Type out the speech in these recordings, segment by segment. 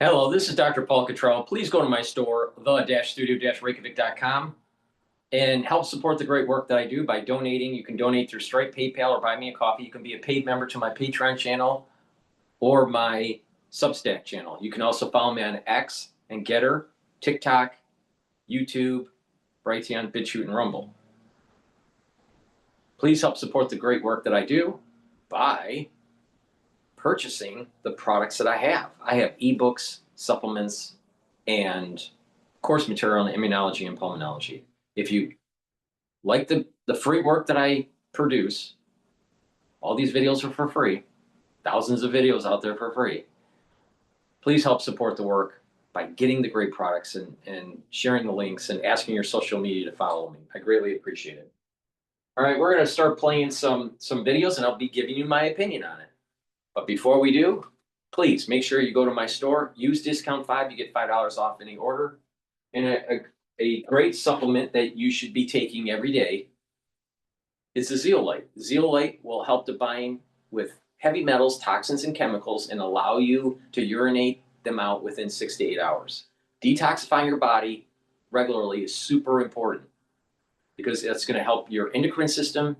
Hello, this is Dr. Paul Cottrell. Please go to my store, the-studio-reykjavik.com, and help support the great work that I do by donating. You can donate through Stripe, PayPal, or buy me a coffee. You can be a paid member to my Patreon channel or my Substack channel. You can also follow me on X and GETTR, TikTok, YouTube, Brighteon, Bitchute, and Rumble. Please help support the great work that I do by purchasing the products that I have. I have ebooks, supplements, and course material on immunology and pulmonology. If you like the free work that I produce, all these videos are for free, thousands of videos out there for free. Please help support the work by getting the great products and sharing the links and asking your social media to follow me. I greatly appreciate it. All right, we're going to start playing some videos, and I'll be giving you my opinion on it. But before we do, please make sure you go to my store, use discount 5, you get $5 off any order. And a great supplement that you should be taking every day is the zeolite. Zeolite will help to bind with heavy metals, toxins, and chemicals and allow you to urinate them out within 6 to 8 hours. Detoxifying your body regularly is super important because it's going to help your endocrine system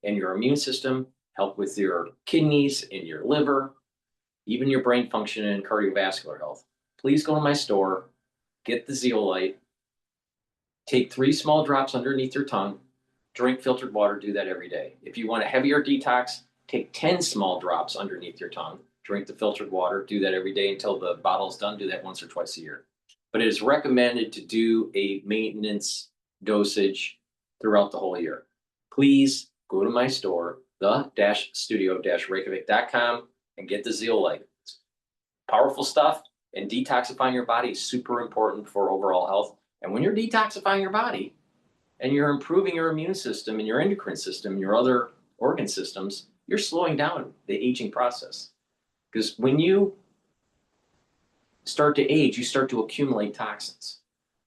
and your immune system, help with your kidneys and your liver, even your brain function and cardiovascular health. Please go to my store, get the zeolite, take 3 small drops underneath your tongue, drink filtered water, do that every day. If you want a heavier detox, take 10 small drops underneath your tongue, drink the filtered water, do that every day until the bottle's done, do that once or twice a year. But it is recommended to do a maintenance dosage throughout the whole year. Please go to my store, the-studio-reykjavik.com, and get the zeolite. It's powerful stuff, and detoxifying your body is super important for overall health. And when you're detoxifying your body and you're improving your immune system and your endocrine system, your other organ systems, you're slowing down the aging process. Because when you start to age, you start to accumulate toxins.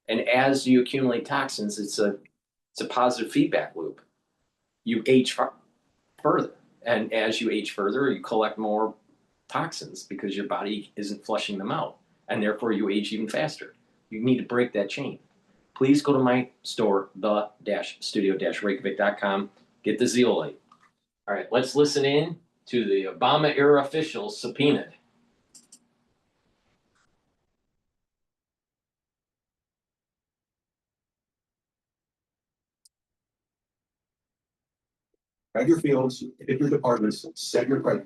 And as you accumulate toxins, it's a positive feedback loop. You age further. And as you age further, you collect more toxins because your body isn't flushing them out. And therefore, you age even faster. You need to break that chain. Please go to my store, the-studio-reykjavik.com. Get the zeolite. All right, let's listen in to the Obama-era officials subpoenaed. Have your fields, hit your departments, set your price.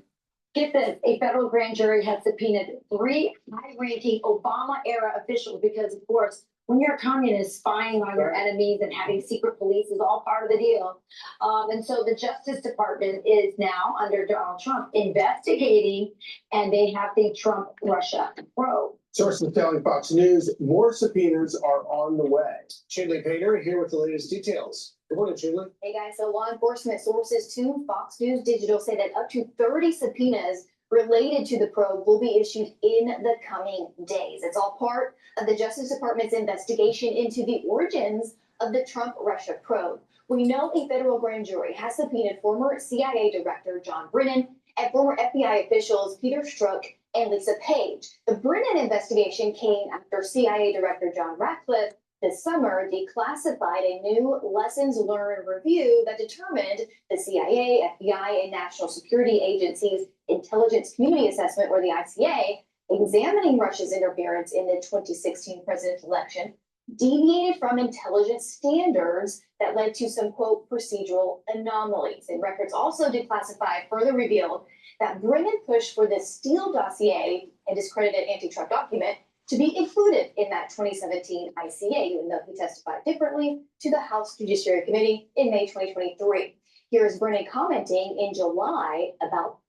Get this, a federal grand jury has subpoenaed 3 high-ranking Obama-era officials because, of course, when you're a communist, spying on your enemies and having secret police is all part of the deal. And so the Justice Department is now, under Donald Trump, investigating, and they have the Trump-Russia probe. Sources telling Fox News more subpoenas are on the way. Chinley Painter here with the latest details. Good morning, Chinley. Hey guys, so law enforcement sources to Fox News Digital say that up to 30 subpoenas related to the probe will be issued in the coming days. It's all part of the Justice Department's investigation into the origins of the Trump-Russia probe. We know a federal grand jury has subpoenaed former CIA Director John Brennan and former FBI officials Peter Strzok and Lisa Page. The Brennan investigation came after CIA Director John Ratcliffe this summer declassified a new lessons learned review that determined the CIA, FBI, and national security agencies' intelligence community assessment, or the ICA, examining Russia's interference in the 2016 presidential election, deviated from intelligence standards that led to some, quote, procedural anomalies. And records also declassified further revealed that Brennan pushed for the Steele dossier, a discredited anti-Trump document, to be included in that 2017 ICA, even though he testified differently to the House Judiciary Committee in May 2023. Here's Brennan commenting in July about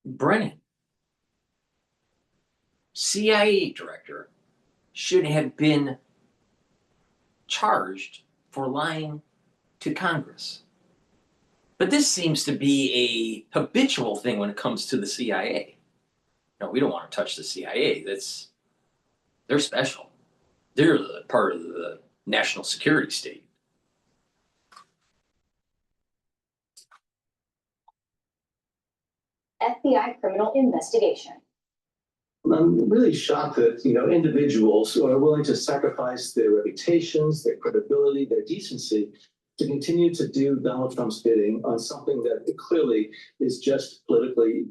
Brennan, CIA director, should have been charged for lying to Congress. But this seems to be a habitual thing when it comes to the CIA. No, we don't want to touch the CIA. They're special. They're part of the national security state. FBI criminal investigation. I'm really shocked that, individuals who are willing to sacrifice their reputations, their credibility, their decency to continue to do Donald Trump's bidding on something that clearly is just politically.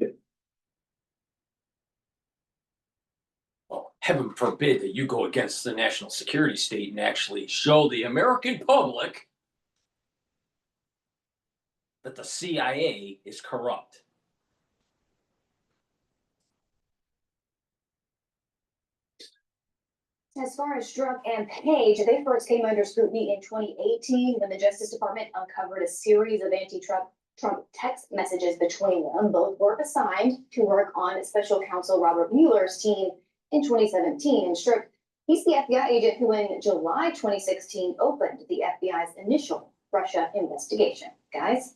Well, heaven forbid that you go against the national security state and actually show the American public that the CIA is corrupt. As far as Strzok and Page, they first came under scrutiny in 2018 when the Justice Department uncovered a series of anti-Trump text messages between them. Both were assigned to work on Special Counsel Robert Mueller's team in 2017. And Strzok, he's the FBI agent who in July 2016 opened the FBI's initial Russia investigation. Guys?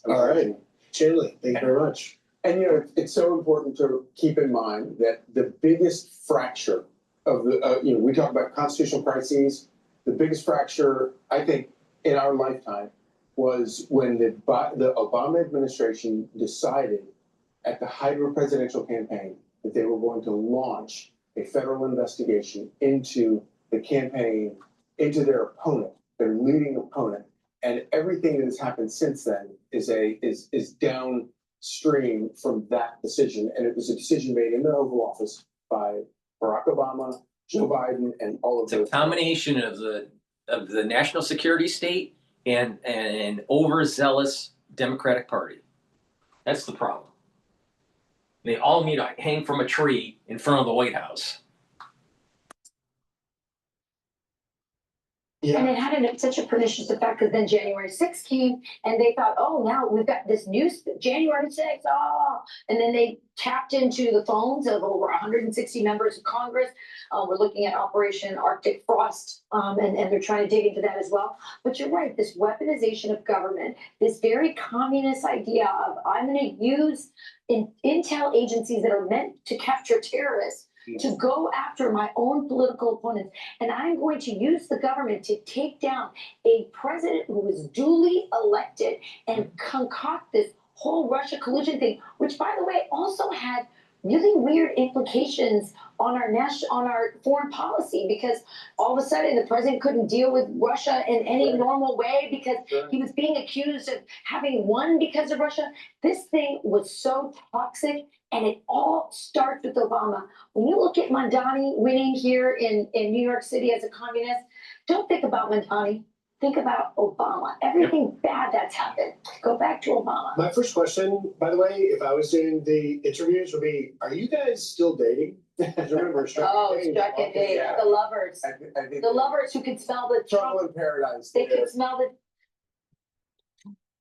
All right, Chandler, thank you very much. And it's so important to keep in mind that the biggest fracture of the, we talk about constitutional crises. The biggest fracture, I think, in our lifetime was when the Obama administration decided at the height of a presidential campaign that they were going to launch a federal investigation into the campaign, into their opponent, their leading opponent. And everything that has happened since then is downstream from that decision. And it was a decision made in the Oval Office by Barack Obama, Joe Biden, and all of those. It's a combination of the national security state and an overzealous Democratic Party. That's the problem. They all need to hang from a tree in front of the White House. Yeah. And it had such a pernicious effect because then January 6th came and they thought, oh, now we've got this news, January 6th, and then they tapped into the phones of over 160 members of Congress. We're looking at Operation Arctic Frost, and they're trying to dig into that as well. But you're right, this weaponization of government, this very communist idea of I'm going to use intel agencies that are meant to capture terrorists to go after my own political opponents. And I'm going to use the government to take down a president who was duly elected and concoct this whole Russia collusion thing, which, by the way, also had really weird implications on our foreign policy, because all of a sudden the president couldn't deal with Russia in any normal way because he was being accused of having won because of Russia. This thing was so toxic, and it all starts with Obama. When you look at Mamdani winning here in New York City as a communist, don't think about Mamdani. Think about Obama. Everything bad that's happened. Go back to Obama. My first question, by the way, if I was doing the interviews, would be, are you guys still dating? Remember, Strzok and Page, yeah. the lovers. I think The lovers who could smell the trouble Trump. in paradise. They could smell the.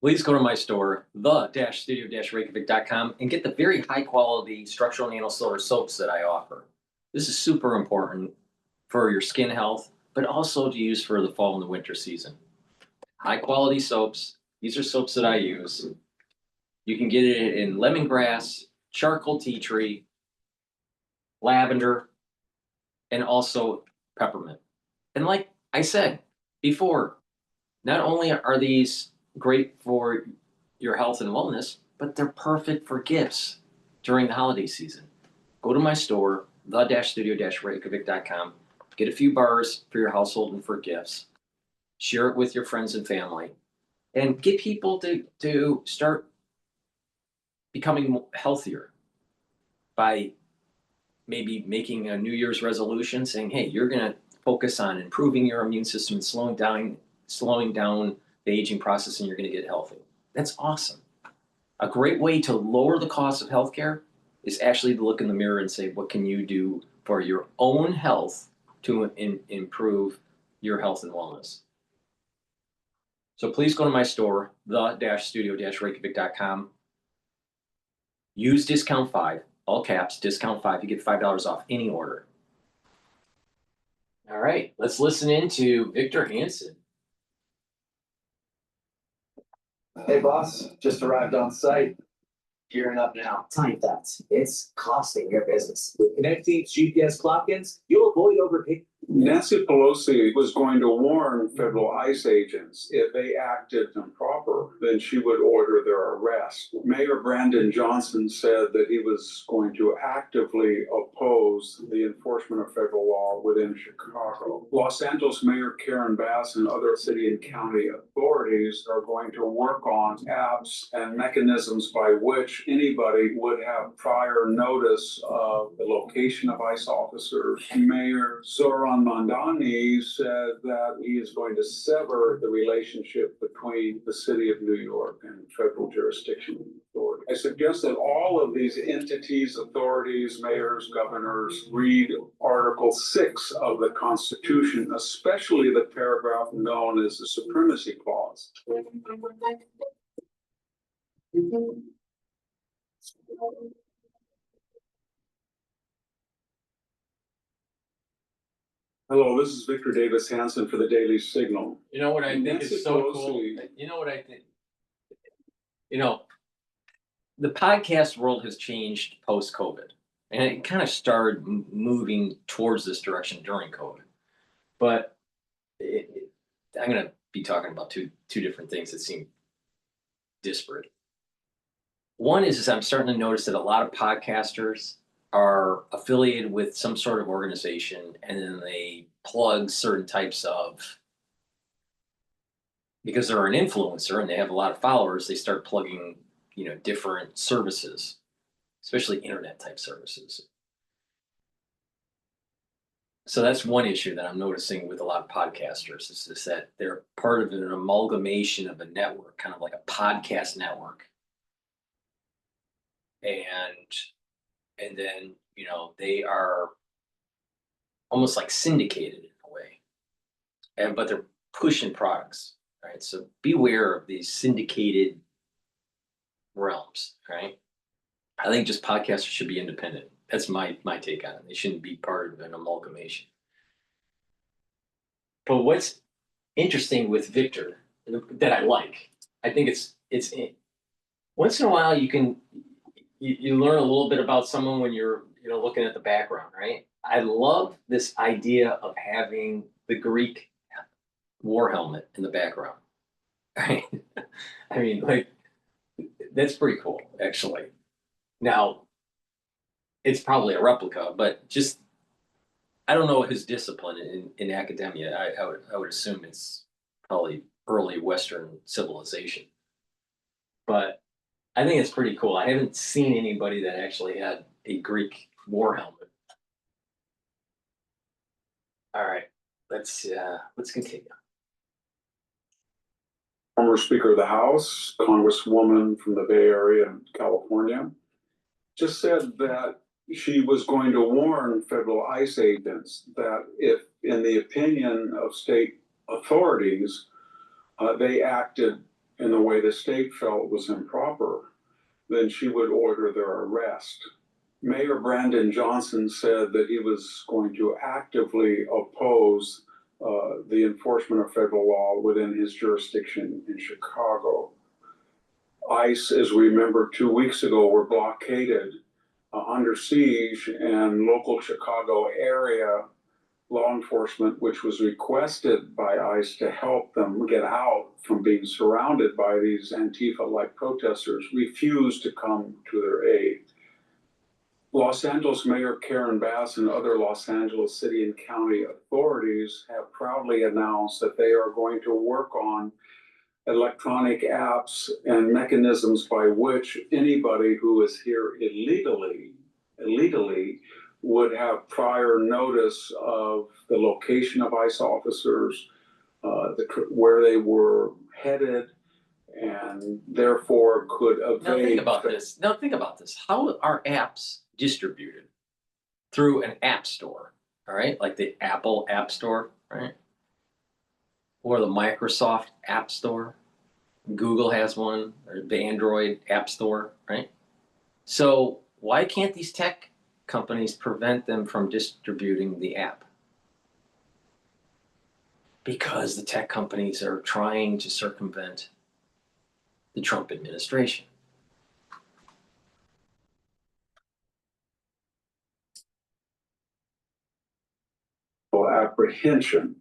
Please go to my store, the-studio-reykjavik.com, and get the very high quality structural nano silver soaps that I offer. This is super important for your skin health, but also to use for the fall and the winter season. High quality soaps. These are soaps that I use. You can get it in lemongrass, charcoal tea tree, lavender, and also peppermint. And like I said before, not only are these great for your health and wellness, but they're perfect for gifts during the holiday season. Go to my store, the-studio-reykjavik.com. Get a few bars for your household and for gifts. Share it with your friends and family. And get people to start becoming healthier by maybe making a New Year's resolution saying, hey, you're going to focus on improving your immune system and slowing down the aging process, and you're going to get healthy. That's awesome. A great way to lower the cost of healthcare is actually to look in the mirror and say, what can you do for your own health to improve your health and wellness? So please go to my store, the-studio-reykjavik.com. Use discount 5, all caps, discount 5. You get $5 off any order. All right, let's listen in to Victor Hansen. Hey boss, just arrived on site. Gearing up now. Time that it's costing your business. With connecting GPS clock-ins, you'll avoid overpaying Nancy Pelosi was going to warn federal ICE agents if they acted improper, then she would order their arrest. Mayor Brandon Johnson said that he was going to actively oppose the enforcement of federal law within Chicago. Los Angeles Mayor Karen Bass and other city and county authorities are going to work on apps and mechanisms by which anybody would have prior notice of the location of ICE officers. Mayor Zoran Mamdani said that he is going to sever the relationship between the city of New York and federal jurisdiction authority. I suggest that all of these entities, authorities, mayors, governors read Article 6 of the Constitution, especially the paragraph known as the Supremacy Clause. Hello, this is Victor Davis Hanson for the Daily Signal. You know what I think Nancy is so cool? Pelosi- You know what I think? You know, the podcast world has changed post-COVID, and it kind of started moving towards this direction during COVID. But I'm going to be talking about two different things that seem disparate. One is I'm starting to notice that a lot of podcasters are affiliated with some sort of organization, and then they plug certain types of, because they're an influencer and they have a lot of followers, they start plugging, different services, especially internet type services. So that's one issue that I'm noticing with a lot of podcasters is that they're part of an amalgamation of a network, kind of like a podcast network. And then, they are almost like syndicated in a way, but they're pushing products, right? So beware of these syndicated realms, right? I think just podcasters should be independent. That's my take on it. They shouldn't be part of an amalgamation. But what's interesting with Victor that I like, I think it's once in a while you learn a little bit about someone when you're looking at the background, right? I love this idea of having the Greek war helmet in the background, right? I mean, like, that's pretty cool, actually. Now, it's probably a replica, but just, I don't know his discipline in academia. I would assume it's probably early Western civilization. But I think it's pretty cool. I haven't seen anybody that actually had a Greek war helmet. All right, let's continue. Former Speaker of the House, Congresswoman from the Bay Area in California, just said that she was going to warn federal ICE agents that if, in the opinion of state authorities, they acted in the way the state felt was improper, then she would order their arrest. Mayor Brandon Johnson said that he was going to actively oppose the enforcement of federal law within his jurisdiction in Chicago. ICE, as we remember 2 weeks ago, were blockaded, under siege, and local Chicago area law enforcement, which was requested by ICE to help them get out from being surrounded by these Antifa-like protesters, refused to come to their aid. Los Angeles Mayor Karen Bass and other Los Angeles city and county authorities have proudly announced that they are going to work on electronic apps and mechanisms by which anybody who is here illegally would have prior notice of the location of ICE officers, where they were headed, and therefore could evade. Now think about this. How are apps distributed? Through an app store, all right? Like the Apple App Store, right? Or the Microsoft App Store. Google has one, or the Android App Store, right? So why can't these tech companies prevent them from distributing the app? Because the tech companies are trying to circumvent the Trump administration. App apprehension.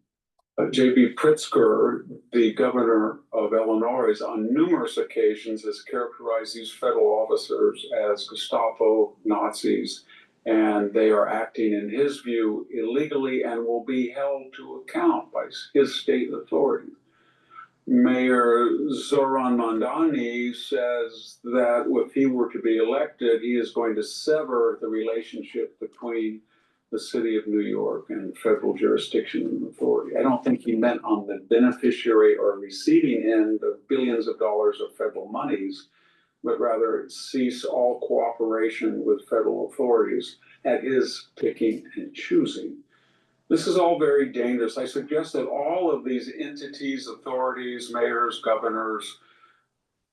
J.B. Pritzker, the governor of Illinois, on numerous occasions has characterized these federal officers as Gestapo Nazis, and they are acting, in his view, illegally and will be held to account by his state authorities. Mayor Zoran Mamdani says that if he were to be elected, he is going to sever the relationship between the city of New York and federal jurisdiction and authority. I don't think he meant on the beneficiary or receiving end of billions of dollars of federal monies, but rather cease all cooperation with federal authorities at his picking and choosing. This is all very dangerous. I suggest that all of these entities, authorities, mayors, governors,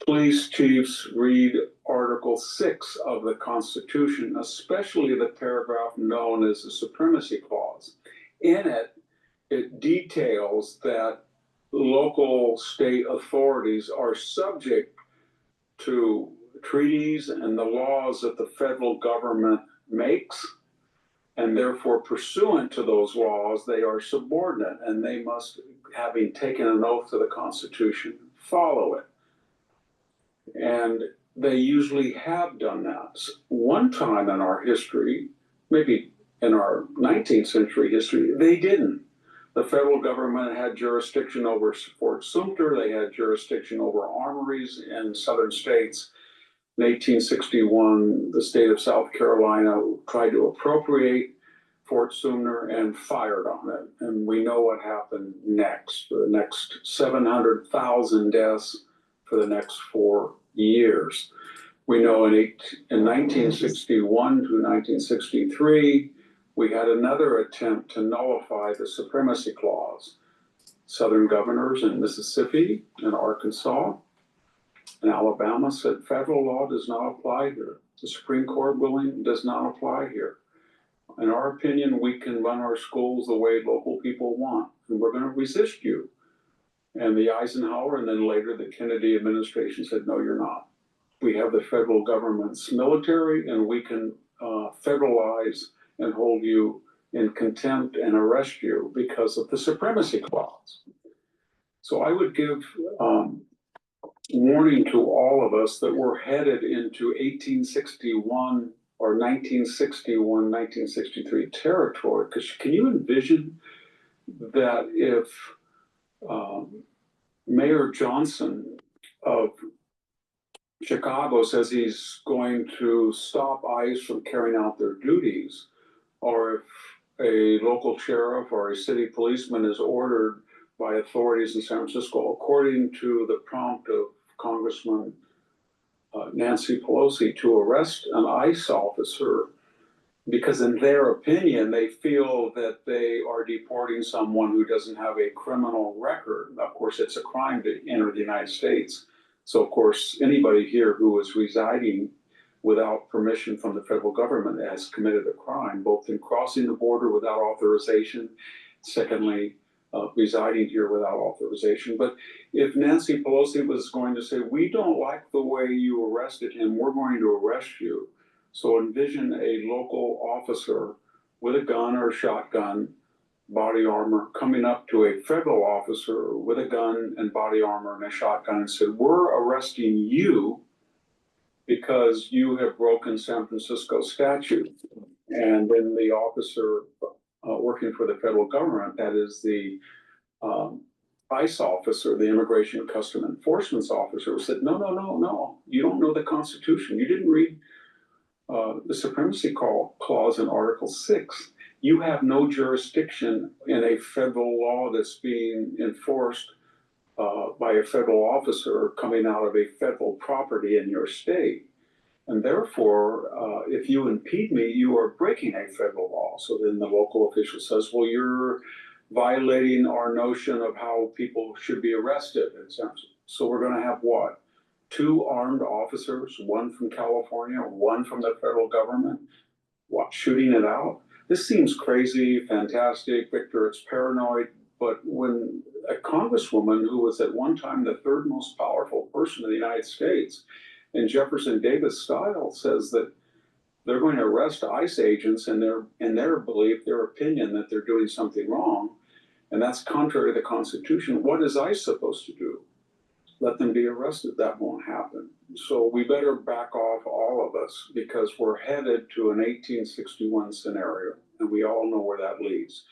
police chiefs read Article 6 of the Constitution, especially the paragraph known as the Supremacy Clause. In it, it details that local state authorities are subject to treaties and the laws that the federal government makes, and therefore pursuant to those laws, they are subordinate, and they must, having taken an oath to the Constitution, follow it. And they usually have done that. One time in our history, maybe in our 19th century history, they didn't. The federal government had jurisdiction over Fort Sumter. They had jurisdiction over armories in southern states. In 1861, the state of South Carolina tried to appropriate Fort Sumter and fired on it. And we know what happened next. The next 700,000 deaths for the next 4 years. We know in 1961 to 1963, we had another attempt to nullify the Supremacy Clause. Southern governors in Mississippi and Arkansas and Alabama said federal law does not apply here. The Supreme Court ruling does not apply here. In our opinion, we can run our schools the way local people want, and we're going to resist you. And the Eisenhower and then later the Kennedy administration said, no, you're not. We have the federal government's military, and we can federalize and hold you in contempt and arrest you because of the Supremacy Clause. So I would give warning to all of us that we're headed into 1861 or 1961, 1963 territory. Because can you envision that if Mayor Johnson of Chicago says he's going to stop ICE from carrying out their duties, or if a local sheriff or a city policeman is ordered by authorities in San Francisco, according to the prompt of Congressman Nancy Pelosi, to arrest an ICE officer because in their opinion, they feel that they are deporting someone who doesn't have a criminal record. Of course, it's a crime to enter the United States. So, of course, anybody here who is residing without permission from the federal government has committed a crime, both in crossing the border without authorization, secondly, residing here without authorization. But if Nancy Pelosi was going to say, we don't like the way you arrested him, we're going to arrest you. So envision a local officer with a gun or a shotgun, body armor, coming up to a federal officer with a gun and body armor and a shotgun and said, we're arresting you because you have broken San Francisco statute. And then the officer working for the federal government, that is the ICE officer, the Immigration and Custom Enforcement officer, said, no, you don't know the Constitution. You didn't read the Supremacy Clause in Article 6. You have no jurisdiction in a federal law that's being enforced by a federal officer coming out of a federal property in your state. And therefore, if you impede me, you are breaking a federal law. So then the local official says, well, you're violating our notion of how people should be arrested. So we're going to have what? 2 armed officers, one from California, one from the federal government, what, shooting it out? This seems crazy, fantastic, Victor, it's paranoid. But when a congresswoman who was at one time the 3rd most powerful person in the United States, in Jefferson Davis style, says that they're going to arrest ICE agents in their belief, their opinion that they're doing something wrong. And that's contrary to the Constitution. What is ICE supposed to do? Let them be arrested. That won't happen. So we better back off, all of us, because we're headed to an 1861 scenario, and we all know where that leads.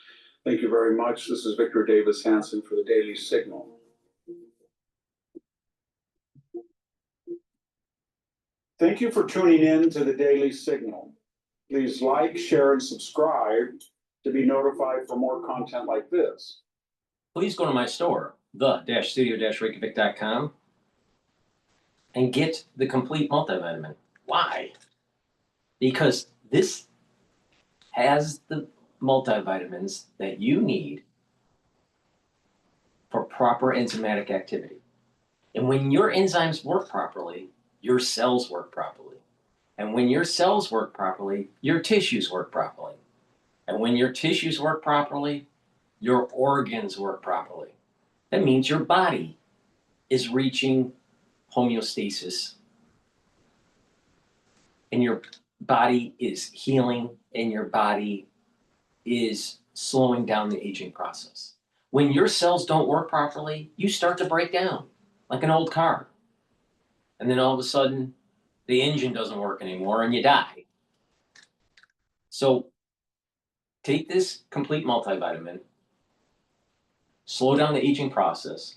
Thank you very much. This is Victor Davis Hanson for the Daily Signal. Thank you for tuning in to the Daily Signal. Please like, share, and subscribe to be notified for more content like this. Please go to my store, the-studio-reykjavik.com, and get the complete multivitamin. Why? Because this has the multivitamins that you need for proper enzymatic activity. And when your enzymes work properly, your cells work properly. And when your cells work properly, your tissues work properly. And when your tissues work properly, your organs work properly. That means your body is reaching homeostasis, and your body is healing, and your body is slowing down the aging process. When your cells don't work properly, you start to break down like an old car. And then all of a sudden, the engine doesn't work anymore and you die. So take this complete multivitamin, slow down the aging process,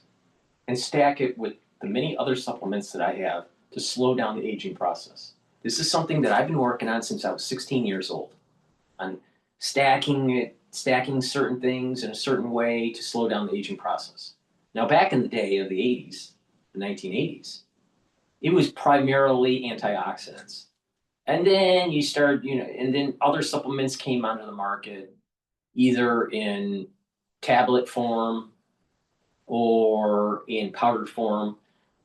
and stack it with the many other supplements that I have to slow down the aging process. This is something that I've been working on since I was 16 years old, on stacking certain things in a certain way to slow down the aging process. Now, back in the day of the 80s, the 1980s, it was primarily antioxidants. And then you start, and then other supplements came onto the market, either in tablet form or in powdered form,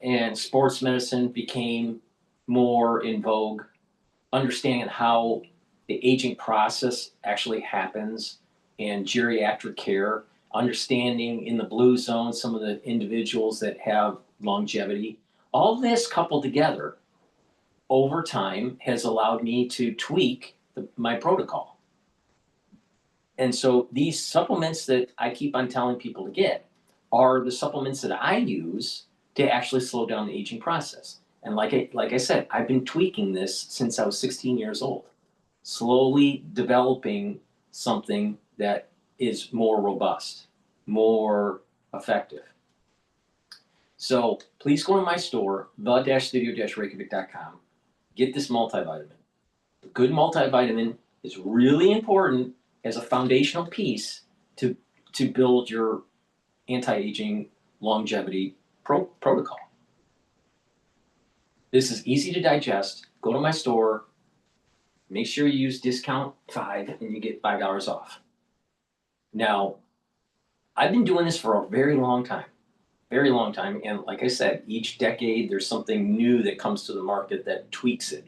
and sports medicine became more in vogue, understanding how the aging process actually happens, and geriatric care, understanding in the blue zone some of the individuals that have longevity. All this coupled together over time has allowed me to tweak my protocol. And so these supplements that I keep on telling people to get are the supplements that I use to actually slow down the aging process. And like I said, I've been tweaking this since I was 16 years old, slowly developing something that is more robust, more effective. So please go to my store, the-studio-reykjavik.com, get this multivitamin. A good multivitamin is really important as a foundational piece to build your anti-aging longevity protocol. This is easy to digest. Go to my store, make sure you use discount 5 and you get $5 off. Now, I've been doing this for a very long time. And like I said, each decade there's something new that comes to the market that tweaks it.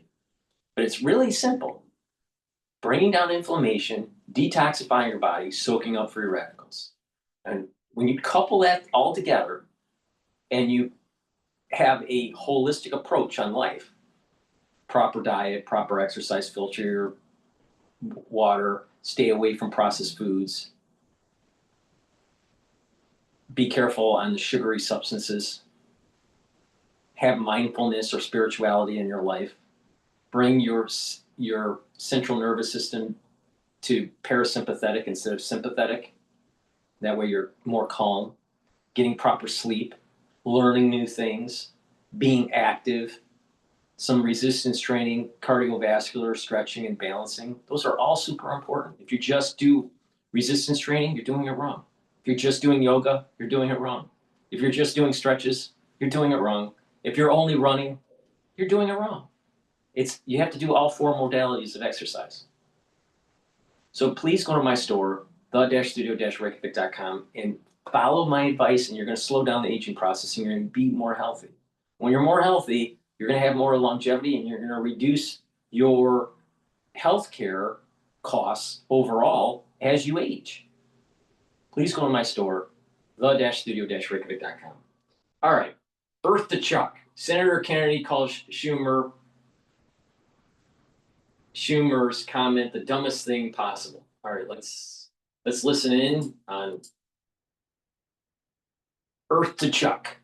But it's really simple. Bringing down inflammation, detoxifying your body, soaking up free radicals. And when you couple that all together and you have a holistic approach on life, proper diet, proper exercise, filter your water, stay away from processed foods, be careful on the sugary substances, have mindfulness or spirituality in your life, bring your central nervous system to parasympathetic instead of sympathetic. That way you're more calm, getting proper sleep, learning new things, being active, some resistance training, cardiovascular, stretching, and balancing. Those are all super important. If you just do resistance training, you're doing it wrong. If you're just doing yoga, you're doing it wrong. If you're just doing stretches, you're doing it wrong. If you're only running, you're doing it wrong. You have to do all 4 modalities of exercise. So please go to my store, the-studio-reykjavik.com, and follow my advice, and you're going to slow down the aging process, and you're going to be more healthy. When you're more healthy, you're going to have more longevity, and you're going to reduce your healthcare costs overall as you age. Please go to my store, the-studio-reykjavik.com. All right, birth to Chuck. Senator Kennedy calls Schumer Schumer's comment, the dumbest thing possible. All right, let's listen in on Earth to Chuck.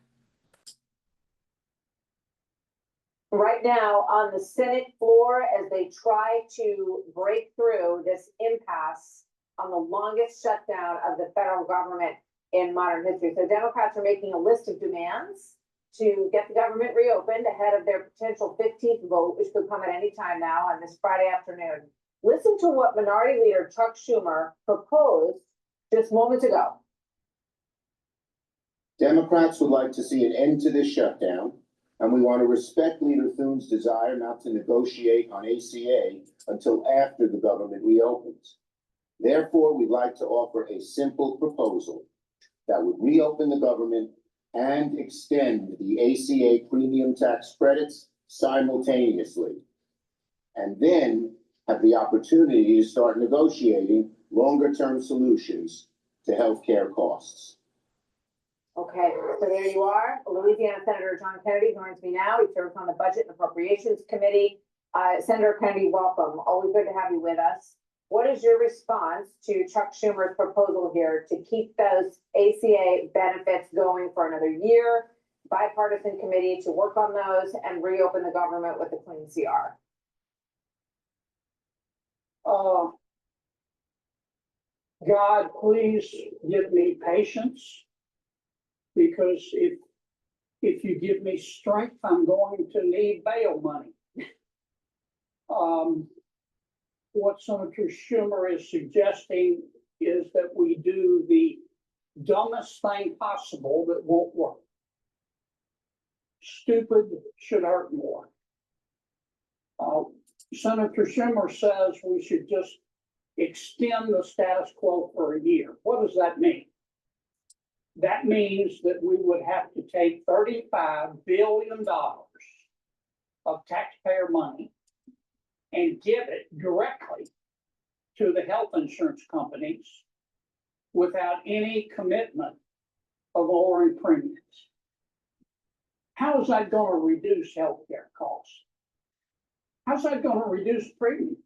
Right now on the Senate floor, as they try to break through this impasse on the longest shutdown of the federal government in modern history. So Democrats are making a list of demands to get the government reopened ahead of their potential 15th vote, which could come at any time now on this Friday afternoon. Listen to what Minority Leader Chuck Schumer proposed just moments ago. Democrats would like to see an end to this shutdown, and we want to respect Leader Thune's desire not to negotiate on ACA until after the government reopens. Therefore, we'd like to offer a simple proposal that would reopen the government and extend the ACA premium tax credits simultaneously, and then have the opportunity to start negotiating longer-term solutions to healthcare costs. Okay, so there you are. Louisiana Senator John Kennedy joins me now. He serves on the Budget and Appropriations Committee. Senator Kennedy, welcome. Always good to have you with us. What is your response to Chuck Schumer's proposal here to keep those ACA benefits going for another year, bipartisan committee to work on those and reopen the government with a clean CR? God, please give me patience, because if you give me strength, I'm going to need bail money. What Senator Schumer is suggesting is that we do the dumbest thing possible that won't work. Stupid should hurt more. Senator Schumer says we should just extend the status quo for a year. What does that mean? That means that we would have to take $35 billion of taxpayer money and give it directly to the health insurance companies without any commitment of lowering premiums. How is that going to reduce healthcare costs? How's that going to reduce premiums?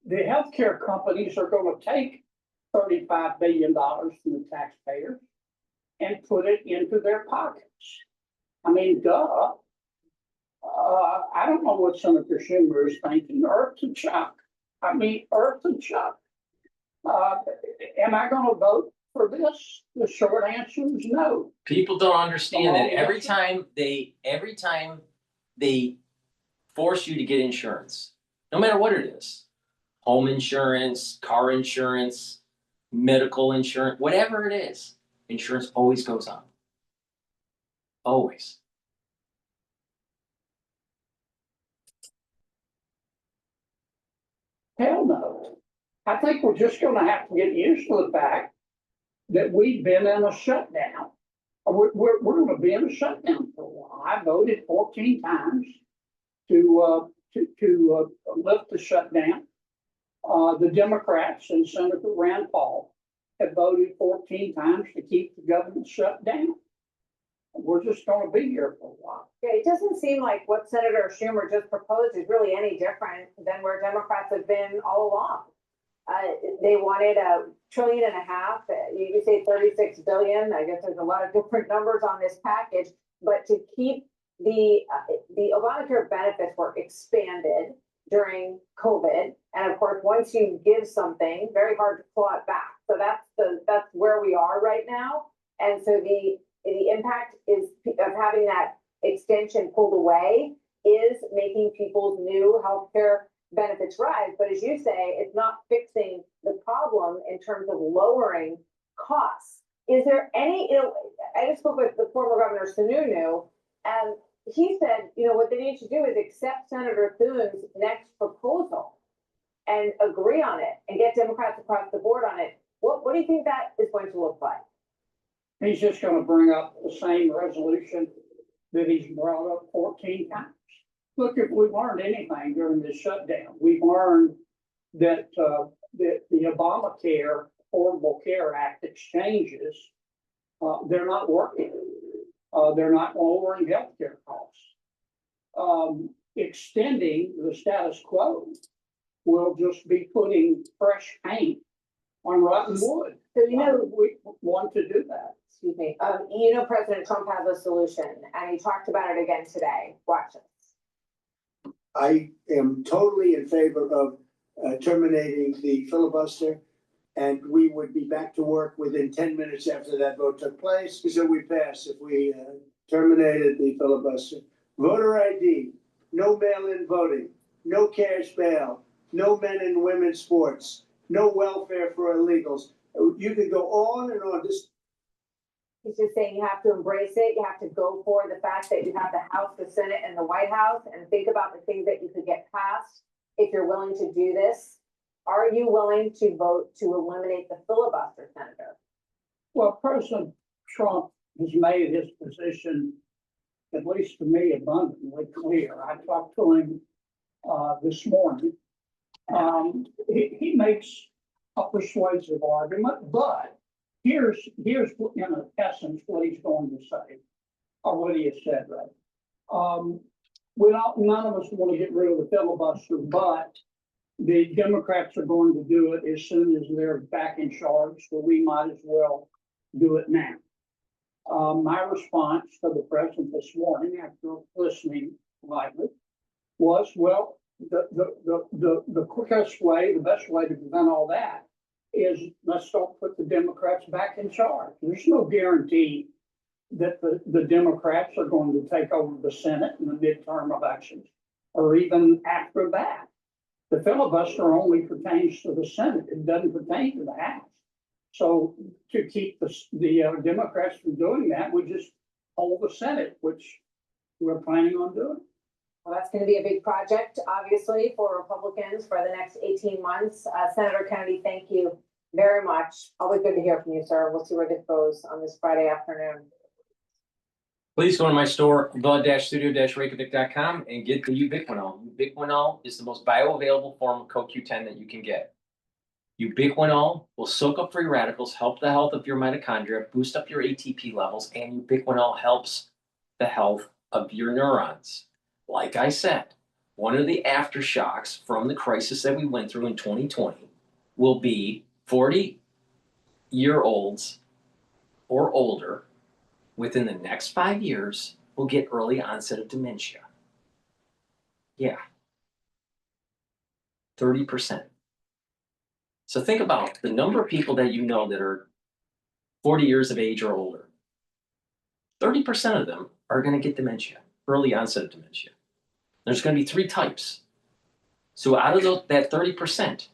The healthcare companies are going to take $35 billion from the taxpayers and put it into their pockets. I mean, duh. I don't know what Senator Schumer is thinking. Earth to Chuck. I mean, Earth to Chuck. Am I going to vote for this? The short answer is no. People don't understand that every time they force you to get insurance, no matter what it is, home insurance, car insurance, medical insurance, whatever it is, insurance always goes up. Always. Hell no. I think we're just going to have to get used to the fact that we've been in a shutdown. We're going to be in a shutdown for a while. I voted 14 times to lift the shutdown. The Democrats and Senator Rand Paul have voted 14 times to keep the government shut down. We're just going to be here for a while. Okay, it doesn't seem like what Senator Schumer just proposed is really any different than where Democrats have been all along. They wanted $1.5 trillion. You say 36 billion. I guess there's a lot of different numbers on this package, but to keep the Obamacare benefits were expanded during COVID, and of course, once you give something, very hard to claw it back. So that's where we are right now, and so the impact is of having that extension pulled away is making people's new healthcare benefits rise. But as you say, it's not fixing the problem in terms of lowering costs. Is there any, I just spoke with the former Governor Sununu, and he said, what they need to do is accept Senator Thune's next proposal and agree on it and get Democrats across the board on it. What do you think that is going to look like? He's just going to bring up the same resolution that he's brought up 14 times. Look, if we learned anything during this shutdown, we learned that the Obamacare Affordable Care Act exchanges, they're not working. They're not lowering healthcare costs. extending the status quo will just be putting fresh paint on rotten wood. So, you Why know, would we want to do that? excuse me, you know, President Trump has a solution and he talked about it again today. Watch this. I am totally in favor of terminating the filibuster. And we would be back to work within 10 minutes after that vote took place. So we passed if we terminated the filibuster. Voter ID, no mail-in voting, no cash bail, no men and women's sports, no welfare for illegals. You could go on and on. This He's just saying you have to embrace it. You have to go for the fact that you have the House, the Senate, and the White House, and think about the things that you could get passed if you're willing to do this. Are you willing to vote to eliminate the filibuster, Senator? Well, President Trump has made his position, at least to me, abundantly clear. I talked to him this morning. He makes a persuasive argument, but here's in essence what he's going to say, or what he has said, right? None of us want to get rid of the filibuster, but the Democrats are going to do it as soon as they're back in charge, so we might as well do it now. My response to the president this morning, after listening lightly, was, well, the quickest way, the best way to prevent all that is let's don't put the Democrats back in charge. There's no guarantee that the Democrats are going to take over the Senate in the midterm elections, or even after that. The filibuster only pertains to the Senate. It doesn't pertain to the House. So to keep the Democrats from doing that, we just hold the Senate, which we're planning on doing. Well, that's going to be a big project, obviously, for Republicans for the next 18 months. Senator Kennedy, thank you very much. Always good to hear from you, sir. We'll see where this goes on this Friday afternoon. Please go to my store, the-studio-reykjavik.com, and get the ubiquinol. Ubiquinol is the most bioavailable form of CoQ10 that you can get. Ubiquinol will soak up free radicals, help the health of your mitochondria, boost up your ATP levels, and ubiquinol helps the health of your neurons. Like I said, one of the aftershocks from the crisis that we went through in 2020 will be 40-year-olds or older within the next 5 years will get early onset of dementia. Yeah. 30%. So think about the number of people that you know that are 40 years of age or older. 30% of them are going to get dementia, early onset of dementia. There's going to be 3 types. So out of that 30%,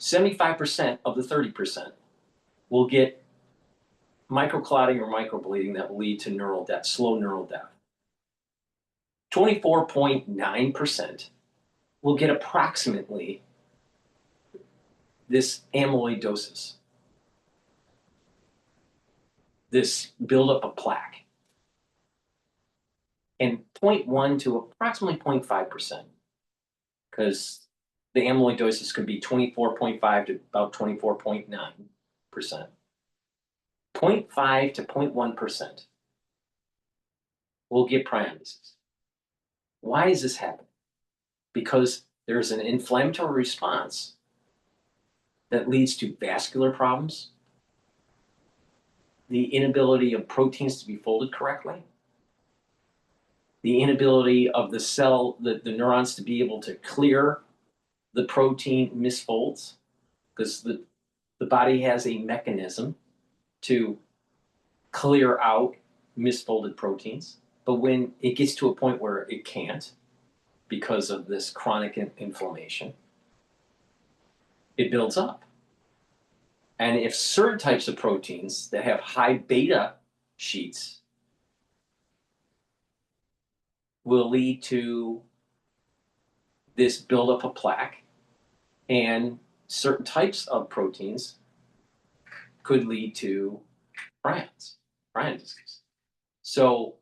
75% of the 30% will get microclotting or microbleeding that will lead to neural death, slow neural death. 24.9% will get approximately this amyloidosis, this buildup of plaque. And 0.1 to approximately 0.5%, because the amyloidosis could be 24.5 to about 24.9%. 0.5 to 0.1% will get prion disease. Why is this happening? Because there's an inflammatory response that leads to vascular problems, the inability of proteins to be folded correctly, the inability of the cell, the neurons to be able to clear the protein misfolds, because the body has a mechanism to clear out misfolded proteins. But when it gets to a point where it can't, because of this chronic inflammation, it builds up. And if certain types of proteins that have high beta sheets will lead to this buildup of plaque, and certain types of proteins could lead to prion disease. So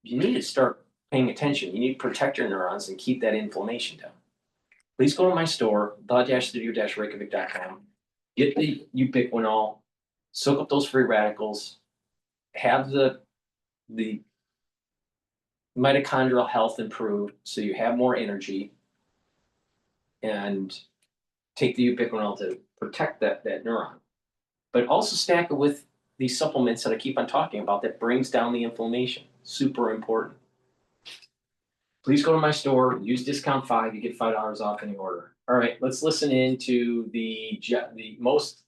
you need to start paying attention. You need to protect your neurons and keep that inflammation down. Please go to my store, the-studio-reykjavik.com, get the ubiquinol, soak up those free radicals, have the mitochondrial health improved, so you have more energy, and take the ubiquinol to protect that neuron. But also stack it with these supplements that I keep on talking about that brings down the inflammation. Super important. Please go to my store, use discount 5, you get $5 off any order. All right, let's listen in to the most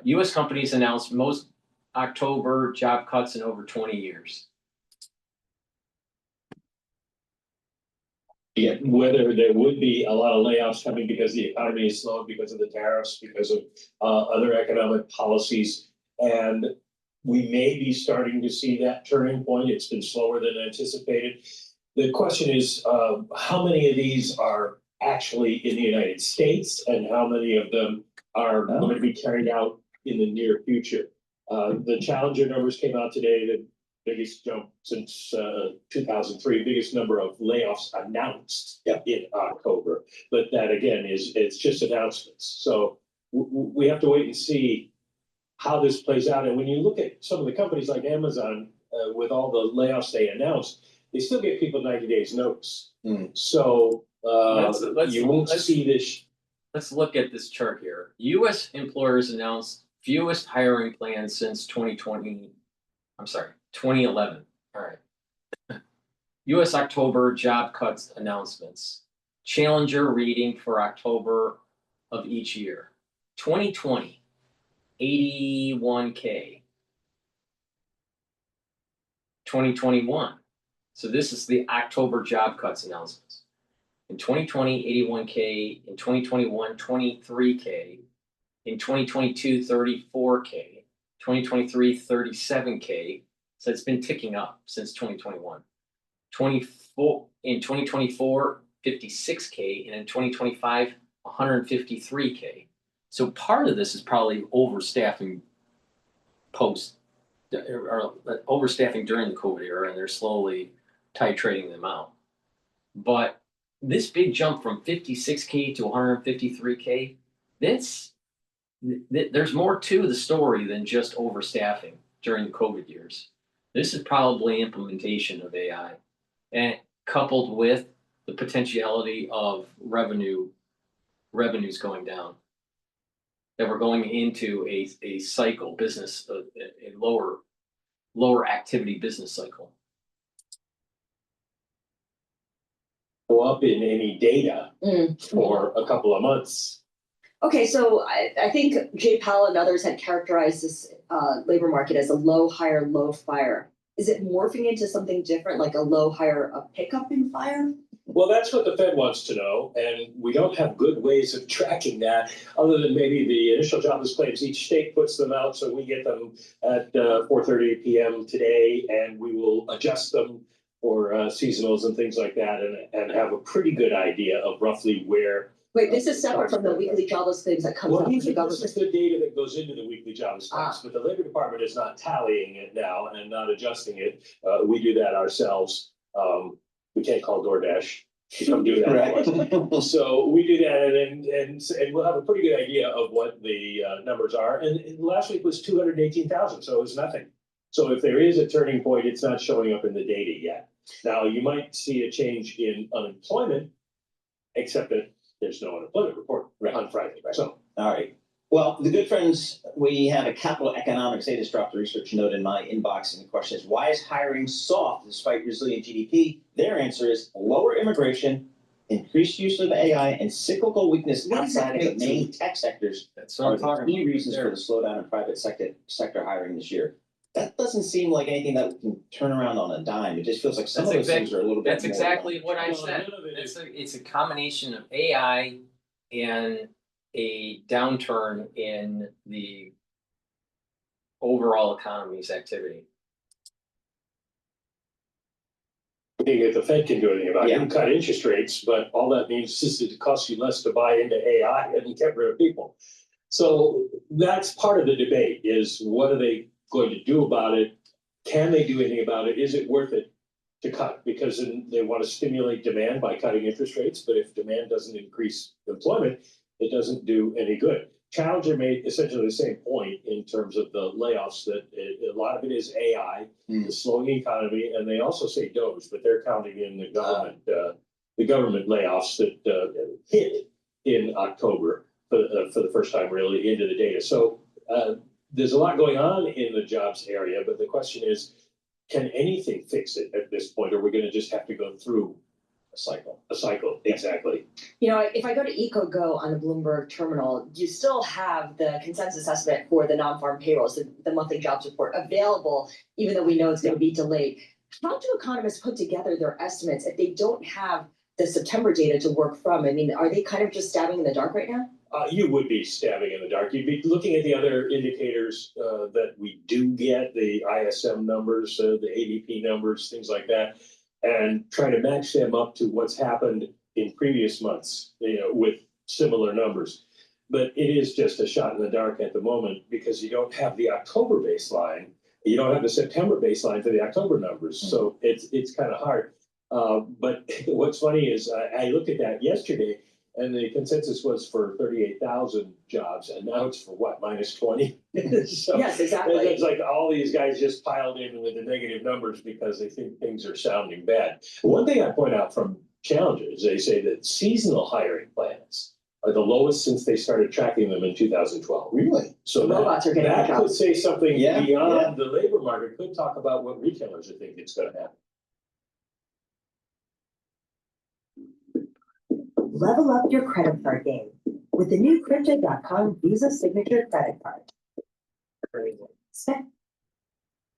US companies announced most October job cuts in over 20 years. Yeah, whether there would be a lot of layoffs coming because the economy is slow, because of the tariffs, because of other economic policies. And we may be starting to see that turning point. It's been slower than anticipated. The question is, how many of these are actually in the United States and how many of them are going to be carried out in the near future? The Challenger numbers came out today, the biggest jump since 2003, biggest number of layoffs announced in October. But that again it's just announcements. So we have to wait and see how this plays out. And when you look at some of the companies like Amazon, with all the layoffs they announced, they still give people 90 days notice. So you won't see this. Let's look at this chart here. U.S. employers announced fewest hiring plans since 2011. All right. U.S. October job cuts announcements. Challenger reading for October of each year. 2020, 81K. 2021. So this is the October job cuts announcements. In 2020, 81K. In 2021, 23K. In 2022, 34K. 2023, 37K. So it's been ticking up since 2021. In 2024, 56K. And in 2025, 153K. So part of this is probably overstaffing or overstaffing during the COVID era, and they're slowly titrating them out. But this big jump from 56K to 153K, there's more to the story than just overstaffing during the COVID years. This is probably implementation of AI, and coupled with the potentiality of revenues going down. That we're going into a cycle business, a lower activity business cycle. Go up in any data for a couple of months. Okay, so I think J. Powell and others had characterized this labor market as a low hire, low fire. Is it morphing into something different, like a low hire, a pickup in fire? Well, that's what the Fed wants to know, and we don't have good ways of tracking that, other than maybe the initial jobless claims. Each state puts them out, so we get them at 4:30 p.m. today, and we will adjust them for seasonals and things like that, and have a pretty good idea of roughly where. Wait, this is separate from the weekly jobless claims that comes out from the government. This is the data that goes into the weekly jobless claims, but the Labor Department is not tallying it now and not adjusting it. We do that ourselves. We can't call DoorDash to come do that. So we do that, and we'll have a pretty good idea of what the numbers are. And last week was 218,000, so it was nothing. So if there is a turning point, it's not showing up in the data yet. Now, you might see a change in unemployment, except that there's no unemployment report on Friday. So, all right. Well, the good friends, we have a capital economics data structure research note in my inbox, and the question is, why is hiring soft despite resilient GDP? Their answer is lower immigration, increased use of AI, and cyclical weakness outside of the main tech sectors are the key reasons for the slowdown in private sector hiring this year. That doesn't seem like anything that we can turn around on a dime. It just feels like some of those things are a little bit. That's exactly what I said. It's a combination of AI and a downturn in the overall economy's activity. If the Fed can do anything about it, you can cut interest rates, but all that means is it costs you less to buy into AI and get rid of people. So that's part of the debate: is what are they going to do about it? Can they do anything about it? Is it worth it to cut? Because they want to stimulate demand by cutting interest rates, but if demand doesn't increase employment, it doesn't do any good. Challenger made essentially the same point in terms of the layoffs, that a lot of it is AI, the slowing economy, and they also say Doge, but they're counting in the government layoffs that hit in October for the first time really into the data. So there's a lot going on in the jobs area, but the question is, can anything fix it at this point, or are we going to just have to go through a cycle, exactly. You know, if I go to EcoGo on the Bloomberg terminal, you still have the consensus estimate for the non-farm payrolls, the monthly jobs report available, even though we know it's going to be delayed. How do economists put together their estimates if they don't have the September data to work from? I mean, are they kind of just stabbing in the dark right now? You would be stabbing in the dark. You'd be looking at the other indicators that we do get, the ISM numbers, the ADP numbers, things like that, and try to match them up to what's happened in previous months, with similar numbers. But it is just a shot in the dark at the moment because you don't have the October baseline. You don't have the September baseline for the October numbers. So it's kind of hard. But what's funny is I looked at that yesterday, and the consensus was for 38,000 jobs, and now it's for what, minus 20? So yes, exactly. It's like all these guys just piled in with the negative numbers because they think things are sounding bad. One thing I point out from Challenger is they say that seasonal hiring plans are the lowest since they started tracking them in 2012. Really? So robots are getting that the could jobs. say something beyond the labor market, could talk about what retailers are thinking it's going to happen. Level up your credit card game with the new Crypto.com Visa Signature Credit Card.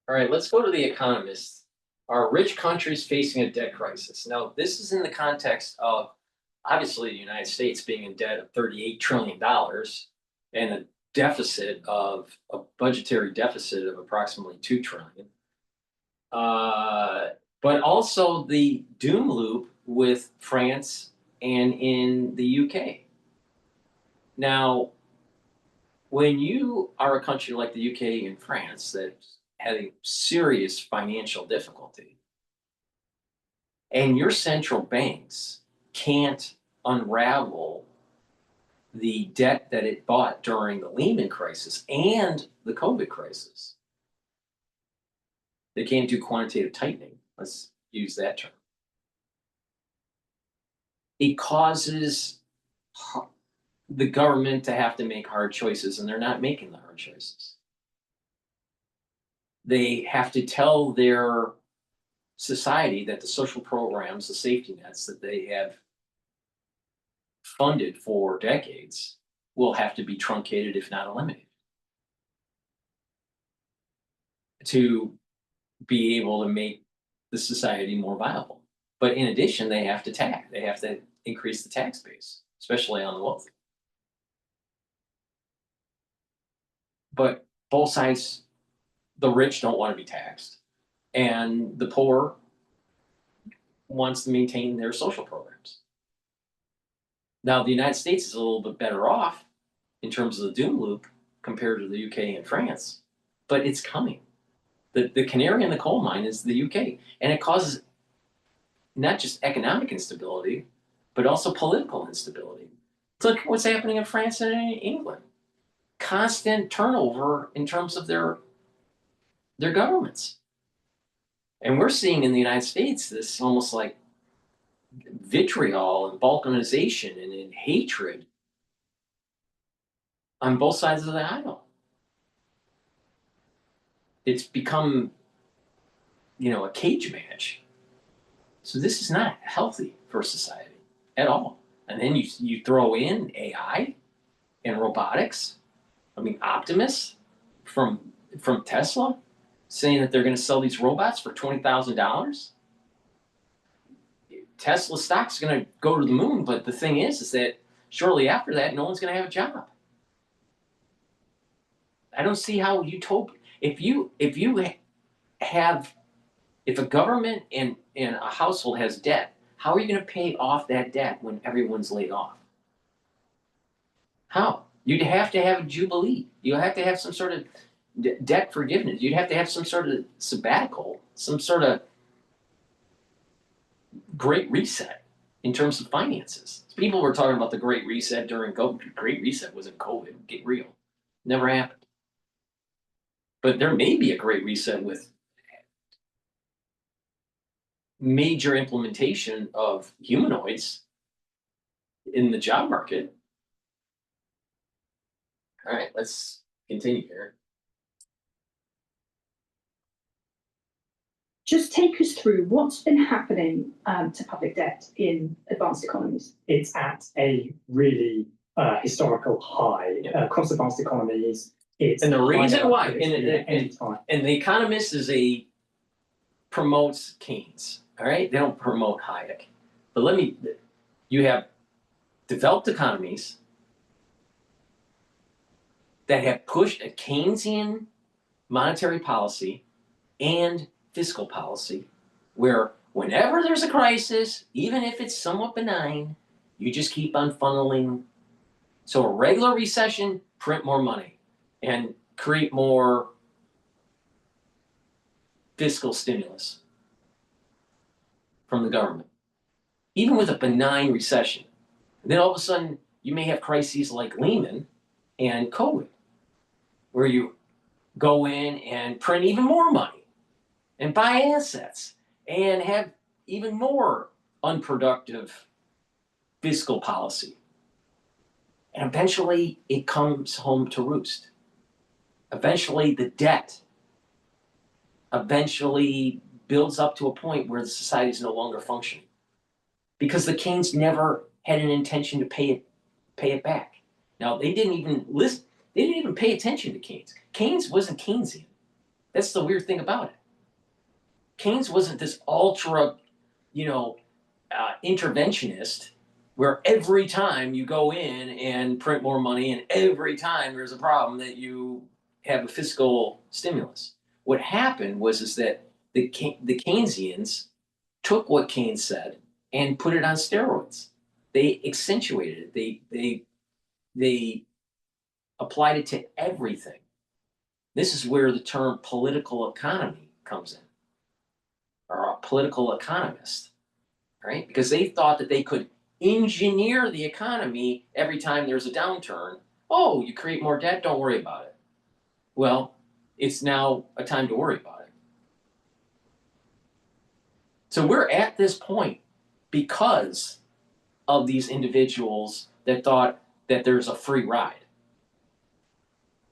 All right, let's go to The Economist. Are rich countries facing a debt crisis? Now, this is in the context of obviously the United States being in debt of $38 trillion and a deficit of a budgetary deficit of approximately $2 trillion. But also the doom loop with France and in the UK. Now, when you are a country like the UK and France that's having serious financial difficulty, and your central banks can't unravel the debt that it bought during the Lehman crisis and the COVID crisis, they can't do quantitative tightening. Let's use that term. It causes the government to have to make hard choices, and they're not making the hard choices. They have to tell their society that the social programs, the safety nets that they have funded for decades will have to be truncated, if not eliminated, to be able to make the society more viable. But in addition, they have to increase the tax base, especially on the wealthy. But both sides, the rich don't want to be taxed, and the poor wants to maintain their social programs. Now, the United States is a little bit better off in terms of the doom loop compared to the UK and France, but it's coming. The canary in the coal mine is the UK, and it causes not just economic instability, but also political instability. Look what's happening in France and in England. Constant turnover in terms of their governments. And we're seeing in the United States this almost like vitriol and balkanization and hatred on both sides of the aisle. It's become, a cage match. So this is not healthy for society at all. And then you throw in AI and robotics. I mean, Optimus from Tesla saying that they're going to sell these robots for $20,000. Tesla stock's going to go to the moon, but the thing is that shortly after that, no one's going to have a job. I don't see how if a government and a household has debt, how are you going to pay off that debt when everyone's laid off? How? You'd have to have a jubilee. You have to have some sort of debt forgiveness. You'd have to have some sort of sabbatical, some sort of great reset. in terms of finances. People were talking about the Great Reset during COVID. Great Reset wasn't COVID. Get real. Never happened. But there may be a Great Reset with major implementation of humanoids in the job market. All right, let's continue here. Just take us through what's been happening to public debt in advanced economies. It's at a really historical high across advanced economies. It's And the reason why, anytime. and The Economist promotes Keynes. All right, they don't promote Hayek. But you have developed economies that have pushed a Keynesian monetary policy and fiscal policy, where whenever there's a crisis, even if it's somewhat benign, you just keep on funneling. So a regular recession, print more money and create more fiscal stimulus from the government, even with a benign recession. And then all of a sudden, you may have crises like Lehman and COVID, where you go in and print even more money and buy assets and have even more unproductive fiscal policy. And eventually, it comes home to roost. Eventually, the debt builds up to a point where the society is no longer functioning, because the Keynes never had an intention to pay it back. Now, they didn't even pay attention to Keynes. Keynes wasn't Keynesian. That's the weird thing about it. Keynes wasn't this ultra, interventionist, where every time you go in and print more money and every time there's a problem that you have a fiscal stimulus. What happened was that the Keynesians took what Keynes said and put it on steroids. They accentuated it. They applied it to everything. This is where the term political economy comes in, or a political economist, right? Because they thought that they could engineer the economy every time there's a downturn. Oh, you create more debt, don't worry about it. Well, it's now a time to worry about it. So we're at this point because of these individuals that thought that there's a free ride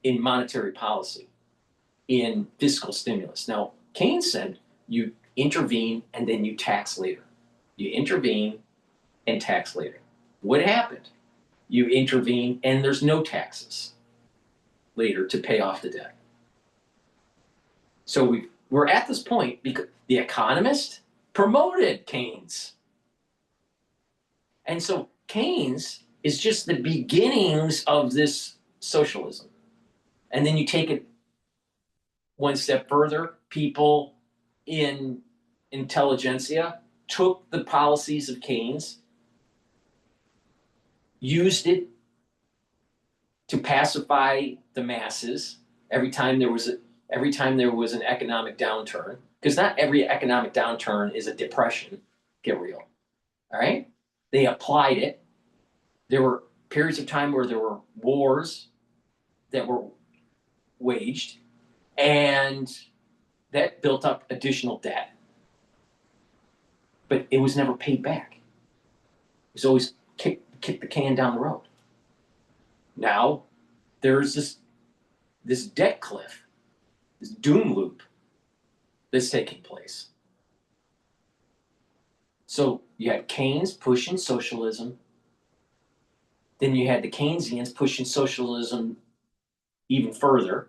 in monetary policy, in fiscal stimulus. Now, Keynes said you intervene and then you tax later. You intervene and tax later. What happened? You intervene and there's no taxes later to pay off the debt. So we're at this point because The Economist promoted Keynes. And so Keynes is just the beginnings of this socialism. And then you take it one step further. People in intelligentsia took the policies of Keynes, used it to pacify the masses every time there was an economic downturn, because not every economic downturn is a depression. Get real. All right? They applied it. There were periods of time where there were wars that were waged, and that built up additional debt. But it was never paid back. It was always kick the can down the road. Now, there's this debt cliff, this doom loop that's taking place. So you had Keynes pushing socialism. Then you had the Keynesians pushing socialism even further.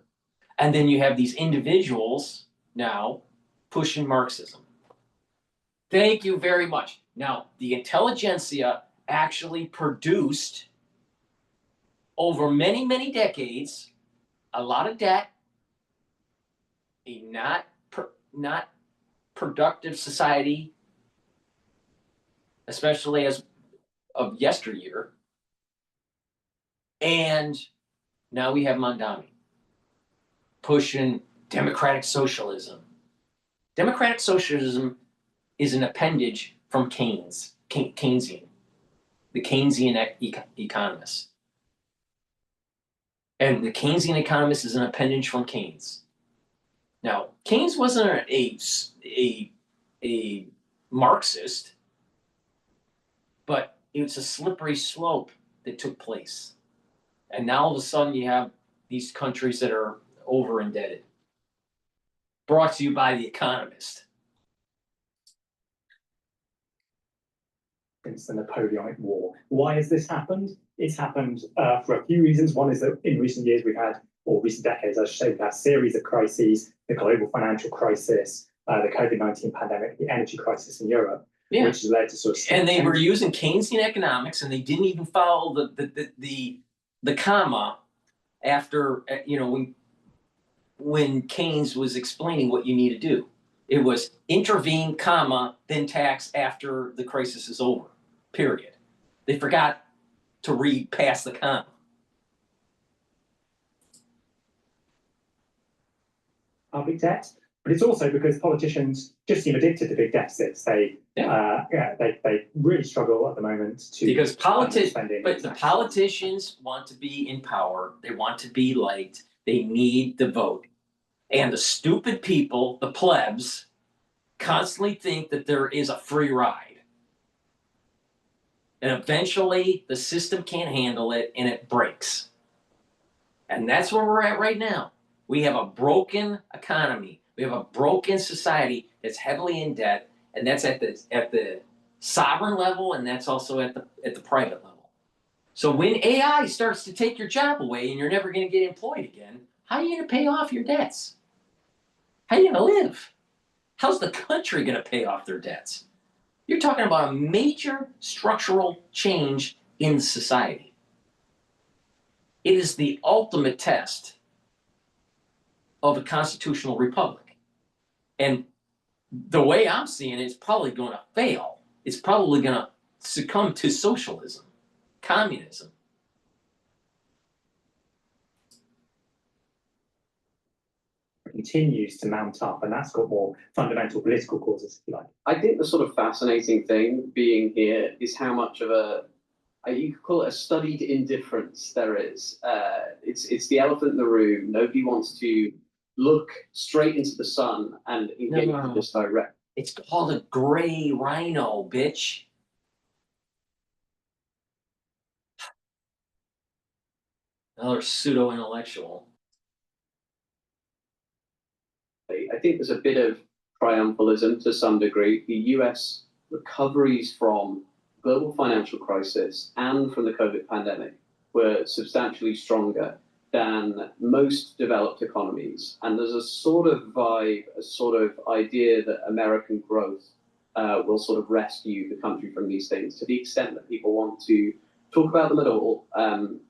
And then you have these individuals now pushing Marxism. Thank you very much. Now, the intelligentsia actually produced, over many, many decades, a lot of debt, a not productive society, especially as of yesteryear. And now we have Mamdani pushing democratic socialism. Democratic socialism is an appendage from Keynes. Keynesian, the Keynesian economist. And the Keynesian economist is an appendage from Keynes. Now, Keynes wasn't a Marxist, but it was a slippery slope that took place. And now all of a sudden you have these countries that are over indebted. Brought to you by The Economist. Since the Napoleonic War. Why has this happened? It's happened for a few reasons. One is that in recent years we've had, or recent decades, I should say, we've had a series of crises: the global financial crisis, the COVID-19 pandemic, the energy crisis in Europe, which has led to sort of. And they were using Keynesian economics, and they didn't even follow the comma after when Keynes was explaining what you need to do. It was intervene, comma, then tax after the crisis is over, period. They forgot to read past the comma. Public debt, but it's also because politicians just seem addicted to big deficits. They really struggle at the moment to because the politicians want to be in power. They want to be liked. They need the vote. And the stupid people, the plebs, constantly think that there is a free ride. And eventually the system can't handle it and it breaks. And that's where we're at right now. We have a broken economy. We have a broken society that's heavily in debt, and that's at the sovereign level, and that's also at the private level. So when AI starts to take your job away and you're never going to get employed again, how are you going to pay off your debts? How are you going to live? How's the country going to pay off their debts? You're talking about a major structural change in society. It is the ultimate test of a constitutional republic. And the way I'm seeing it, it's probably going to fail. It's probably going to succumb to socialism, communism. Continues to mount up, and that's got more fundamental political causes, if you like. I think the sort of fascinating thing being here is how much of you could call it a studied indifference there is. It's the elephant in the room. Nobody wants to look straight into the sun and engage in this direct. It's called a gray rhino, bitch. Another pseudo-intellectual. I think there's a bit of triumphalism to some degree. The US recoveries from global financial crisis and from the COVID pandemic were substantially stronger than most developed economies. And there's a sort of vibe, a sort of idea that American growth will sort of rescue the country from these things. To the extent that people want to talk about them at all,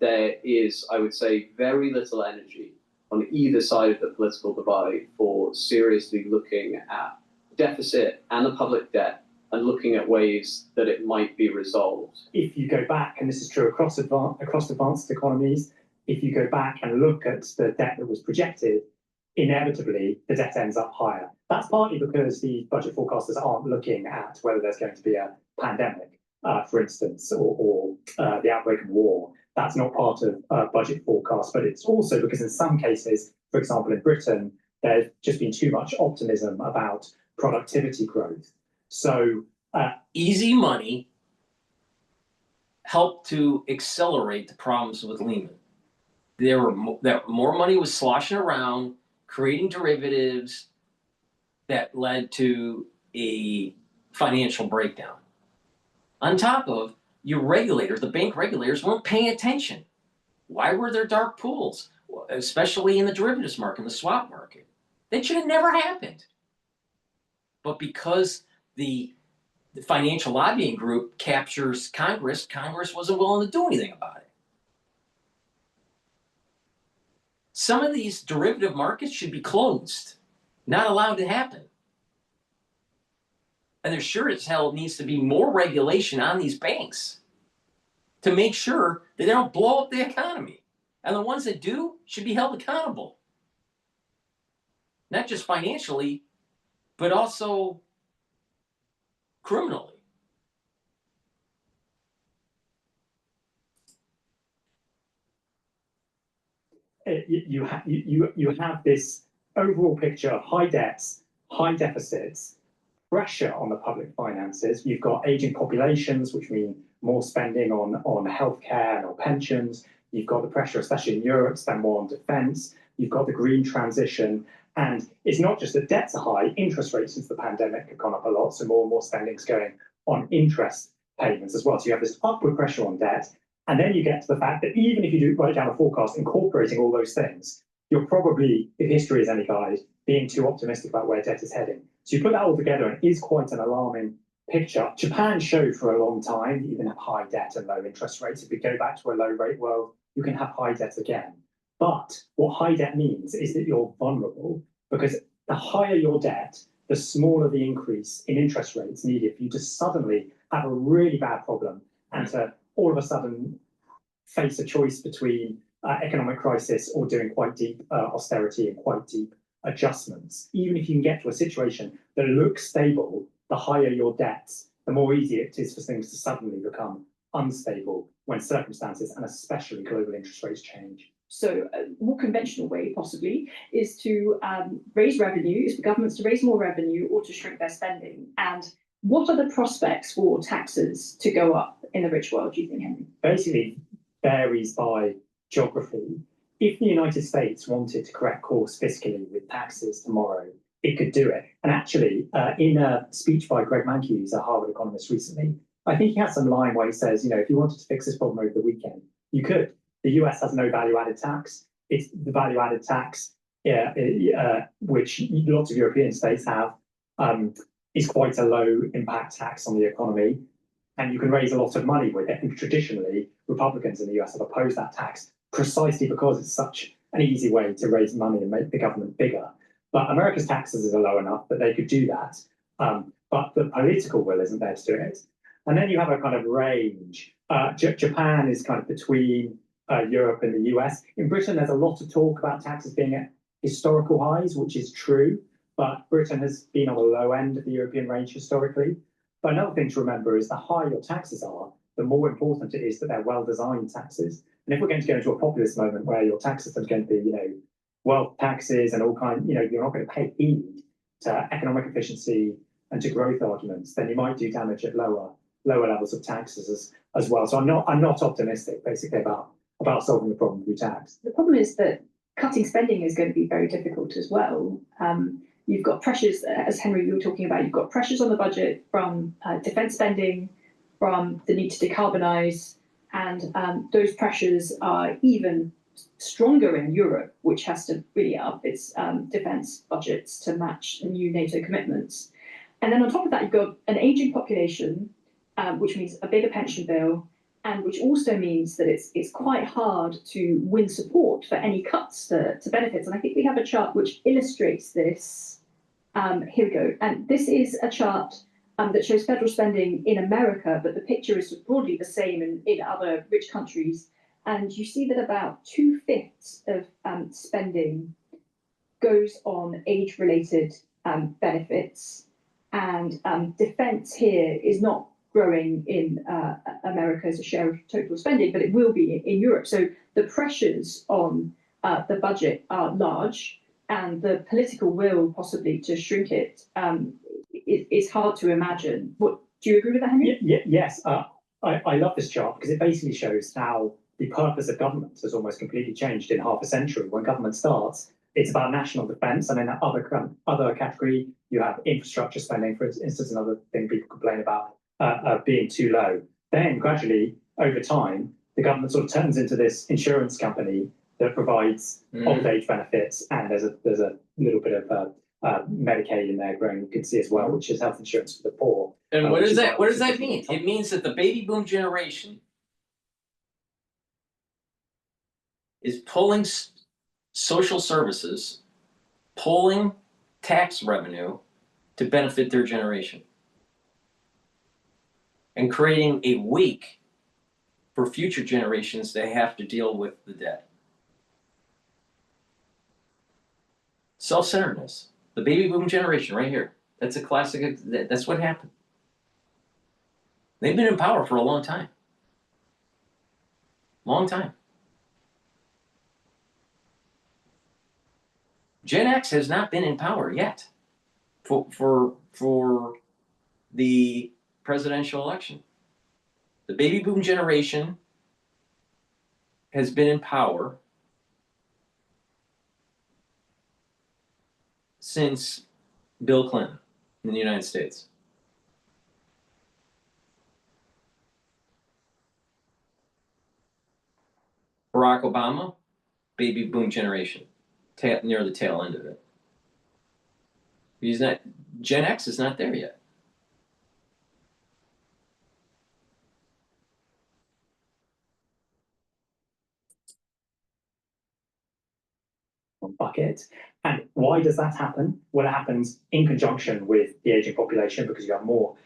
there is, I would say, very little energy on either side of the political divide for seriously looking at deficit and the public debt and looking at ways that it might be resolved. If you go back, and this is true across advanced economies, if you go back and look at the debt that was projected, inevitably the debt ends up higher. That's partly because the budget forecasters aren't looking at whether there's going to be a pandemic, for instance, or the outbreak of war. That's not part of budget forecast, but it's also because in some cases, for example, in Britain, there's just been too much optimism about productivity growth. So easy money helped to accelerate the problems with Lehman. More money was sloshing around, creating derivatives that led to a financial breakdown. On top of your regulators, the bank regulators weren't paying attention. Why were there dark pools, especially in the derivatives market, in the swap market? That should have never happened. But because the financial lobbying group captures Congress, Congress wasn't willing to do anything about it. Some of these derivative markets should be closed, not allowed to happen. And there sure as hell needs to be more regulation on these banks to make sure that they don't blow up the economy. And the ones that do should be held accountable. Not just financially, but also criminally. you have this overall picture of high debts, high deficits, pressure on the public finances. You've got aging populations, which mean more spending on healthcare and on pensions. You've got the pressure, especially in Europe, spend more on defence. You've got the green transition. And it's not just that debts are high, interest rates since the pandemic have gone up a lot, so more and more spending's going on interest payments as well. So you have this upward pressure on debt. And then you get to the fact that even if you do write down a forecast incorporating all those things, you're probably, if history is any guide, being too optimistic about where debt is heading. So you put that all together and it is quite an alarming picture. Japan showed for a long time that you can have high debt and low interest rates. If we go back to a low rate world, you can have high debt again. But what high debt means is that you're vulnerable, because the higher your debt, the smaller the increase in interest rates needed for you to suddenly have a really bad problem and to all of a sudden face a choice between economic crisis or doing quite deep austerity and quite deep adjustments. Even if you can get to a situation that looks stable, the higher your debts, the more easy it is for things to suddenly become unstable when circumstances and especially global interest rates change. So a more conventional way, possibly, is to raise revenue, is for governments to raise more revenue or to shrink their spending. And what are the prospects for taxes to go up in the rich world, do you think, Henry? Basically varies by geography. If the United States wanted to correct course fiscally with taxes tomorrow, it could do it. And actually, in a speech by Greg Mankiw, who's a Harvard economist recently, I think he has some line where he says, if you wanted to fix this problem over the weekend, you could. The US has no value-added tax. It's the value-added tax, which lots of European states have, is quite a low-impact tax on the economy. And you can raise a lot of money with it. And traditionally, Republicans in the US have opposed that tax precisely because it's such an easy way to raise money and make the government bigger. But America's taxes are low enough that they could do that. But the political will isn't there to do it. And then you have a kind of range. Japan is kind of between Europe and the US. In Britain, there's a lot of talk about taxes being at historical highs, which is true. But Britain has been on the low end of the European range historically. But another thing to remember is the higher your taxes are, the more important it is that they're well-designed taxes. And if we're going to go into a populist moment where your tax system is going to be, wealth taxes and all kinds, you're not going to pay heed to economic efficiency and to growth arguments, then you might do damage at lower levels of taxes as well. So I'm not optimistic, basically, about solving the problem through tax. The problem is that cutting spending is going to be very difficult as well. You've got pressures, as Henry, you were talking about, you've got pressures on the budget from defence spending, from the need to decarbonise, and those pressures are even stronger in Europe, which has to really up its defence budgets to match the new NATO commitments. And then on top of that, you've got an ageing population, which means a bigger pension bill, and which also means that it's quite hard to win support for any cuts to benefits. And I think we have a chart which illustrates this. Here we go. And this is a chart that shows federal spending in America, but the picture is broadly the same in other rich countries. And you see that about 2/5 of spending goes on age-related benefits. And defence here is not growing in America as a share of total spending, but it will be in Europe. So the pressures on the budget are large, and the political will possibly to shrink it is hard to imagine. Do you agree with that, Henry? Yes. I love this chart because it basically shows how the purpose of government has almost completely changed in half a century. When government starts, it's about national defence, and in that other category, you have infrastructure spending, for instance, another thing people complain about being too low. Then gradually, over time, the government sort of turns into this insurance company that provides old age benefits, and there's a little bit of Medicaid in there growing, you can see as well, which is health insurance for the poor. And what does that mean? It means that the baby boom generation is pulling social services, pulling tax revenue to benefit their generation, and creating a wake for future generations that have to deal with the debt. Self-centeredness. The baby boom generation right here. That's a classic. That's what happened. They've been in power for a long time. Long time. Gen X has not been in power yet for the presidential election. The baby boom generation has been in power since Bill Clinton in the United States. Barack Obama, baby boom generation, near the tail end of it. He's not, Gen X is not there yet. Bucket. And why does that happen? Well, it happens in conjunction with the aging population because you have more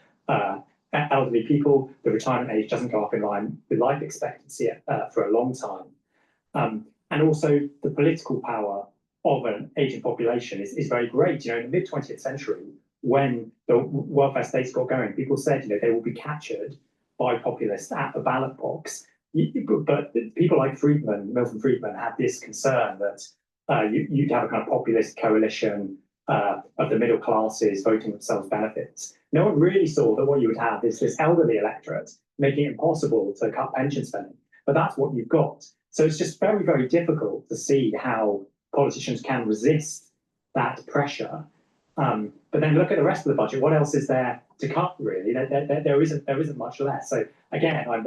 elderly people. The retirement age doesn't go up in line with life expectancy for a long time. And also the political power of an aging population is very great. You know, in the mid-20th century, when the welfare states got going, people said, you know, they will be captured by populists at the ballot box. But people like Milton Friedman, had this concern that you'd have a kind of populist coalition of the middle classes voting themselves benefits. No one really saw that what you would have is this elderly electorate making it impossible to cut pension spending. But that's what you've got. So it's just very, very difficult to see how politicians can resist that pressure. But then look at the rest of the budget. What else is there to cut, really? There isn't much less. So again, I'm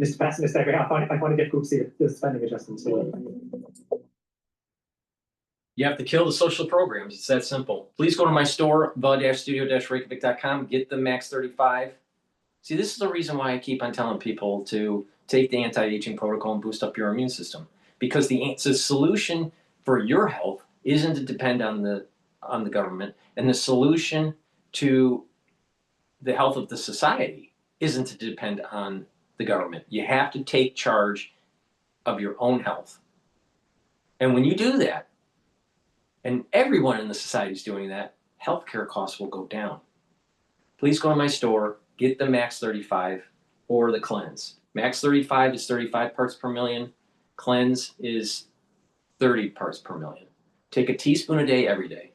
Mr. Pessimist over here. I find it difficult to see the spending adjustments. You have to kill the social programs. It's that simple. Please go to my store, the-studio-reykjavik.com. Get the Max 35. See, this is the reason why I keep on telling people to take the anti-aging protocol and boost up your immune system. Because the solution for your health isn't to depend on the government, and the solution to the health of the society isn't to depend on the government. You have to take charge of your own health. And when you do that, and everyone in the society is doing that, healthcare costs will go down. Please go to my store, get the Max 35 or the Cleanse. Max 35 is 35 parts per million. Cleanse is 30 parts per million. Take a teaspoon a day every day.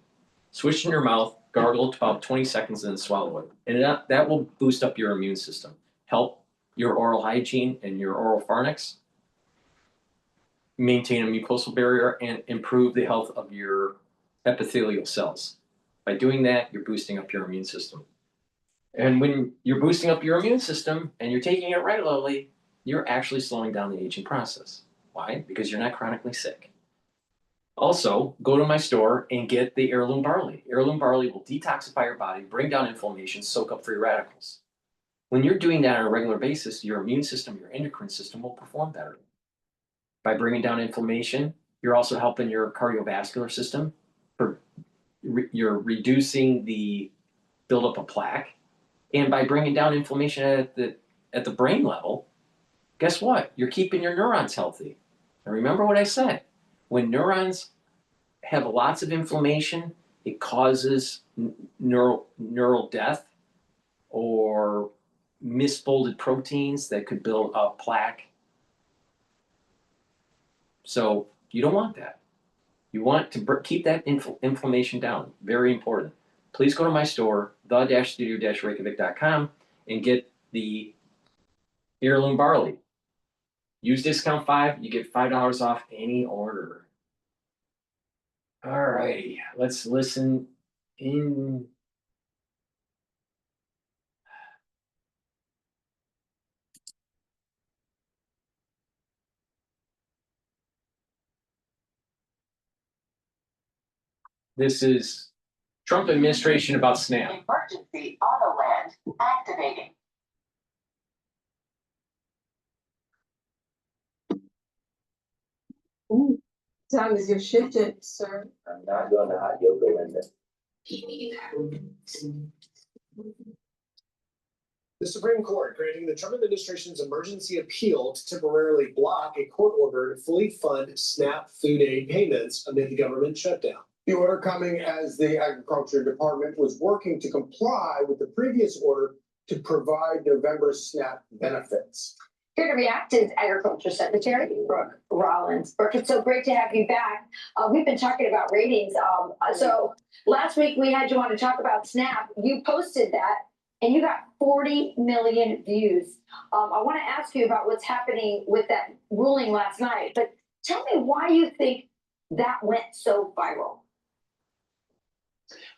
Switch in your mouth, gargle it about 20 seconds, and then swallow it. And that will boost up your immune system, help your oral hygiene and your oral pharynx, maintain a mucosal barrier, and improve the health of your epithelial cells. By doing that, you're boosting up your immune system. And when you're boosting up your immune system and you're taking it regularly, you're actually slowing down the aging process. Why? Because you're not chronically sick. Also, go to my store and get the heirloom barley. Heirloom barley will detoxify your body, bring down inflammation, soak up free radicals. When you're doing that on a regular basis, your immune system, your endocrine system will perform better. By bringing down inflammation, you're also helping your cardiovascular system. You're reducing the buildup of plaque. And by bringing down inflammation at the brain level, guess what? You're keeping your neurons healthy. And remember what I said. When neurons have lots of inflammation, it causes neural death or misfolded proteins that could build up plaque. So you don't want that. You want to keep that inflammation down. Very important. Please go to my store, the-studio-reykjavik.com, and get the heirloom barley. Use discount 5, you get $5 off any order. All righty, let's listen in. This is Trump administration about SNAP. Emergency auto land activating. Ooh, time is your shift, sir. I'm not going to hot yoga, Linda. The Supreme Court granting the Trump administration's emergency appeal to temporarily block a court order to fully fund SNAP food aid payments amid the government shutdown. The order coming as the Agriculture Department was working to comply with the previous order to provide November SNAP benefits. Here to react is Agriculture Secretary Brooke Rollins. Brooke, it's so great to have you back. We've been talking about ratings. So last week we had you on to talk about SNAP. You posted that and you got 40 million views. I want to ask you about what's happening with that ruling last night, but tell me why you think that went so viral.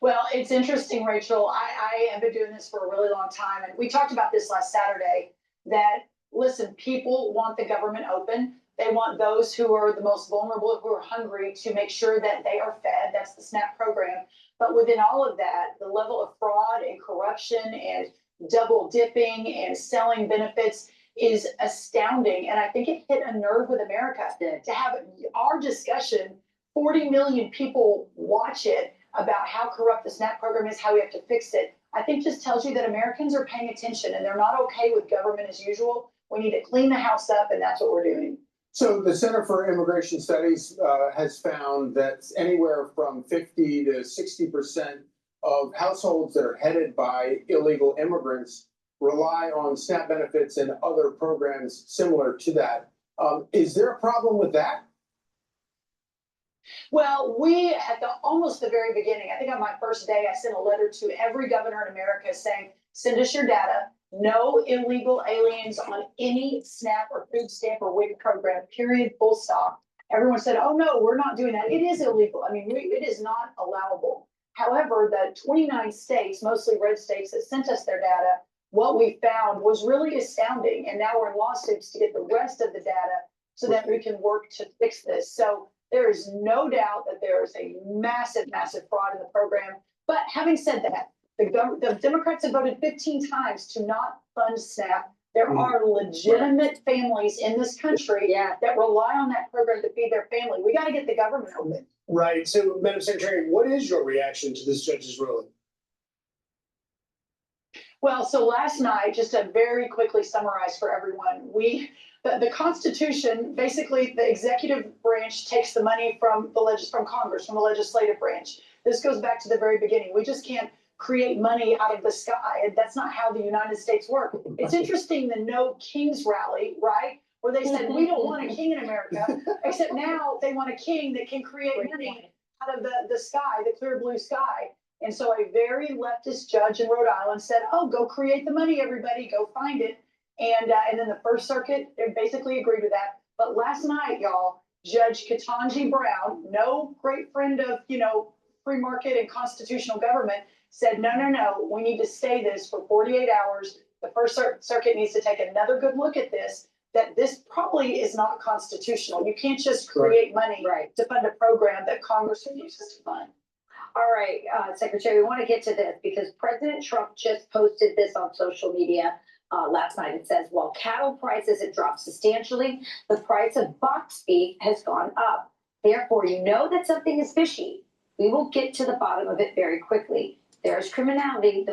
Well, it's interesting, Rachel. I have been doing this for a really long time, and we talked about this last Saturday, that, listen, people want the government open. They want those who are the most vulnerable, who are hungry, to make sure that they are fed. That's the SNAP program. But within all of that, the level of fraud and corruption and double dipping and selling benefits is astounding. And I think it hit a nerve with America to have our discussion, 40 million people watch it, about how corrupt the SNAP program is, how we have to fix it. I think just tells you that Americans are paying attention and they're not okay with government as usual. We need to clean the house up, and that's what we're doing. So the Center for Immigration Studies has found that anywhere from 50 to 60% of households that are headed by illegal immigrants rely on SNAP benefits and other programs similar to that. Is there a problem with that? Well, we, at almost the very beginning, I think on my first day, I sent a letter to every governor in America saying, send us your data. No illegal aliens on any SNAP or food stamp or WIC program, period, full stop. Everyone said, oh, no, we're not doing that. It is illegal. I mean, it is not allowable. However, the 29 states, mostly red states, that sent us their data, what we found was really astounding. And now we're in lawsuits to get the rest of the data so that we can work to fix this. So there is no doubt that there is a massive, massive fraud in the program. But having said that, the Democrats have voted 15 times to not fund SNAP. There are legitimate families in this country that rely on that program to feed their family. We got to get the government open. Right. So, Madam Secretary, what is your reaction to this judge's ruling? Well, so last night, just to very quickly summarize for everyone, the Constitution, basically the executive branch takes the money from Congress, from the legislative branch. This goes back to the very beginning. We just can't create money out of the sky. And that's not how the United States works. It's interesting, the No Kings rally, right? Where they said, we don't want a king in America, except now they want a king that can create money out of the sky, the clear blue sky. And so a very leftist judge in Rhode Island said, oh, go create the money, everybody, go find it. And then the First Circuit basically agreed with that. But last night, y'all, Judge Ketanji Brown, no great friend of, free market and constitutional government, said, no, we need to stay this for 48 hours. The First Circuit needs to take another good look at this, that this probably is not constitutional. You can't just create money to fund a program that Congress uses to fund. All right, Secretary, we want to get to this because President Trump just posted this on social media last night. It says, while cattle prices have dropped substantially, the price of box beef has gone up. Therefore, you know that something is fishy. We will get to the bottom of it very quickly. There's criminality.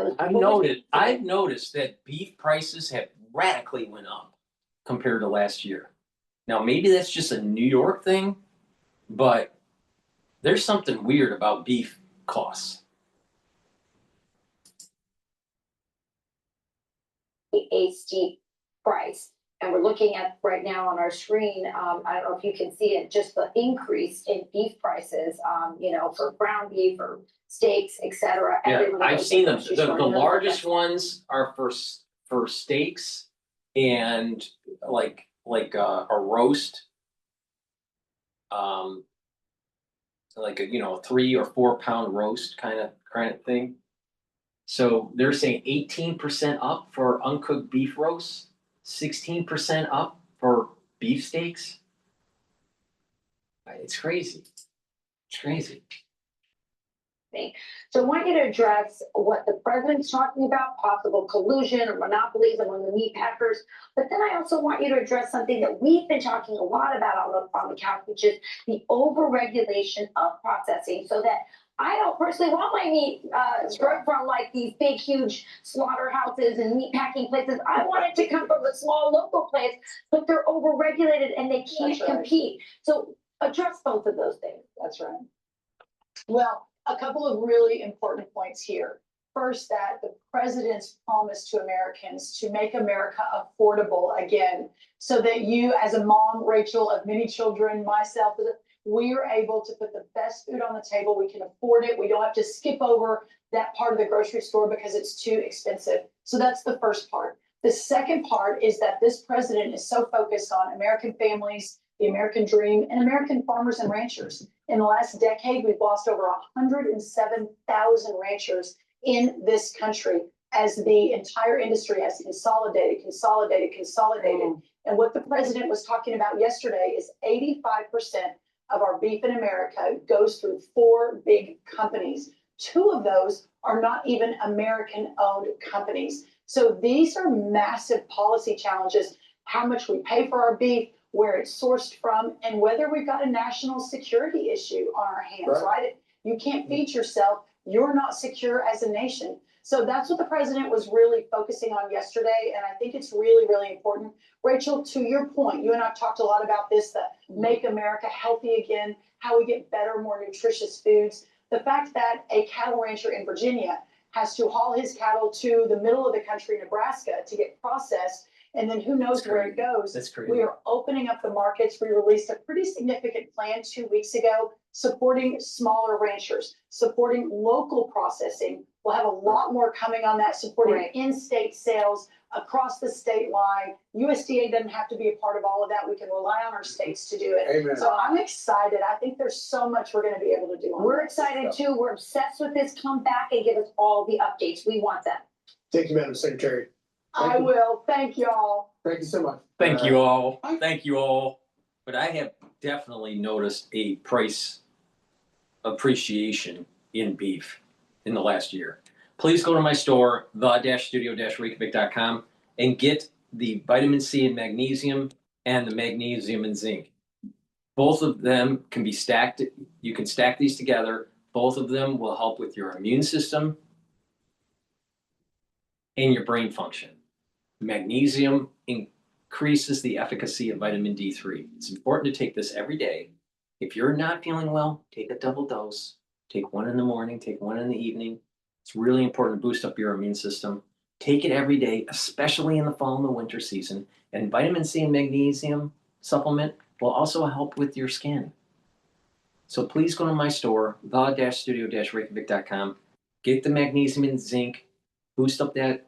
I've noticed that beef prices have radically went up compared to last year. Now, maybe that's just a New York thing, but there's something weird about beef costs. A steep price. And we're looking at right now on our screen, I don't know if you can see it, just the increase in beef prices, for ground beef or steaks, et cetera. Yeah, I've seen them. The largest ones are for steaks and like a roast, like a 3 or 4 pound roast kind of thing. So they're saying 18% up for uncooked beef roasts, 16% up for beef steaks. It's crazy. It's crazy. So I want you to address what the president's talking about, possible collusion or monopolies among the meat packers. But then I also want you to address something that we've been talking a lot about on the couch, which is the overregulation of processing, so that I don't personally want my meat straight from like these big, huge slaughterhouses and meat packing places. I want it to come from a small local place, but they're overregulated and they can't compete. So address both of those things. That's right. Well, a couple of really important points here. First, that the president's promise to Americans to make America affordable again, so that you, as a mom, Rachel, of many children, myself, we are able to put the best food on the table. We can afford it. We don't have to skip over that part of the grocery store because it's too expensive. So that's the first part. The second part is that this president is so focused on American families, the American dream, and American farmers and ranchers. In the last decade, we've lost over 107,000 ranchers in this country as the entire industry has consolidated. And what the president was talking about yesterday is 85% of our beef in America goes through 4 big companies. 2 of those are not even American-owned companies. So these are massive policy challenges, how much we pay for our beef, where it's sourced from, and whether we've got a national security issue on our hands, right? You can't feed yourself. You're not secure as a nation. So that's what the president was really focusing on yesterday. And I think it's really, really important. Rachel, to your point, you and I've talked a lot about this, the make America healthy again, how we get better, more nutritious foods. The fact that a cattle rancher in Virginia has to haul his cattle to the middle of the country, Nebraska, to get processed, and then who knows where it goes. That's crazy. We are opening up the markets. We released a pretty significant plan 2 weeks ago, supporting smaller ranchers, supporting local processing. We'll have a lot more coming on that, supporting in-state sales across the state line. USDA doesn't have to be a part of all of that. We can rely on our states to do it. Amen. So I'm excited. I think there's so much we're going to be able to do. We're excited too. We're obsessed with this. Come back and give us all the updates. We want them. Thank you, Madam Secretary. I will. Thank y'all. Thank you so much. Thank you all. Thank you all. But I have definitely noticed a price appreciation in beef in the last year. Please go to my store, the-studio-reykjavik.com, and get the vitamin C and magnesium and the magnesium and zinc. Both of them can be stacked. You can stack these together. Both of them will help with your immune system and your brain function. Magnesium increases the efficacy of vitamin D3. It's important to take this every day. If you're not feeling well, take a double dose. Take one in the morning, take one in the evening. It's really important to boost up your immune system. Take it every day, especially in the fall and the winter season. And vitamin C and magnesium supplement will also help with your skin. So please go to my store, the-studio-reykjavik.com. Get the magnesium and zinc, boost up that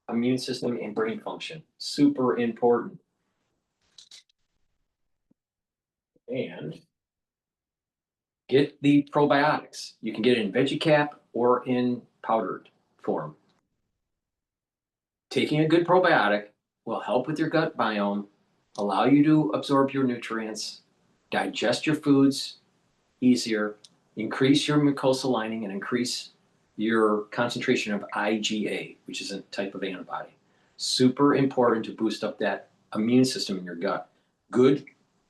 immune system and brain function. Super important. And get the probiotics. You can get it in VeggieCap or in powdered form. Taking a good probiotic will help with your gut biome, allow you to absorb your nutrients, digest your foods easier, increase your mucosal lining, and increase your concentration of IgA, which is a type of antibody. Super important to boost up that immune system in your gut. Good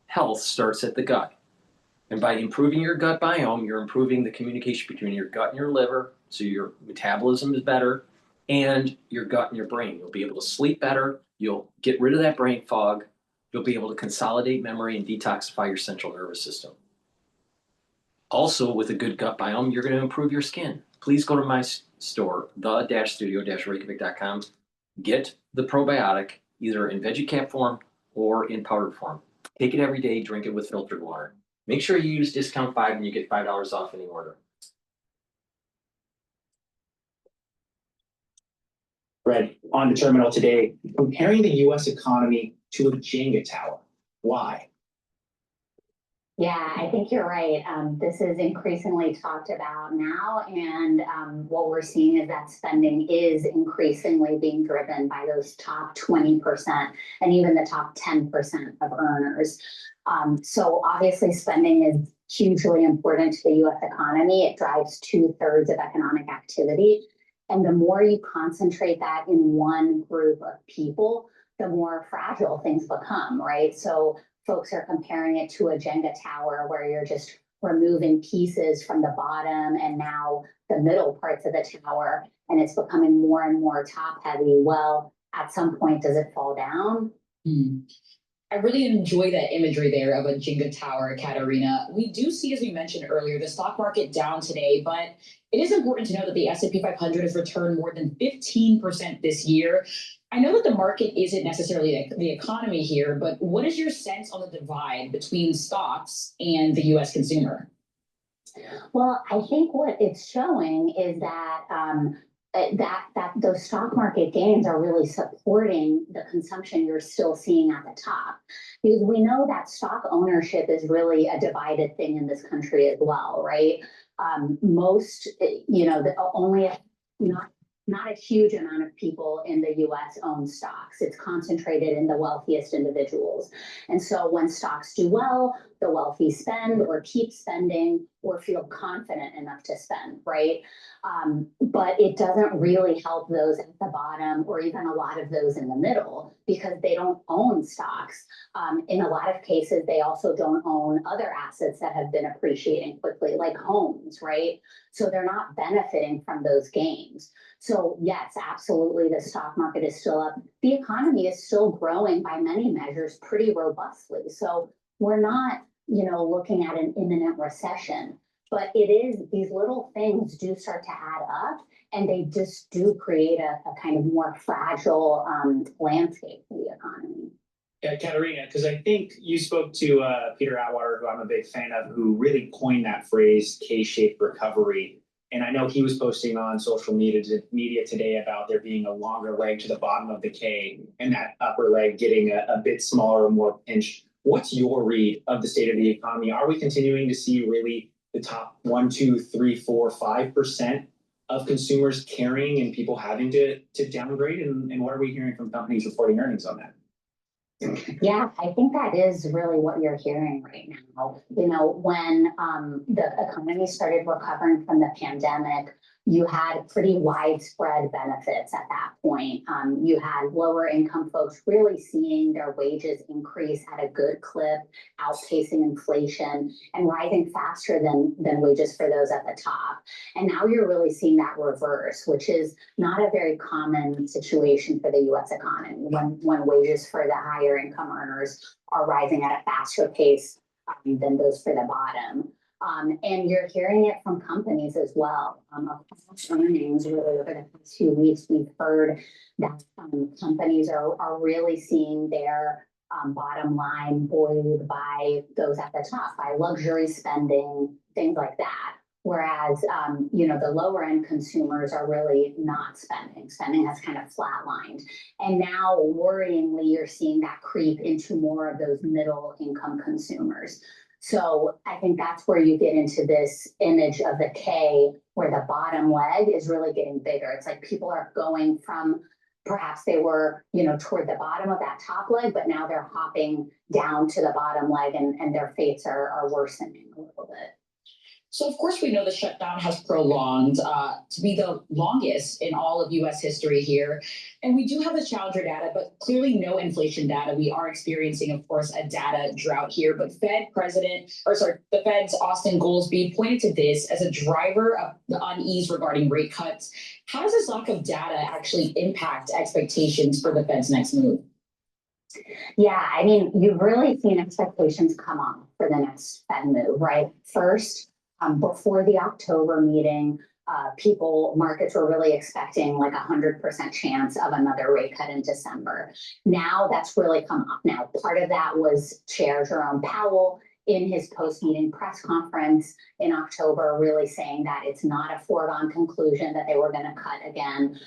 health starts at the gut. And by improving your gut biome, you're improving the communication between your gut and your liver, so your metabolism is better, and your gut and your brain. You'll be able to sleep better, you'll get rid of that brain fog, you'll be able to consolidate memory and detoxify your central nervous system. Also, with a good gut biome, you're going to improve your skin. Please go to my store, the-studio-reykjavik.com. Get the probiotic either in VeggieCap form or in powdered form. Take it every day, drink it with filtered water. Make sure you use discount 5 and you get $5 off any order. Read on the terminal today, comparing the U.S. economy to a Jenga tower. Why? Yeah, I think you're right. This is increasingly talked about now, and what we're seeing is that spending is increasingly being driven by those top 20% and even the top 10% of earners. So obviously spending is hugely important to the U.S. economy. It drives 2/3 of economic activity. And the more you concentrate that in one group of people, the more fragile things become, right? So folks are comparing it to a Jenga tower where you're just removing pieces from the bottom and now the middle parts of the tower, and it's becoming more and more top heavy. Well, at some point, does it fall down? I really enjoy that imagery there of a Jenga tower, Katarina. We do see, as we mentioned earlier, the stock market down today, but it is important to know that the S&P 500 has returned more than 15% this year. I know that the market isn't necessarily the economy here, but what is your sense on the divide between stocks and the U.S. consumer? Well, I think what it's showing is that that those stock market gains are really supporting the consumption you're still seeing at the top, because we know that stock ownership is really a divided thing in this country as well, right? Most, only not a huge amount of people in the US own stocks. It's concentrated in the wealthiest individuals. And so when stocks do well, the wealthy spend or keep spending or feel confident enough to spend, right? But it doesn't really help those at the bottom or even a lot of those in the middle because they don't own stocks. In a lot of cases, they also don't own other assets that have been appreciating quickly, like homes, right? So they're not benefiting from those gains. So yes, absolutely, the stock market is still up. The economy is still growing by many measures pretty robustly. So we're not, looking at an imminent recession, but it is, these little things do start to add up and they just do create a kind of more fragile landscape for the economy. Yeah, Katarina, because I think you spoke to Peter Atwater, who I'm a big fan of, who really coined that phrase K-shaped recovery. And I know he was posting on social media today about there being a longer leg to the bottom of the K and that upper leg getting a bit smaller, more pinched. What's your read of the state of the economy? Are we continuing to see really the top 1, 2, 3, 4, 5% of consumers carrying and people having to downgrade? And what are we hearing from companies reporting earnings on that? Yeah, I think that is really what you're hearing right now. When the economy started recovering from the pandemic, you had pretty widespread benefits at that point. You had lower income folks really seeing their wages increase at a good clip, outpacing inflation and rising faster than wages for those at the top. And now you're really seeing that reverse, which is not a very common situation for the US economy when wages for the higher income earners are rising at a faster pace than those for the bottom. And you're hearing it from companies as well. Across earnings, really over the past few weeks, we've heard that companies are really seeing their bottom line buoyed by those at the top, by luxury spending, things like that. Whereas, the lower end consumers are really not spending. Spending has kind of flatlined. And now, worryingly, you're seeing that creep into more of those middle income consumers. So I think that's where you get into this image of the K, where the bottom leg is really getting bigger. It's like people are going from perhaps they were, toward the bottom of that top leg, but now they're hopping down to the bottom leg and their fates are worsening a little bit. So, of course, we know the shutdown has prolonged to be the longest in all of U.S. history here. And we do have the Challenger data, but clearly no inflation data. We are experiencing, of course, a data drought here. But the Fed's Austin Goolsbee pointed to this as a driver of the unease regarding rate cuts. How does this lack of data actually impact expectations for the Fed's next move? Yeah, I mean, you've really seen expectations come up for the next Fed move, right? First, before the October meeting, markets were really expecting like 100% chance of another rate cut in December. Now that's really come up. Now, part of that was Chair Jerome Powell in his post-meeting press conference in October, really saying that it's not a foregone conclusion that they were going to cut again.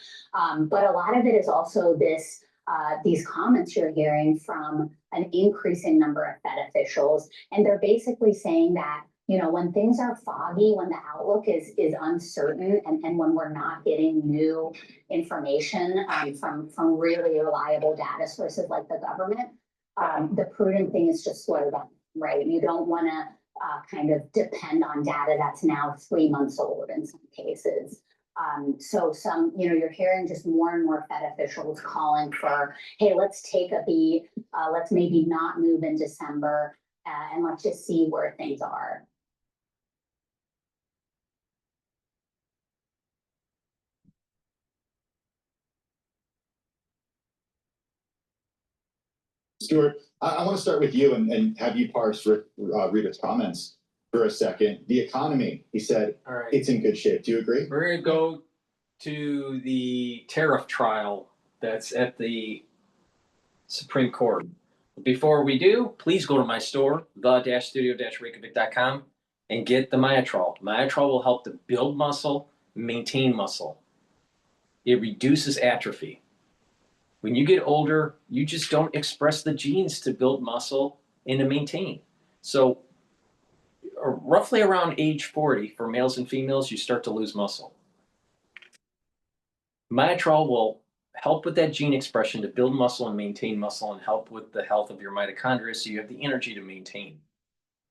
But a lot of it is also these comments you're hearing from an increasing number of Fed officials, and they're basically saying that when things are foggy, when the outlook is uncertain, and when we're not getting new information from really reliable data sources like the government, the prudent thing is just slow down, right? You don't want to kind of depend on data that's now 3 months old in some cases. So you're hearing just more and more Fed officials calling for, hey, let's take a beat, let's maybe not move in December, and let's just see where things are. Stuart, I want to start with you and have you parse Rita's comments for a second. The economy, he said, All right. it's in good shape. Do you agree? We're going to go to the tariff trial that's at the Supreme Court. Before we do, please go to my store, the-studio-reykjavik.com, and get the Myotrol. Myotrol will help to build muscle, maintain muscle. It reduces atrophy. When you get older, you just don't express the genes to build muscle and to maintain. So roughly around age 40 for males and females, you start to lose muscle. Myotrol will help with that gene expression to build muscle and maintain muscle and help with the health of your mitochondria so you have the energy to maintain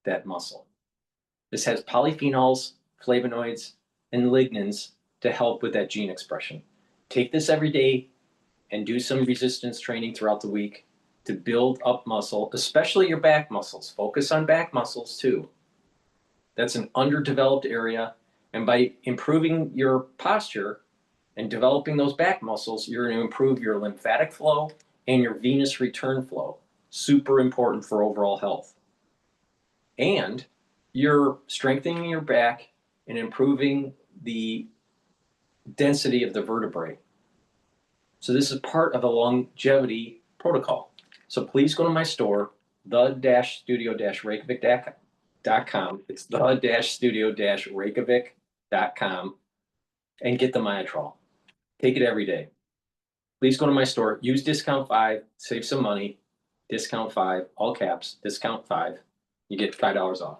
that muscle. This has polyphenols, flavonoids, and lignans to help with that gene expression. Take this every day and do some resistance training throughout the week to build up muscle, especially your back muscles. Focus on back muscles too. That's an underdeveloped area. And by improving your posture and developing those back muscles, you're going to improve your lymphatic flow and your venous return flow. Super important for overall health. And you're strengthening your back and improving the density of the vertebrae. So this is part of a longevity protocol. So please go to my store, the-studio-reykjavik.com. It's the-studio-reykjavik.com and get the Myotrol. Take it every day. Please go to my store, use discount 5, save some money. Discount 5, all caps, discount 5. You get $5 off.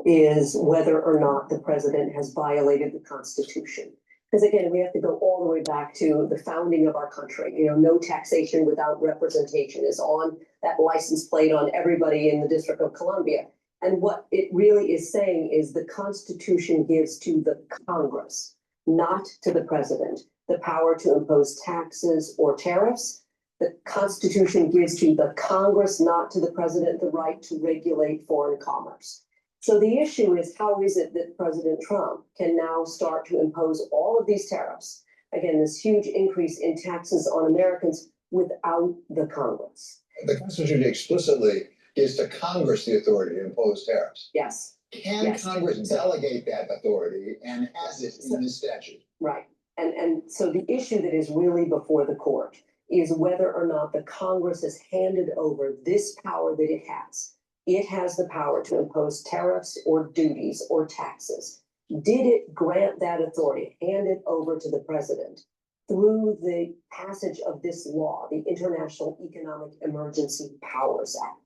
Is whether or not the president has violated the Constitution. Because again, we have to go all the way back to the founding of our country. You know, no taxation without representation is on that license plate on everybody in the District of Columbia. And what it really is saying is the Constitution gives to the Congress, not to the president, the power to impose taxes or tariffs. The Constitution gives to the Congress, not to the president, the right to regulate foreign commerce. So the issue is, how is it that President Trump can now start to impose all of these tariffs? Again, this huge increase in taxes on Americans without the Congress. The Constitution explicitly gives to Congress the authority to impose tariffs. Yes. Can Congress delegate that authority, and has it in this statute? Right. And so the issue that is really before the court is whether or not the Congress has handed over this power that it has. It has the power to impose tariffs or duties or taxes. Did it grant that authority, hand it over to the president through the passage of this law, the International Economic Emergency Powers Act?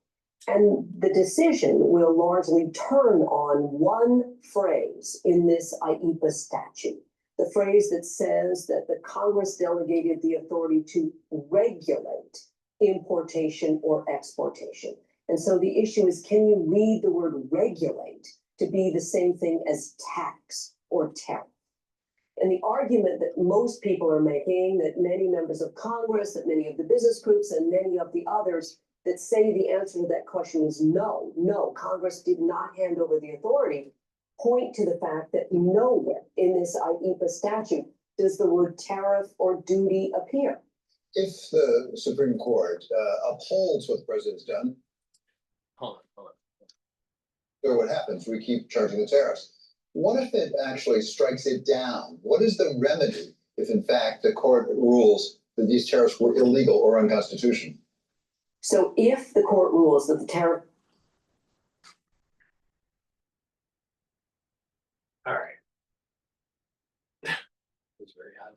And the decision will largely turn on one phrase in this IEPA statute, the phrase that says that the Congress delegated the authority to regulate importation or exportation. And so the issue is, can you read the word regulate to be the same thing as tax or tariff? And the argument that most people are making, that many members of Congress, that many of the business groups and many of the others that say the answer to that question is no, Congress did not hand over the authority, point to the fact that nowhere in this IEPA statute does the word tariff or duty appear. If the Supreme Court upholds what the president's done, Hold on. so what happens? We keep charging the tariffs. What if it actually strikes it down? What is the remedy if, in fact, the court rules that these tariffs were illegal or unconstitutional? So if the court rules that the tariff. All right. It's very odd.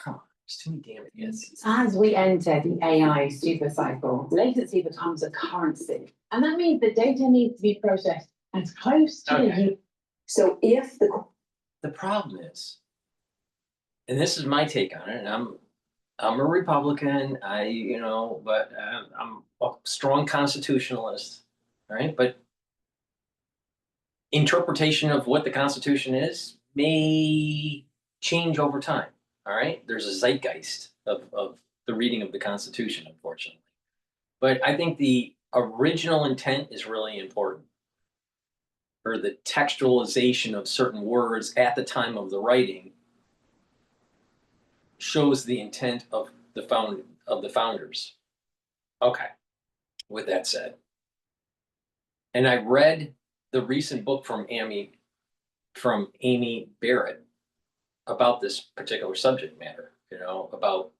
Come on, there's too many damn idiots. As we enter the AI super cycle, latency becomes a currency. And that means the data needs to be processed as close to the. So if the problem is, and this is my take on it, and I'm a Republican, but I'm a strong constitutionalist, right? But interpretation of what the Constitution is may change over time. All right, there's a zeitgeist of the reading of the Constitution, unfortunately. But I think the original intent is really important, or the textualization of certain words at the time of the writing shows the intent of the founders. Okay, with that said, and I read the recent book from Amy Barrett about this particular subject matter, about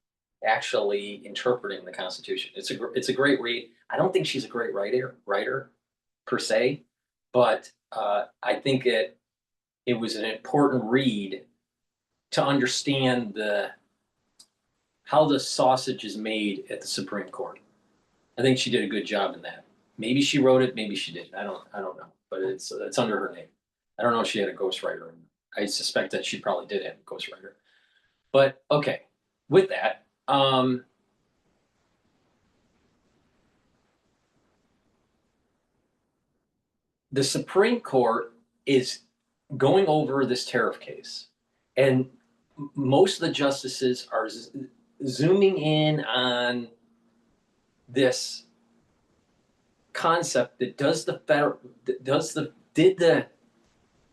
actually interpreting the Constitution. It's a great read. I don't think she's a great writer per se, but I think it was an important read to understand how the sausage is made at the Supreme Court. I think she did a good job in that. Maybe she wrote it, maybe she didn't. I don't know, but it's under her name. I don't know if she had a ghostwriter. I suspect that she probably did have a ghostwriter. But okay, with that, the Supreme Court is going over this tariff case, and most of the justices are zooming in on this concept that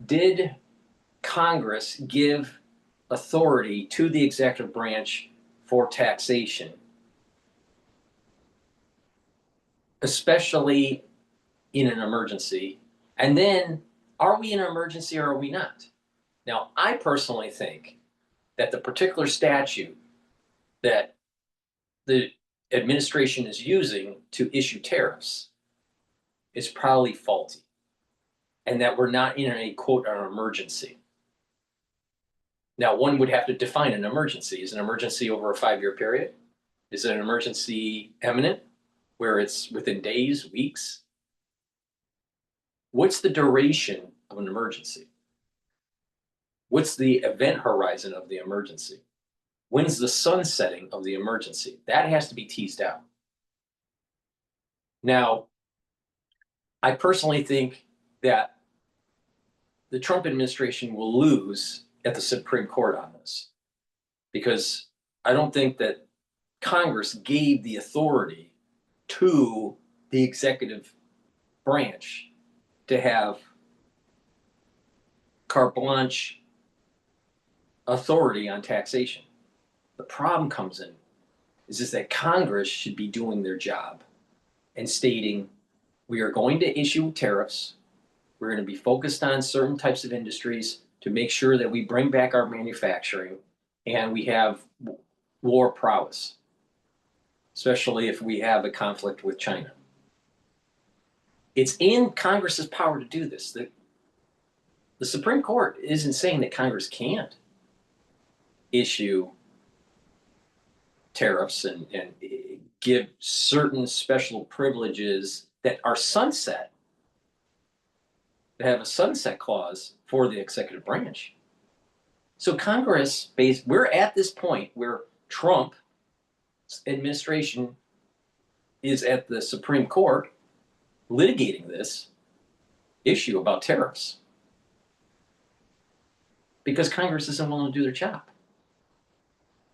did Congress give authority to the executive branch for taxation, especially in an emergency? And then, are we in an emergency or are we not? Now, I personally think that the particular statute that the administration is using to issue tariffs is probably faulty, and that we're not in a quote an emergency. Now, one would have to define an emergency. Is an emergency over a 5-year period? Is it an emergency imminent, where it's within days, weeks? What's the duration of an emergency? What's the event horizon of the emergency? When's the sunsetting of the emergency? That has to be teased out. Now, I personally think that the Trump administration will lose at the Supreme Court on this, because I don't think that Congress gave the authority to the executive branch to have carte blanche authority on taxation. The problem comes in is that Congress should be doing their job and stating, we are going to issue tariffs. We're going to be focused on certain types of industries to make sure that we bring back our manufacturing and we have war prowess, especially if we have a conflict with China. It's in Congress's power to do this. The Supreme Court isn't saying that Congress can't issue tariffs and give certain special privileges that are sunset, that have a sunset clause for the executive branch. So Congress, we're at this point where Trump's administration is at the Supreme Court litigating this issue about tariffs, because Congress isn't willing to do their job.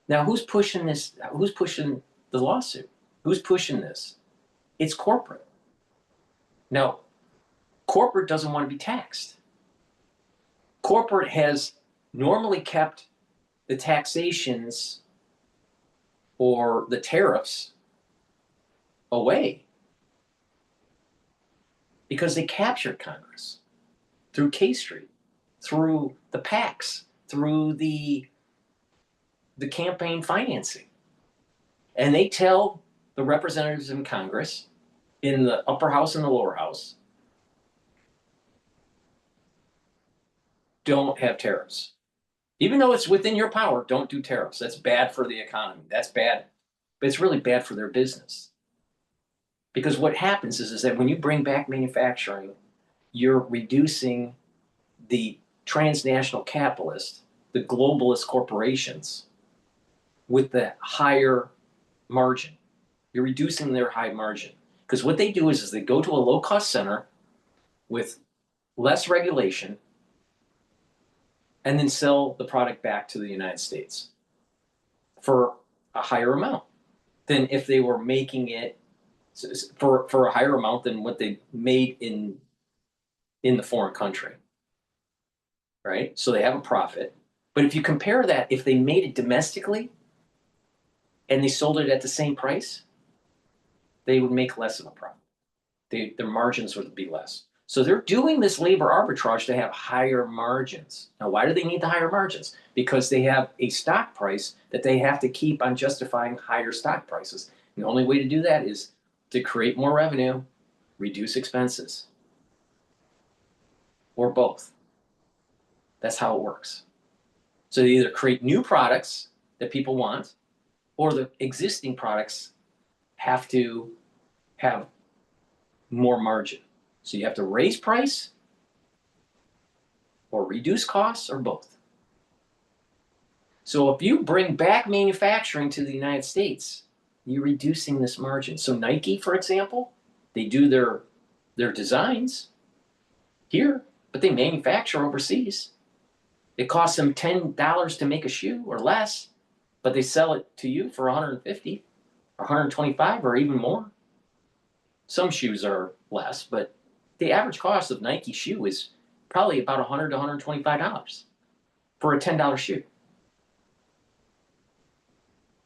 Now, who's pushing this? Who's pushing the lawsuit? Who's pushing this? It's corporate. Now, corporate doesn't want to be taxed. Corporate has normally kept the taxations or the tariffs away because they captured Congress through K Street, through the PACs, through the campaign financing. And they tell the representatives in Congress, in the upper house and the lower house, don't have tariffs. Even though it's within your power, don't do tariffs. That's bad for the economy. That's bad, but it's really bad for their business. Because what happens is that when you bring back manufacturing, you're reducing the transnational capitalists, the globalist corporations, with the higher margin. You're reducing their high margin. Because what they do is they go to a low-cost center with less regulation and then sell the product back to the United States for a higher amount than if they were making it for a higher amount than what they made in the foreign country, right? So they have a profit. But if you compare that, if they made it domestically and they sold it at the same price, they would make less of a profit. Their margins would be less. So they're doing this labor arbitrage to have higher margins. Now, why do they need the higher margins? Because they have a stock price that they have to keep on justifying higher stock prices. And the only way to do that is to create more revenue, reduce expenses, or both. That's how it works. So they either create new products that people want, or the existing products have to have more margin. So you have to raise price or reduce costs or both. So if you bring back manufacturing to the United States, you're reducing this margin. So Nike, for example, they do their designs here, but they manufacture overseas. It costs them $10 to make a shoe or less, but they sell it to you for $150 or $125 or even more. Some shoes are less, but the average cost of Nike shoe is probably about $100 to $125 for a $10 shoe.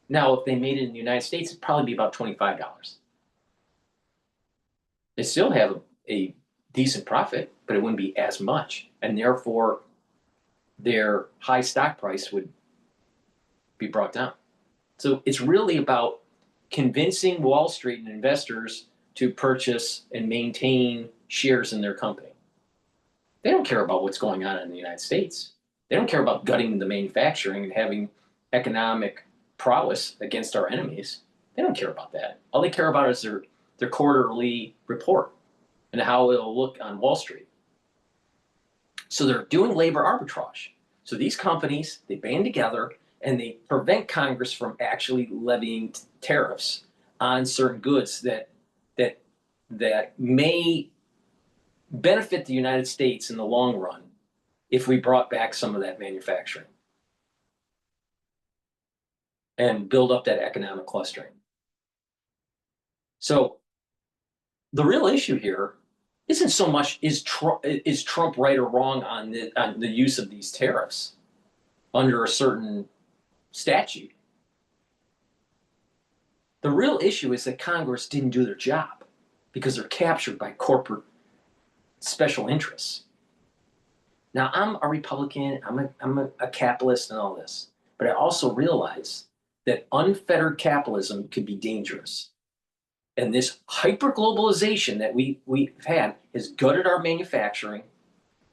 Now, if they made it in the United States, it'd probably be about $25. They still have a decent profit, but it wouldn't be as much. And therefore, their high stock price would be brought down. So it's really about convincing Wall Street and investors to purchase and maintain shares in their company. They don't care about what's going on in the United States. They don't care about gutting the manufacturing and having economic prowess against our enemies. They don't care about that. All they care about is their quarterly report and how it'll look on Wall Street. So they're doing labor arbitrage. So these companies, they band together and they prevent Congress from actually levying tariffs on certain goods that may benefit the United States in the long run if we brought back some of that manufacturing and build up that economic clustering. So the real issue here isn't so much is Trump right or wrong on the use of these tariffs under a certain statute. The real issue is that Congress didn't do their job because they're captured by corporate special interests. Now, I'm a Republican, I'm a capitalist and all this, but I also realize that unfettered capitalism could be dangerous. And this hyper-globalization that we've had has gutted our manufacturing,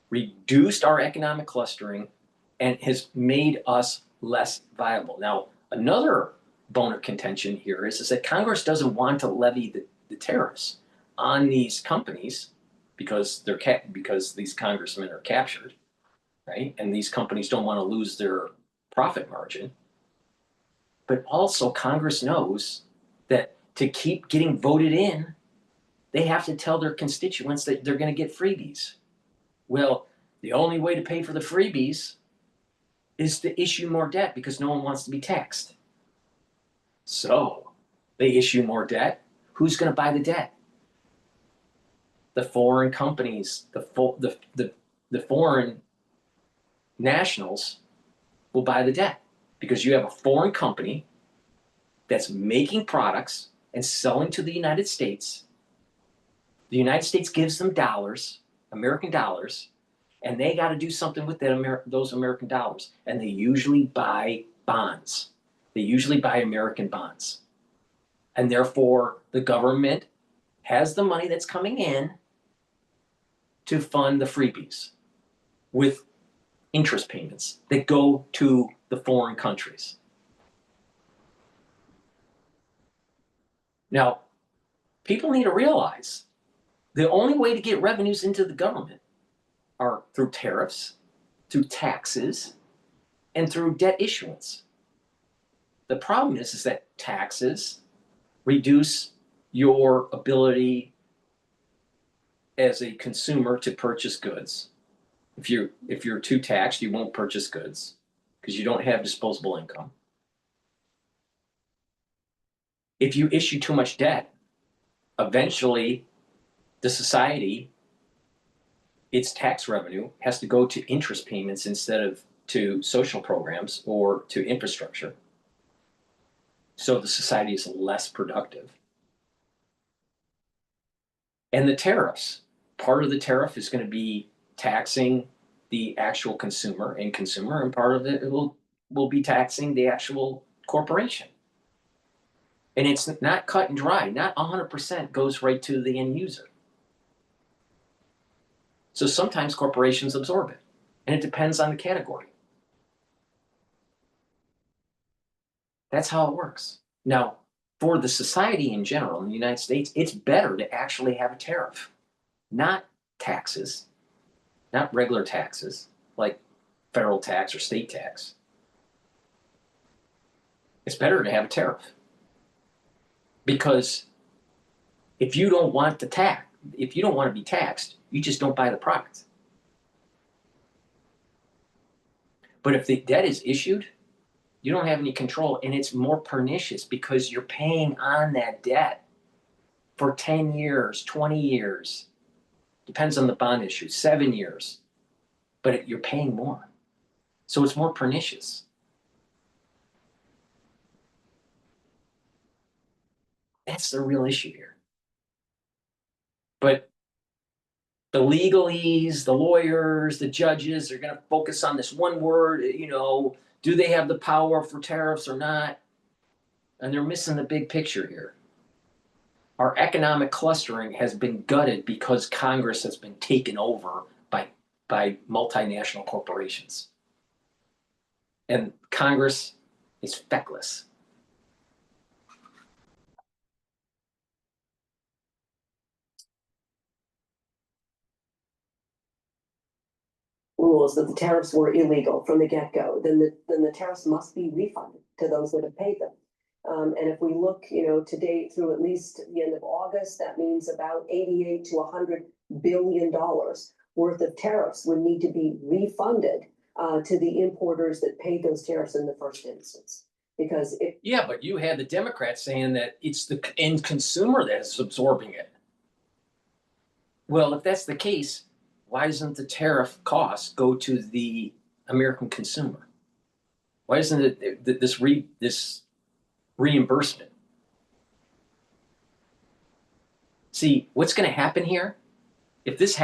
reduced our economic clustering, and has made us less viable. Now, another bone of contention here is that Congress doesn't want to levy the tariffs on these companies because because these congressmen are captured, right? And these companies don't want to lose their profit margin. But also Congress knows that to keep getting voted in, they have to tell their constituents that they're going to get freebies. Well, the only way to pay for the freebies is to issue more debt because no one wants to be taxed. So they issue more debt. Who's going to buy the debt? The foreign companies, the foreign nationals will buy the debt because you have a foreign company that's making products and selling to the United States. The United States gives them dollars, American dollars, and they got to do something with those American dollars. And they usually buy bonds. They usually buy American bonds. And therefore, the government has the money that's coming in to fund the freebies with interest payments that go to the foreign countries. Now, people need to realize the only way to get revenues into the government are through tariffs, through taxes, and through debt issuance. The problem is that taxes reduce your ability as a consumer to purchase goods. If you're too taxed, you won't purchase goods because you don't have disposable income. If you issue too much debt, eventually the society, its tax revenue has to go to interest payments instead of to social programs or to infrastructure. So the society is less productive. And the tariffs, part of the tariff is going to be taxing the actual consumer, and part of it will be taxing the actual corporation. And it's not cut and dry. Not 100% goes right to the end user. So sometimes corporations absorb it, and it depends on the category. That's how it works. Now, for the society in general in the United States, it's better to actually have a tariff, not taxes, not regular taxes like federal tax or state tax. It's better to have a tariff. Because if you don't want to be taxed, you just don't buy the product. But if the debt is issued, you don't have any control, and it's more pernicious because you're paying on that debt for 10 years, 20 years, depends on the bond issue, 7 years, but you're paying more. So it's more pernicious. That's the real issue here. But the legalese, the lawyers, the judges are going to focus on this one word, do they have the power for tariffs or not? And they're missing the big picture here. Our economic clustering has been gutted because Congress has been taken over by multinational corporations. And Congress is feckless. Rules that the tariffs were illegal from the get-go, then the tariffs must be refunded to those that have paid them. And if we look, to date through at least the end of August, that means about $88 to $100 billion worth of tariffs would need to be refunded to the importers that paid those tariffs in the first instance. Because but you had the Democrats saying that it's the end consumer that's absorbing it. Well, if that's the case, why doesn't the tariff cost go to the American consumer? Why isn't it this reimbursement? See, what's going to happen here? If there's,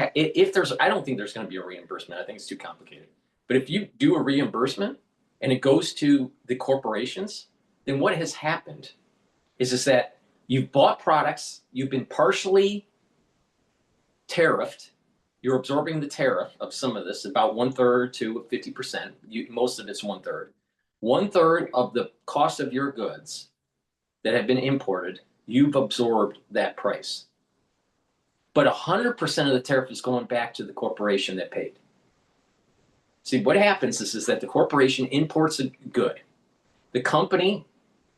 I don't think there's going to be a reimbursement. I think it's too complicated. But if you do a reimbursement and it goes to the corporations, then what has happened is that you've bought products, you've been partially tariffed. You're absorbing the tariff of some of this, about 1/3 to 50%. Most of it's 1/3. 1/3 of the cost of your goods that have been imported, you've absorbed that price. But 100% of the tariff is going back to the corporation that paid. See, what happens is that the corporation imports a good. The company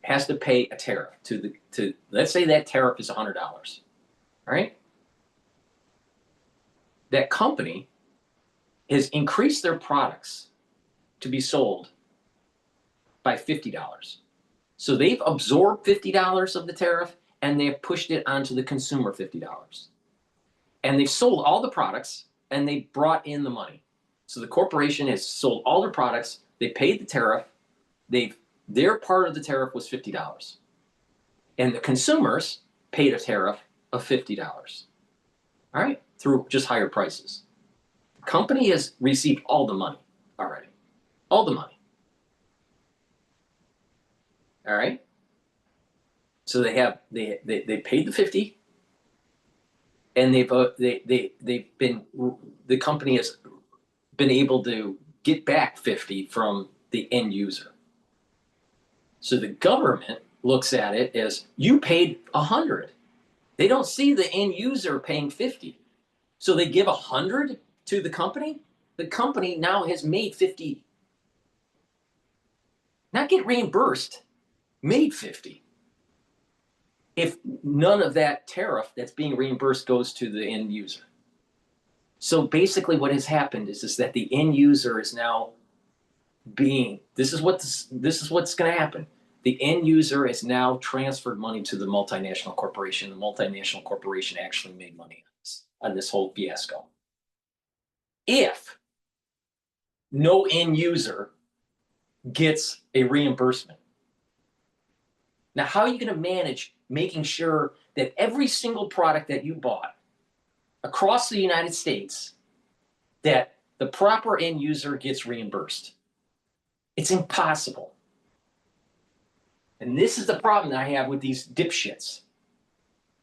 has to pay a tariff to let's say that tariff is $100, right? That company has increased their products to be sold by $50. So they've absorbed $50 of the tariff and they've pushed it onto the consumer $50. And they've sold all the products and they brought in the money. So the corporation has sold all their products, they paid the tariff, their part of the tariff was $50. And the consumers paid a tariff of $50. All right, through just higher prices. The company has received all the money already. All the money. All right. So they paid the 50, and the company has been able to get back 50 from the end user. So the government looks at it as you paid 100. They don't see the end user paying 50. So they give 100 to the company. The company now has made 50. Not get reimbursed, made 50. If none of that tariff that's being reimbursed goes to the end user. So basically what has happened is that the end user is now this is what's going to happen. The end user has now transferred money to the multinational corporation. The multinational corporation actually made money on this whole fiasco. If no end user gets a reimbursement, now how are you going to manage making sure that every single product that you bought across the United States, that the proper end user gets reimbursed? It's impossible. And this is the problem that I have with these dipshits.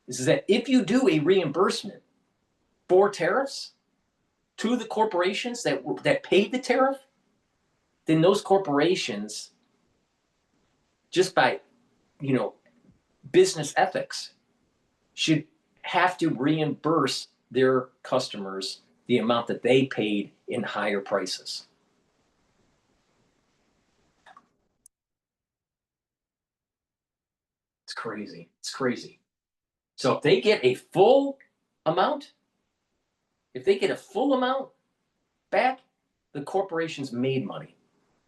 This is that if you do a reimbursement for tariffs to the corporations that paid the tariff, then those corporations, just by, business ethics, should have to reimburse their customers the amount that they paid in higher prices. It's crazy. It's crazy. So if they get a full amount, back, the corporations made money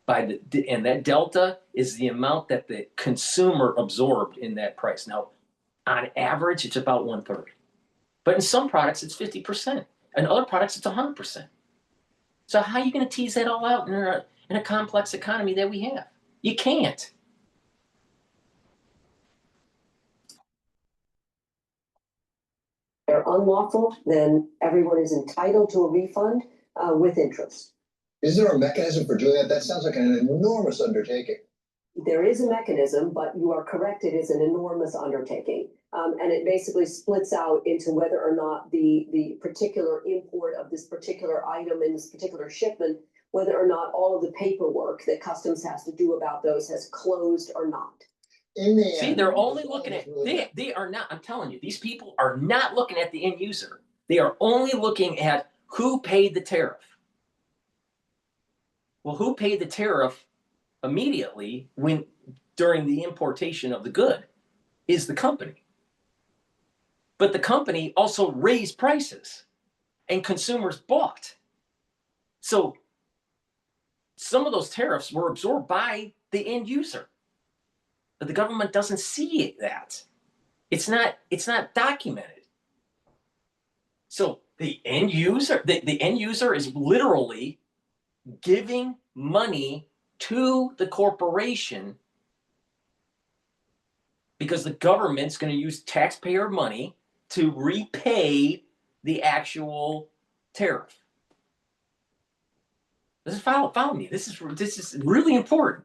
and that delta is the amount that the consumer absorbed in that price. Now, on average, it's about 1/3. But in some products, it's 50%. In other products, it's 100%. So how are you going to tease that all out in a complex economy that we have? You can't. They're unlawful, then everyone is entitled to a refund with interest. Is there a mechanism for doing that? That sounds like an enormous undertaking. There is a mechanism, but you are correct, it is an enormous undertaking. And it basically splits out into whether or not the particular import of this particular item in this particular shipment, whether or not all of the paperwork that customs has to do about those has closed or not. In the See, they're only looking at, they are not, I'm telling you, these people are not looking at the end user. They are only looking at who paid the tariff. Well, who paid the tariff immediately during the importation of the good is the company. But the company also raised prices and consumers bought. So some of those tariffs were absorbed by the end user. But the government doesn't see that. It's not documented. So the end user is literally giving money to the corporation because the government's going to use taxpayer money to repay the actual tariff. This is follow me. This is really important.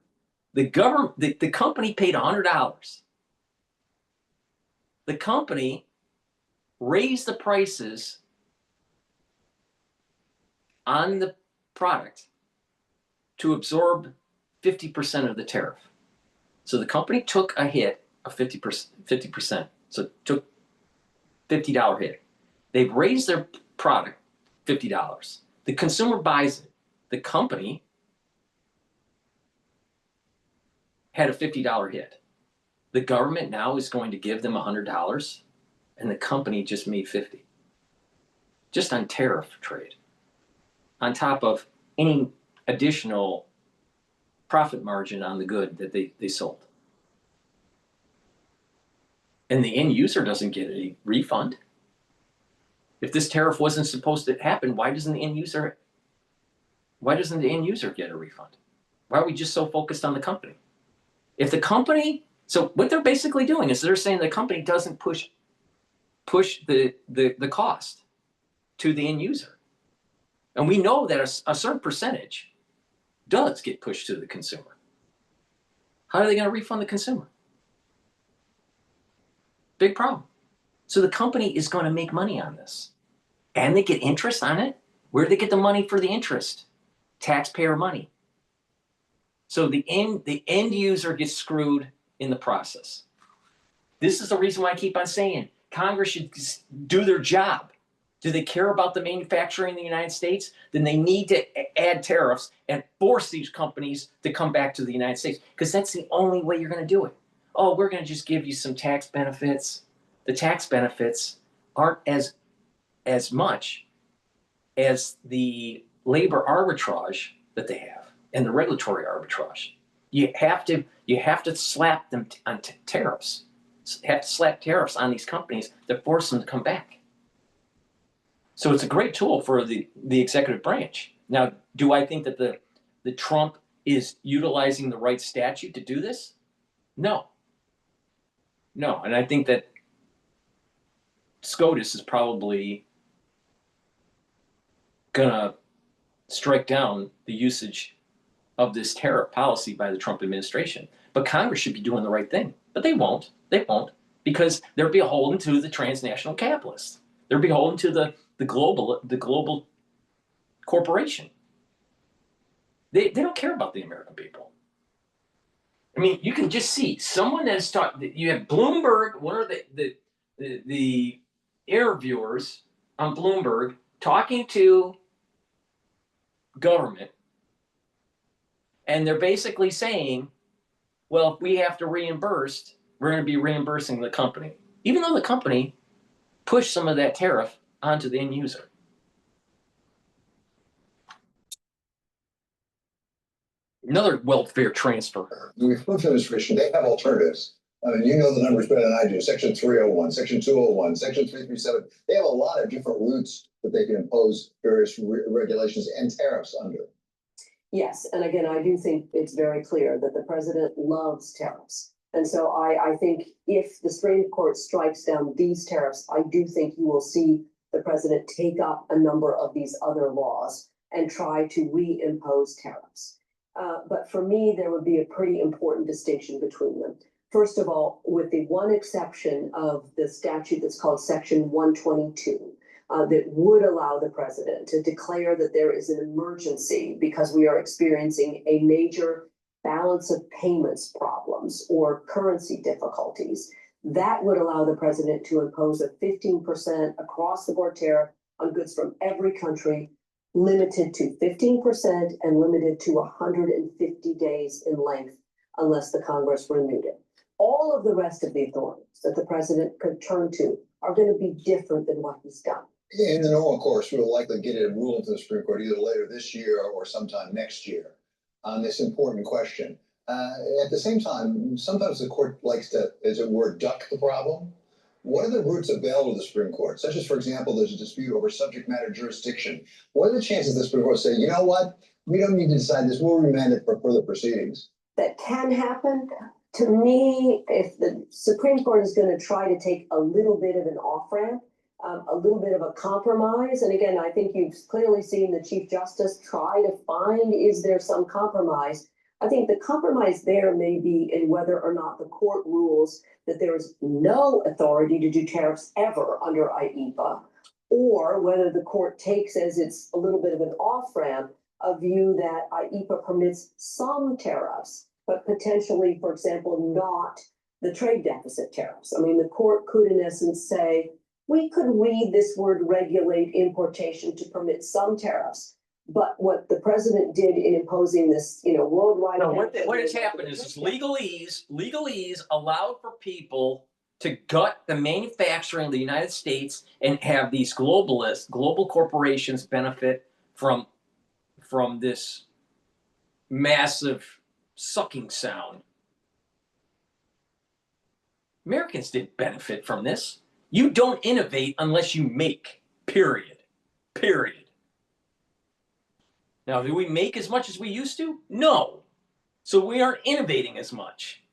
The company paid $100. The company raised the prices on the product to absorb 50% of the tariff. So the company took a hit of 50%. So it took $50 hit. They've raised their product $50. The consumer buys it. The company had a $50 hit. The government now is going to give them $100, and the company just made $50. Just on tariff trade. On top of any additional profit margin on the good that they sold. And the end user doesn't get a refund. If this tariff wasn't supposed to happen, why doesn't the end user get a refund? Why are we just so focused on the company? If the company, so what they're basically doing is they're saying the company doesn't push the cost to the end user. And we know that a certain percentage does get pushed to the consumer. How are they going to refund the consumer? Big problem. So the company is going to make money on this. And they get interest on it. Where do they get the money for the interest? Taxpayer money. So the end user gets screwed in the process. This is the reason why I keep on saying Congress should do their job. Do they care about the manufacturing in the United States? Then they need to add tariffs and force these companies to come back to the United States, because that's the only way you're going to do it. Oh, we're going to just give you some tax benefits. The tax benefits aren't as much as the labor arbitrage that they have and the regulatory arbitrage. You have to slap them on tariffs. Have to slap tariffs on these companies to force them to come back. So it's a great tool for the executive branch. Now, do I think that the Trump is utilizing the right statute to do this? No. No, and I think that SCOTUS is probably gonna strike down the usage of this tariff policy by the Trump administration. But Congress should be doing the right thing. But they won't. They won't, because they're beholden to the transnational capitalists. They're beholden to the global corporation. They don't care about the American people. I mean, you can just see someone that is talking. You have Bloomberg, one of the interviewers on Bloomberg, talking to government, and they're basically saying, well, if we have to reimburse, we're going to be reimbursing the company, even though the company pushed some of that tariff onto the end user. Another welfare transfer. The Reform Administration, they have alternatives. I mean, you know the numbers better than I do. Section 301, Section 201, Section 337. They have a lot of different routes that they can impose various regulations and tariffs under. Yes, and again, I do think it's very clear that the president loves tariffs. And so I think if the Supreme Court strikes down these tariffs, I do think you will see the president take up a number of these other laws and try to reimpose tariffs. But for me, there would be a pretty important distinction between them. First of all, with the one exception of the statute that's called Section 122, that would allow the president to declare that there is an emergency because we are experiencing a major balance of payments problems or currency difficulties. That would allow the president to impose a 15% across the board tariff on goods from every country, limited to 15% and limited to 150 days in length unless the Congress renewed it. All of the rest of the authorities that the president could turn to are going to be different than what he's done. In the normal course, we'll likely get a ruling from the Supreme Court either later this year or sometime next year on this important question. At the same time, sometimes the court likes to, as it were, duck the problem. What are the routes available to the Supreme Court? Such as, for example, there's a dispute over subject matter jurisdiction. What are the chances the Supreme Court say, you know what, we don't need to decide this, we'll remand it for further proceedings? That can happen. To me, if the Supreme Court is going to try to take a little bit of an off-ramp, a little bit of a compromise, and again, I think you've clearly seen the Chief Justice try to find, is there some compromise? I think the compromise there may be in whether or not the court rules that there is no authority to do tariffs ever under IEPA, or whether the court takes, as it's a little bit of an off-ramp, a view that IEPA permits some tariffs, but potentially, for example, not the trade deficit tariffs. I mean, the court could, in essence, say, we could read this word regulate importation to permit some tariffs, but what the president did in imposing this, worldwide. No, what has happened is legalese allowed for people to gut the manufacturing of the United States and have these global corporations benefit from this massive sucking sound. Americans didn't benefit from this. You don't innovate unless you make, period. Now, do we make as much as we used to? No. So we aren't innovating as much.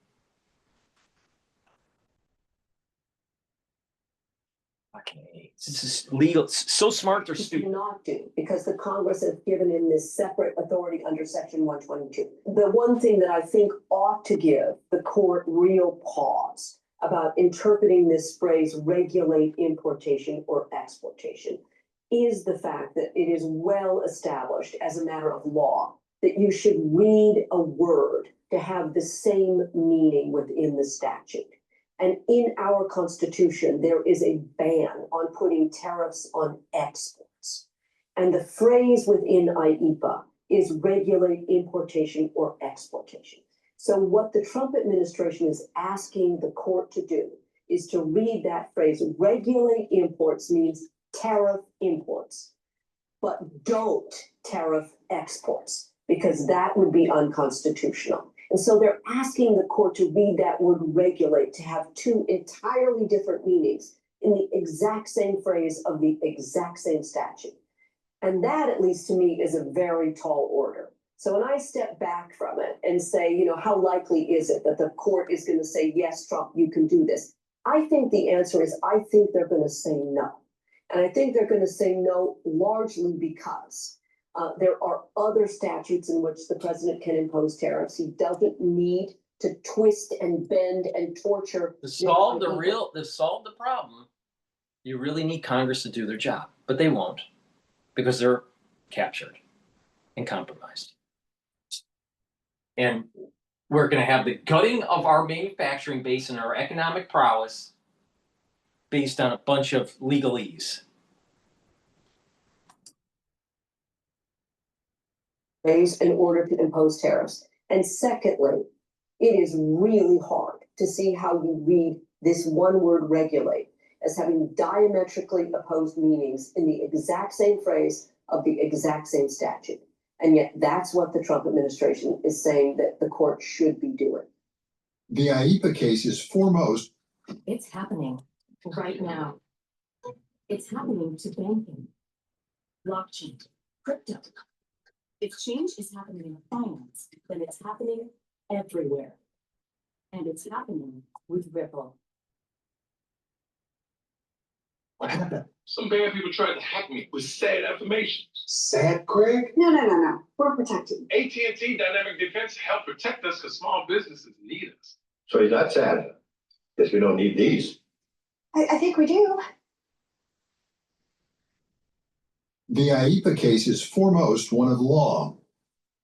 Okay, this is legal. It's so smart, they're stupid. Not do, because the Congress has given him this separate authority under Section 122. The one thing that I think ought to give the court real pause about interpreting this phrase regulate importation or exportation is the fact that it is well established as a matter of law that you should read a word to have the same meaning within the statute. And in our Constitution, there is a ban on putting tariffs on exports. And the phrase within IEPA is regulate importation or exportation. So what the Trump administration is asking the court to do is to read that phrase. Regulate imports means tariff imports, but don't tariff exports, because that would be unconstitutional. And so they're asking the court to read that word regulate to have two entirely different meanings in the exact same phrase of the exact same statute. And that, at least to me, is a very tall order. So when I step back from it and say, you know, how likely is it that the court is going to say, yes, Trump, you can do this? I think the answer is, I think they're going to say no. And I think they're going to say no largely because there are other statutes in which the president can impose tariffs. He doesn't need to twist and bend and torture. To solve the problem, you really need Congress to do their job, but they won't because they're captured and compromised. And we're going to have the gutting of our manufacturing base and our economic prowess based on a bunch of legalese. In order to impose tariffs. And secondly, it is really hard to see how you read this one word regulate as having diametrically opposed meanings in the exact same phrase of the exact same statute. And yet that's what the Trump administration is saying that the court should be doing. The IEPA case is foremost. It's happening right now. It's happening to banking, blockchain, crypto. If change is happening in finance, then it's happening everywhere. And it's happening with Ripple. What happened? Some bad people tried to hack me with sad information. Sad, Craig? No. We're protected. AT&T Dynamic Defense helped protect us because small businesses need us. So he's not sad. Guess we don't need these. I think we do. The IEPA case is foremost one of law,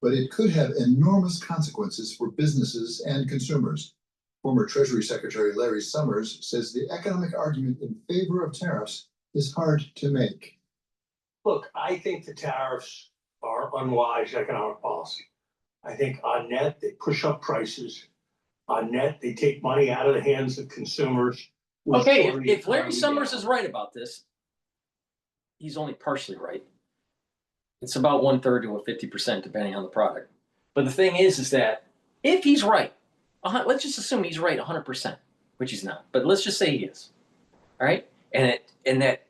but it could have enormous consequences for businesses and consumers. Former Treasury Secretary Larry Summers says the economic argument in favor of tariffs is hard to make. Look, I think the tariffs are unwise economic policy. I think on net, they push up prices. On net, they take money out of the hands of consumers. Okay, if Larry Summers is right about this, he's only partially right. It's about 1/3 to 50%, depending on the product. But the thing is that if he's right, let's just assume he's right 100%, which he's not. But let's just say he is. All right, and that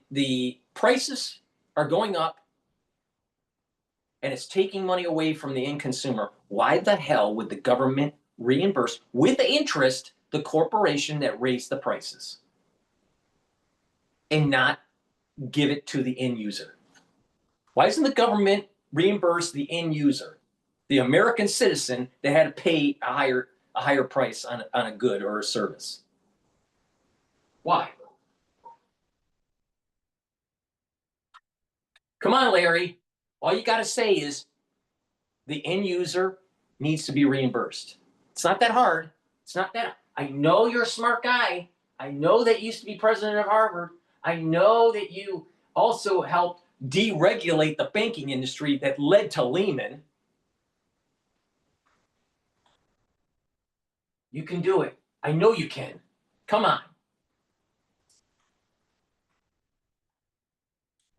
the prices are going up, and it's taking money away from the end consumer. Why the hell would the government reimburse with interest the corporation that raised the prices and not give it to the end user? Why doesn't the government reimburse the end user, the American citizen that had to pay a higher price on a good or a service? Why? Come on, Larry. All you got to say is the end user needs to be reimbursed. It's not that hard. It's not that. I know you're a smart guy. I know that you used to be president of Harvard. I know that you also helped deregulate the banking industry that led to Lehman. You can do it. I know you can. Come on.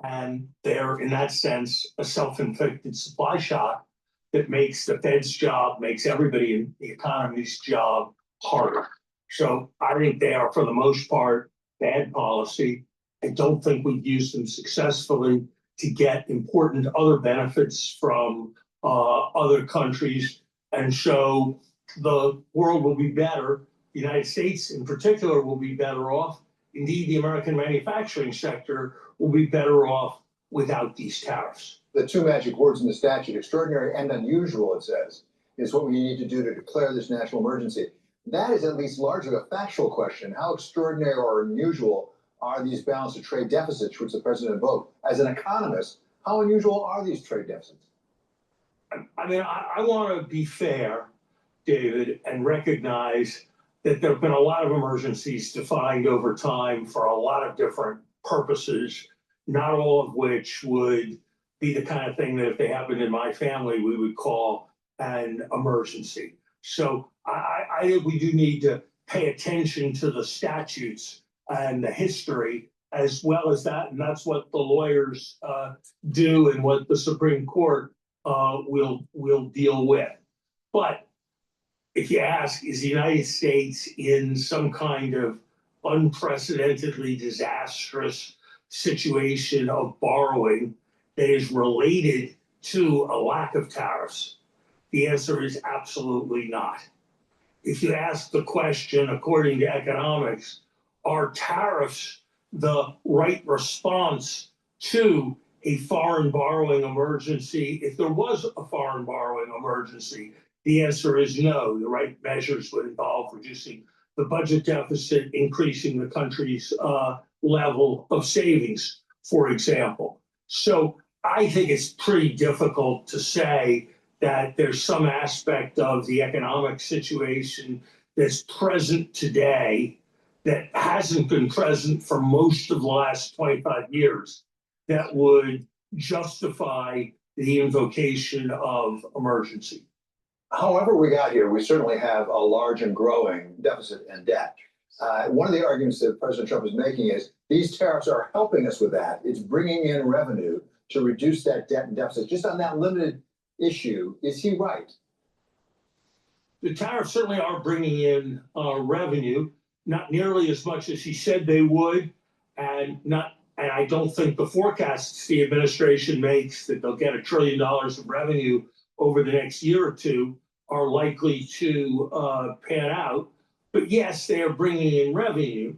And they're, in that sense, a self-inflicted supply shock that makes the Fed's job, makes everybody in the economy's job harder. So I think they are, for the most part, bad policy. I don't think we've used them successfully to get important other benefits from other countries and show the world will be better. The United States in particular will be better off. Indeed, the American manufacturing sector will be better off without these tariffs. The two magic words in the statute, extraordinary and unusual, it says, is what we need to do to declare this national emergency. That is at least largely a factual question. How extraordinary or unusual are these balance of trade deficits, which the president invoked? As an economist, how unusual are these trade deficits? I mean, I want to be fair, David, and recognize that there have been a lot of emergencies defined over time for a lot of different purposes, not all of which would be the kind of thing that if they happened in my family, we would call an emergency. So I think we do need to pay attention to the statutes and the history as well as that. And that's what the lawyers do and what the Supreme Court will deal with. But if you ask, is the United States in some kind of unprecedentedly disastrous situation of borrowing that is related to a lack of tariffs? The answer is absolutely not. If you ask the question, according to economics, are tariffs the right response to a foreign borrowing emergency? If there was a foreign borrowing emergency, the answer is no. The right measures would involve reducing the budget deficit, increasing the country's level of savings, for example. So I think it's pretty difficult to say that there's some aspect of the economic situation that's present today that hasn't been present for most of the last 25 years that would justify the invocation of emergency. However we got here, we certainly have a large and growing deficit and debt. One of the arguments that President Trump is making is these tariffs are helping us with that. It's bringing in revenue to reduce that debt and deficit. Just on that limited issue, is he right? The tariffs certainly are bringing in revenue, not nearly as much as he said they would, and I don't think the forecasts the administration makes that they'll get $1 trillion of revenue over the next year or two are likely to pan out. But yes, they are bringing in revenue,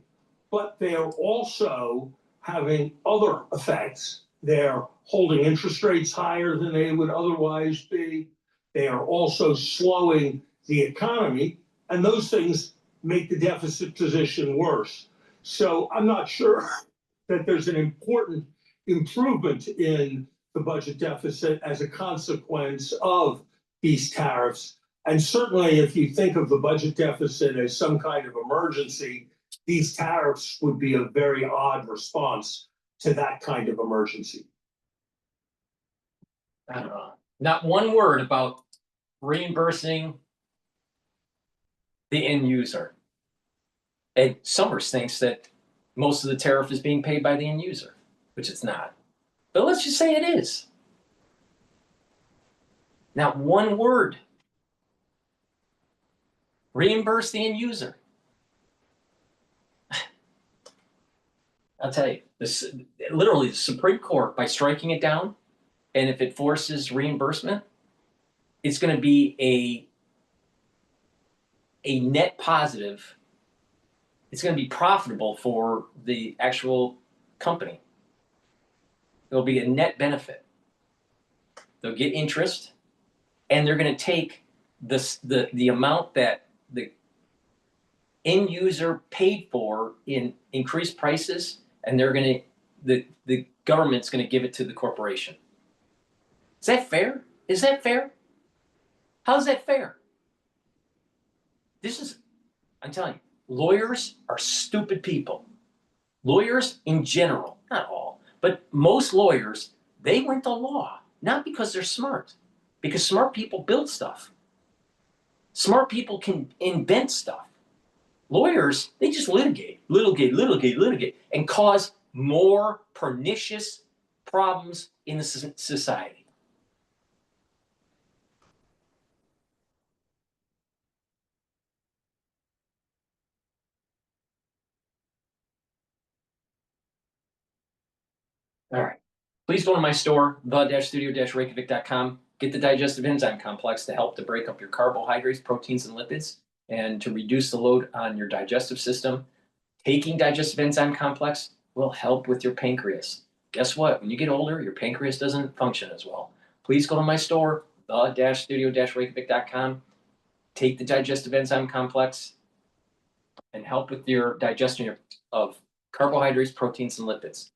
but they are also having other effects. They're holding interest rates higher than they would otherwise be. They are also slowing the economy, and those things make the deficit position worse. So I'm not sure that there's an important improvement in the budget deficit as a consequence of these tariffs. And certainly if you think of the budget deficit as some kind of emergency, these tariffs would be a very odd response to that kind of emergency. I don't know. Not one word about reimbursing the end user. And Summers thinks that most of the tariff is being paid by the end user, which it's not. But let's just say it is. Not one word. Reimburse the end user. I'll tell you, literally the Supreme Court, by striking it down, and if it forces reimbursement, it's going to be a net positive. It's going to be profitable for the actual company. There'll be a net benefit. They'll get interest, and they're going to take the amount that the end user paid for in increased prices, and they're going to the government's going to give it to the corporation. Is that fair? Is that fair? How's that fair? I'm telling you, lawyers are stupid people. Lawyers in general, not all, but most lawyers, they went to law, not because they're smart, because smart people build stuff. Smart people can invent stuff. Lawyers, they just litigate, and cause more pernicious problems in the society. All right. Please go to my store, the-studio-reykjavik.com. Get the digestive enzyme complex to help to break up your carbohydrates, proteins, and lipids, and to reduce the load on your digestive system. Taking digestive enzyme complex will help with your pancreas. Guess what? When you get older, your pancreas doesn't function as well. Please go to my store, the-studio-reykjavik.com. Take the digestive enzyme complex and help with your digestion of carbohydrates, proteins, and lipids.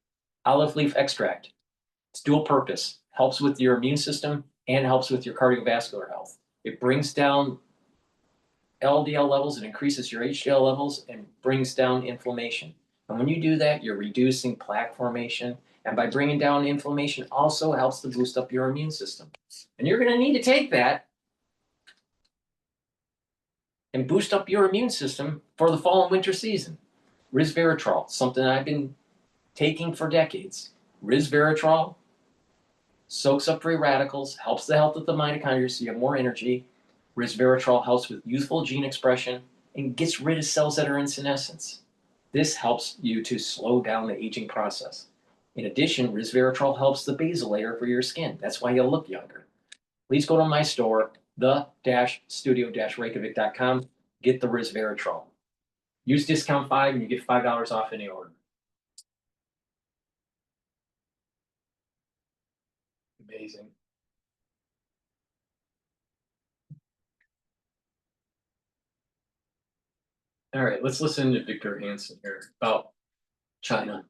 Olive leaf extract. It's dual purpose. Helps with your immune system and helps with your cardiovascular health. It brings down LDL levels, it increases your HDL levels, and brings down inflammation. And when you do that, you're reducing plaque formation. And by bringing down inflammation, also helps to boost up your immune system. And you're going to need to take that and boost up your immune system for the fall and winter season. Resveratrol, something I've been taking for decades. Resveratrol soaks up free radicals, helps the health of the mitochondria so you have more energy, Resveratrol helps with youthful gene expression and gets rid of cells that are in senescence. This helps you to slow down the aging process. In addition, resveratrol helps the basal layer for your skin. That's why you'll look younger. Please go to my store, the-studio-reykjavik.com. Get the resveratrol. Use discount 5 and you get $5 off any order. Amazing. All right, let's listen to Victor Hansen here about China.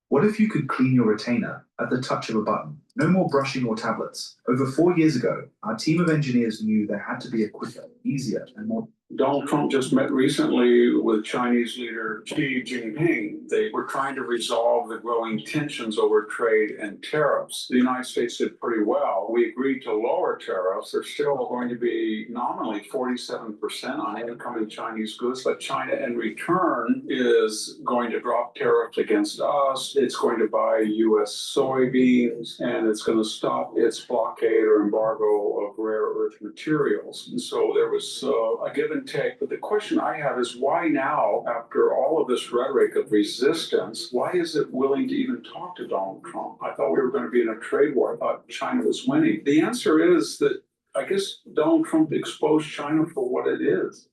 What if you could clean your retainer at the touch of a button? No more brushing or tablets. Over 4 years ago, our team of engineers knew there had to be a quicker, easier, and more. Donald Trump just met recently with Chinese leader Xi Jinping. They were trying to resolve the growing tensions over trade and tariffs. The United States did pretty well. We agreed to lower tariffs. They're still going to be nominally 47% on incoming Chinese goods, but China in return is going to drop tariffs against us. It's going to buy U.S. soybeans, and it's going to stop its blockade or embargo of rare earth materials. And so there was a give and take. But the question I have is why now, after all of this rhetoric of resistance, why is it willing to even talk to Donald Trump? I thought we were going to be in a trade war. I thought China was winning. The answer is that I guess Donald Trump exposed China for what it is.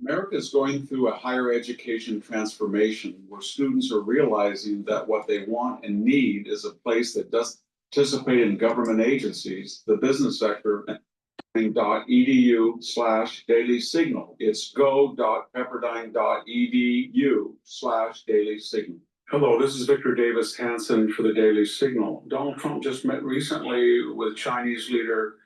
America is going through a higher education transformation where students are realizing that what they want and need is a place that does participate in government agencies, the business sector, .edu/daily signal. It's go.pepperdine.edu/daily signal. Hello, this is Victor Davis Hansen for the Daily Signal. Donald Trump just met recently with Chinese leader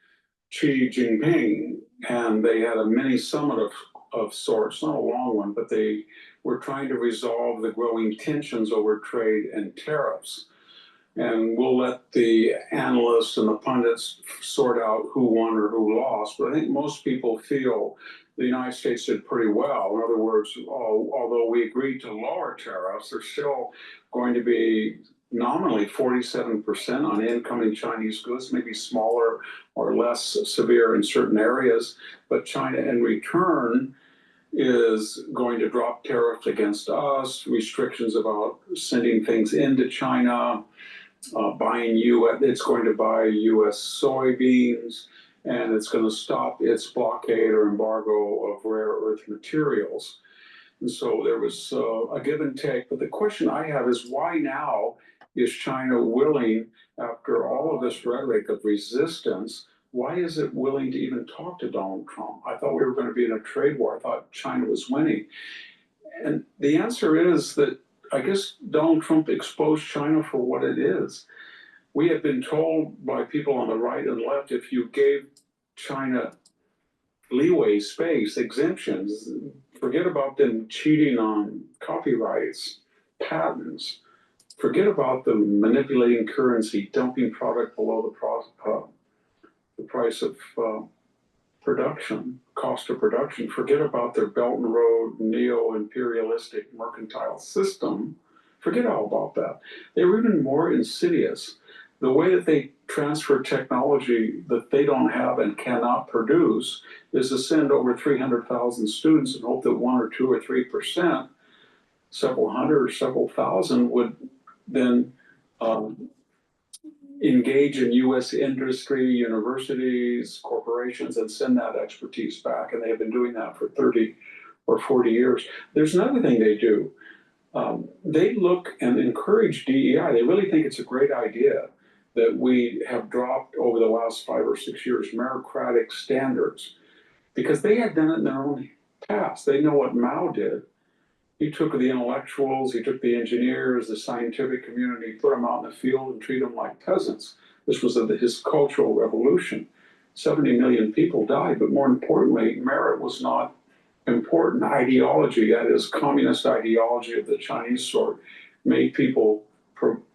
Xi Jinping, and they had a mini summit of sorts, not a long one, but they were trying to resolve the growing tensions over trade and tariffs. And we'll let the analysts and the pundits sort out who won or who lost. But I think most people feel the United States did pretty well. In other words, although we agreed to lower tariffs, they're still going to be nominally 47% on incoming Chinese goods, maybe smaller or less severe in certain areas. But China in return is going to drop tariffs against us, restrictions about sending things into China, it's going to buy U.S. soybeans, and it's going to stop its blockade or embargo of rare earth materials. And so there was a give and take. But the question I have is why now is China willing, after all of this rhetoric of resistance, why is it willing to even talk to Donald Trump? I thought we were going to be in a trade war. I thought China was winning. And the answer is that I guess Donald Trump exposed China for what it is. We have been told by people on the right and left, if you gave China leeway, space, exemptions, forget about them cheating on copyrights, patents, forget about them manipulating currency, dumping product below the price of production, cost of production. Forget about their Belt and Road neo-imperialistic mercantile system. Forget all about that. They were even more insidious. The way that they transfer technology that they don't have and cannot produce is to send over 300,000 students and hope that 1 or 2 or 3%, several hundred or several thousand, would then engage in U.S. industry, universities, corporations, and send that expertise back. And they have been doing that for 30 or 40 years. There's another thing they do. They look and encourage DEI. They really think it's a great idea that we have dropped over the last 5 or 6 years meritocratic standards because they had done it in their own past. They know what Mao did. He took the intellectuals, he took the engineers, the scientific community, put them out in the field and treated them like peasants. This was his cultural revolution. 70 million people died, but more importantly, merit was not important. Ideology, that is communist ideology of the Chinese sort, made people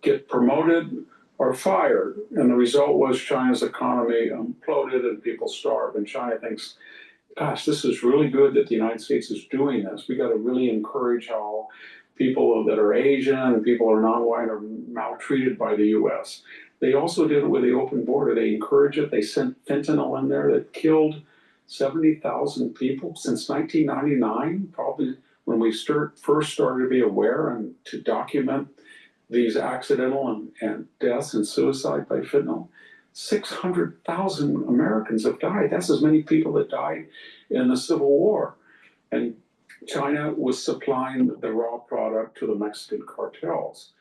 get promoted or fired. And the result was China's economy imploded and people starved. And China thinks gosh, this is really good that the United States is doing this. We got to really encourage how people that are Asian and people who are non-white are maltreated by the U.S. They also did it with the open border. They encourage it. They sent fentanyl in there that killed 70,000 people since 1999, probably when we first started to be aware and to document these accidental and deaths and suicide by fentanyl. 600,000 Americans have died. That's as many people that died in the Civil War. And China was supplying the raw product to the Mexican cartels.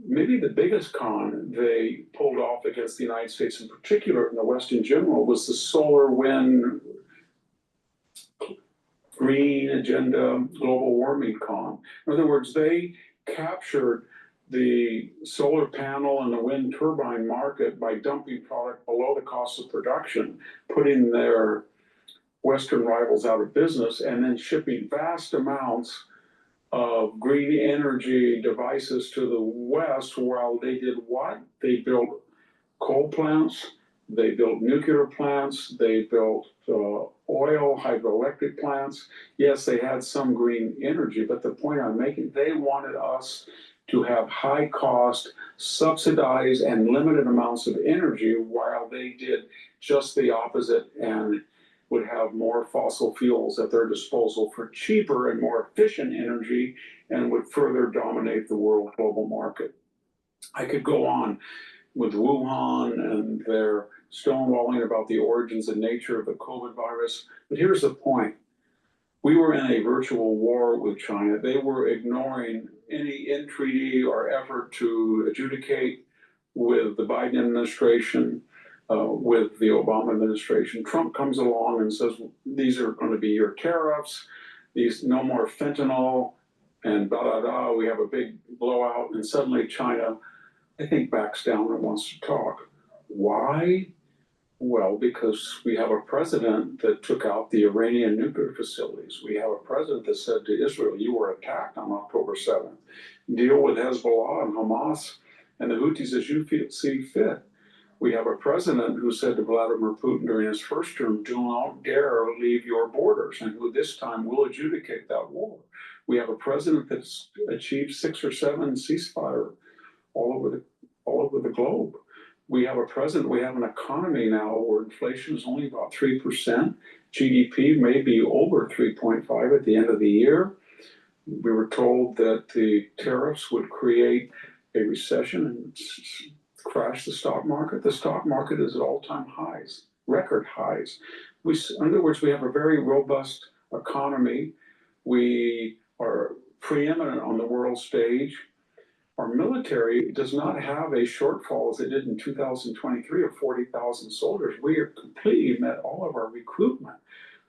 Maybe the biggest con they pulled off against the United States in particular, and the West in general, was the solar, wind, green agenda, global warming con. In other words, they captured the solar panel and the wind turbine market by dumping product below the cost of production, putting their Western rivals out of business, and then shipping vast amounts of green energy devices to the West while they did what? They built coal plants, they built nuclear plants, they built oil, hydroelectric plants. Yes, they had some green energy, but the point I'm making, they wanted us to have high cost, subsidized, and limited amounts of energy while they did just the opposite and would have more fossil fuels at their disposal for cheaper and more efficient energy and would further dominate the world global market. I could go on with Wuhan and their stonewalling about the origins and nature of the COVID virus, but here's the point. We were in a virtual war with China. They were ignoring any entreaty or effort to adjudicate with the Biden administration, with the Obama administration. Trump comes along and says, these are going to be your tariffs, these no more fentanyl, and blah, blah, blah. We have a big blowout, and suddenly China, I think, backs down and wants to talk. Why? Well, because we have a president that took out the Iranian nuclear facilities. We have a president that said to Israel, you were attacked on October 7th. Deal with Hezbollah and Hamas and the Houthis as you see fit. We have a president who said to Vladimir Putin during his first term, do not dare leave your borders, and who this time will adjudicate that war. We have a president that's achieved 6 or 7 ceasefire all over the globe. We have a president, we have an economy now where inflation is only about 3%. GDP may be over 3.5 at the end of the year. We were told that the tariffs would create a recession and crash the stock market. The stock market is at all-time highs, record highs. In other words, we have a very robust economy. We are preeminent on the world stage. Our military does not have a shortfall as it did in 2023 of 40,000 soldiers. We have completely met all of our recruitment.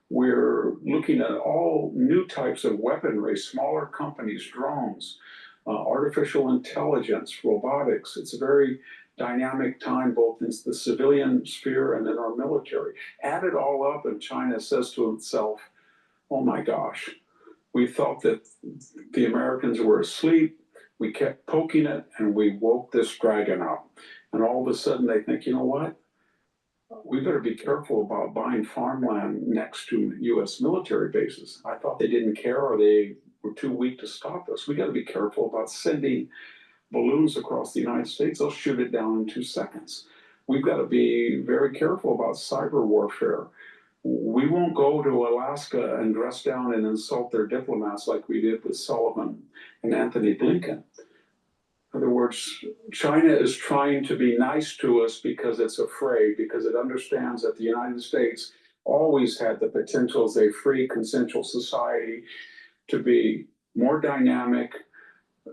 We're looking at all new types of weaponry, smaller companies, drones, artificial intelligence, robotics. It's a very dynamic time, both in the civilian sphere and in our military. Add it all up, and China says to itself, oh my gosh, we thought that the Americans were asleep. We kept poking it, and we woke this dragon up. And all of a sudden they think, you know what? We better be careful about buying farmland next to U.S. military bases. I thought they didn't care, or they were too weak to stop us. We got to be careful about sending balloons across the United States. They'll shoot it down in 2 seconds. We've got to be very careful about cyber warfare. We won't go to Alaska and dress down and insult their diplomats like we did with Sullivan and Anthony Blinken. In other words, China is trying to be nice to us because it's afraid, because it understands that the United States always had the potential as a free, consensual society to be more dynamic,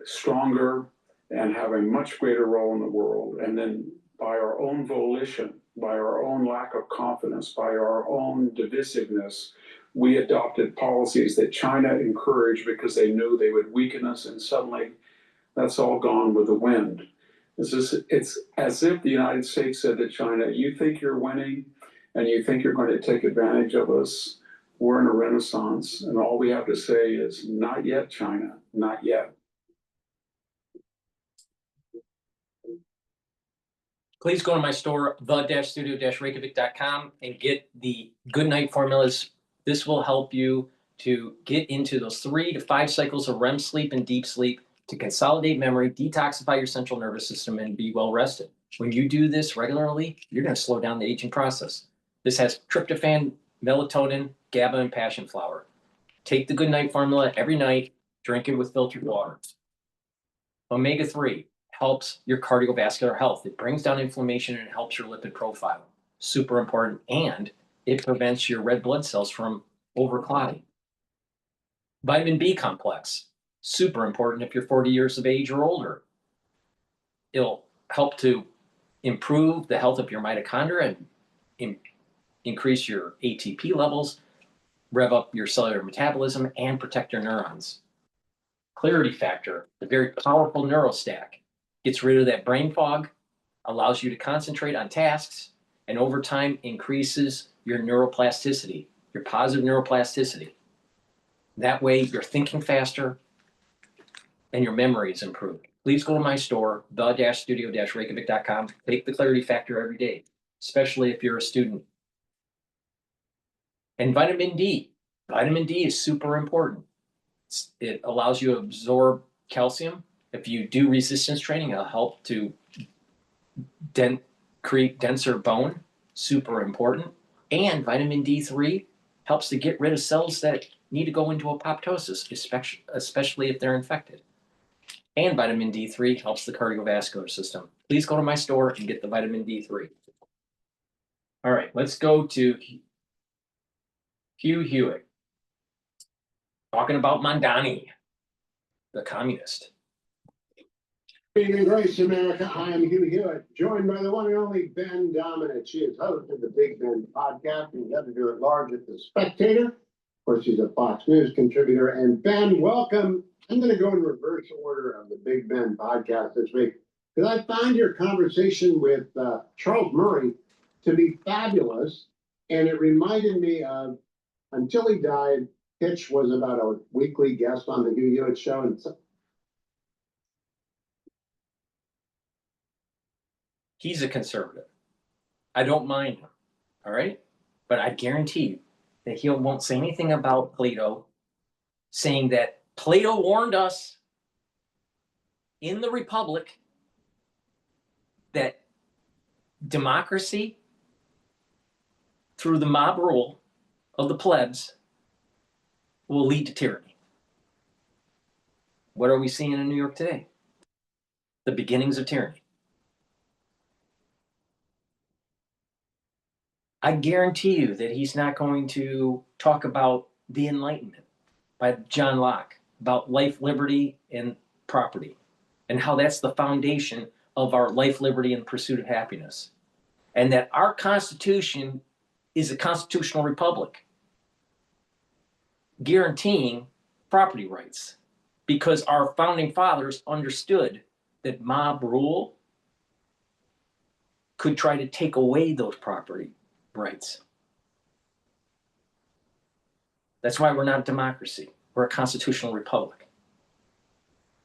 stronger, and have a much greater role in the world. And then by our own volition, by our own lack of confidence, by our own divisiveness, we adopted policies that China encouraged because they knew they would weaken us, and suddenly that's all gone with the wind. It's as if the United States said to China, you think you're winning and you think you're going to take advantage of us. We're in a renaissance, and all we have to say is, not yet, China, not yet. Please go to my store, the-studio-reykjavik.com, and get the Good Night Formulas This will help you to get into those 3 to 5 cycles of REM sleep and deep sleep to consolidate memory, detoxify your central nervous system, and be well rested. When you do this regularly, you're going to slow down the aging process. This has tryptophan, melatonin, GABA, and passion flower. Take the Good Night formula every night, drink it with filtered water. Omega-3 helps your cardiovascular health. It brings down inflammation and helps your lipid profile. Super important. And it prevents your red blood cells from overclotting. Vitamin B complex, super important if you're 40 years of age or older. It'll help to improve the health of your mitochondria and increase your ATP levels, rev up your cellular metabolism, and protect your neurons. Clarity factor, the very powerful neurostack, gets rid of that brain fog, allows you to concentrate on tasks, and over time increases your neuroplasticity, your positive neuroplasticity. That way you're thinking faster and your memory is improved. Please go to my store, the-studio-reykjavik.com. Take the Clarity Factor every day, especially if you're a student. And vitamin D. Vitamin D is super important. It allows you to absorb calcium. If you do resistance training, it'll help to create denser bone, super important. And vitamin D3 helps to get rid of cells that need to go into apoptosis, especially if they're infected. And vitamin D3 helps the cardiovascular system. Please go to my store and get the vitamin D3. All right, let's go to Hugh Hewitt. Talking about Mamdani, the communist. Evening, Grace America. I am Hugh Hewitt, joined by the one and only Ben Dominant. She is host of the Big Ben podcast and editor at large at The Spectator. Of course, she's a Fox News contributor. And Ben, welcome. I'm going to go in reverse order of the Big Ben podcast this week because I find your conversation with Charles Murray to be fabulous. And it reminded me of, until he died, Pitch was about a weekly guest on the Hugh Hewitt show. And He's a conservative. I don't mind him, all right? But I guarantee you that he won't say anything about Plato, saying that Plato warned us in the Republic that democracy through the mob rule of the plebs will lead to tyranny. What are we seeing in New York today? The beginnings of tyranny. I guarantee you that he's not going to talk about the Enlightenment by John Locke, about life, liberty, and property, and how that's the foundation of our life, liberty, and pursuit of happiness. And that our Constitution is a constitutional republic, guaranteeing property rights, because our founding fathers understood that mob rule could try to take away those property rights. That's why we're not a democracy. We're a constitutional republic.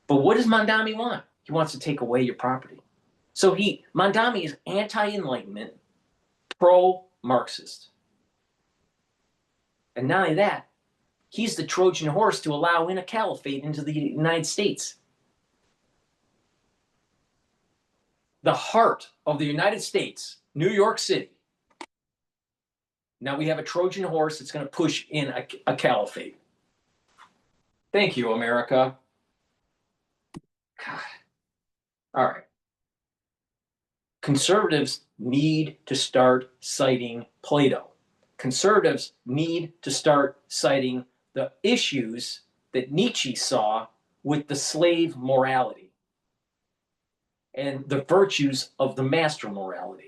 But what does Mamdani want? He wants to take away your property. So Mamdani is anti-enlightenment, pro-Marxist. And not only that, he's the Trojan horse to allow in a caliphate into the United States. The heart of the United States, New York City. Now we have a Trojan horse that's going to push in a caliphate. Thank you, America. God. All right. Conservatives need to start citing Plato. Conservatives need to start citing the issues that Nietzsche saw with the slave morality and the virtues of the master morality.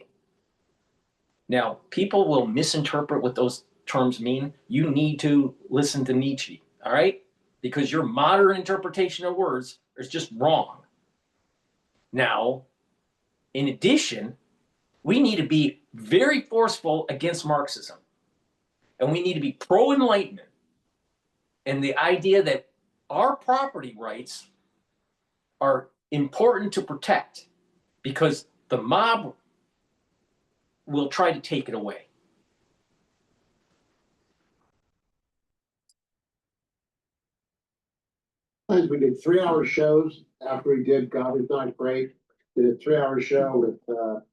Now, people will misinterpret what those terms mean. You need to listen to Nietzsche, all right? Because your modern interpretation of words is just wrong. Now, in addition, we need to be very forceful against Marxism. And we need to be pro-enlightenment. And the idea that our property rights are important to protect because the mob will try to take it away. Sometimes we did 3-hour shows after we did God Is Not Great. Did a 3-hour show with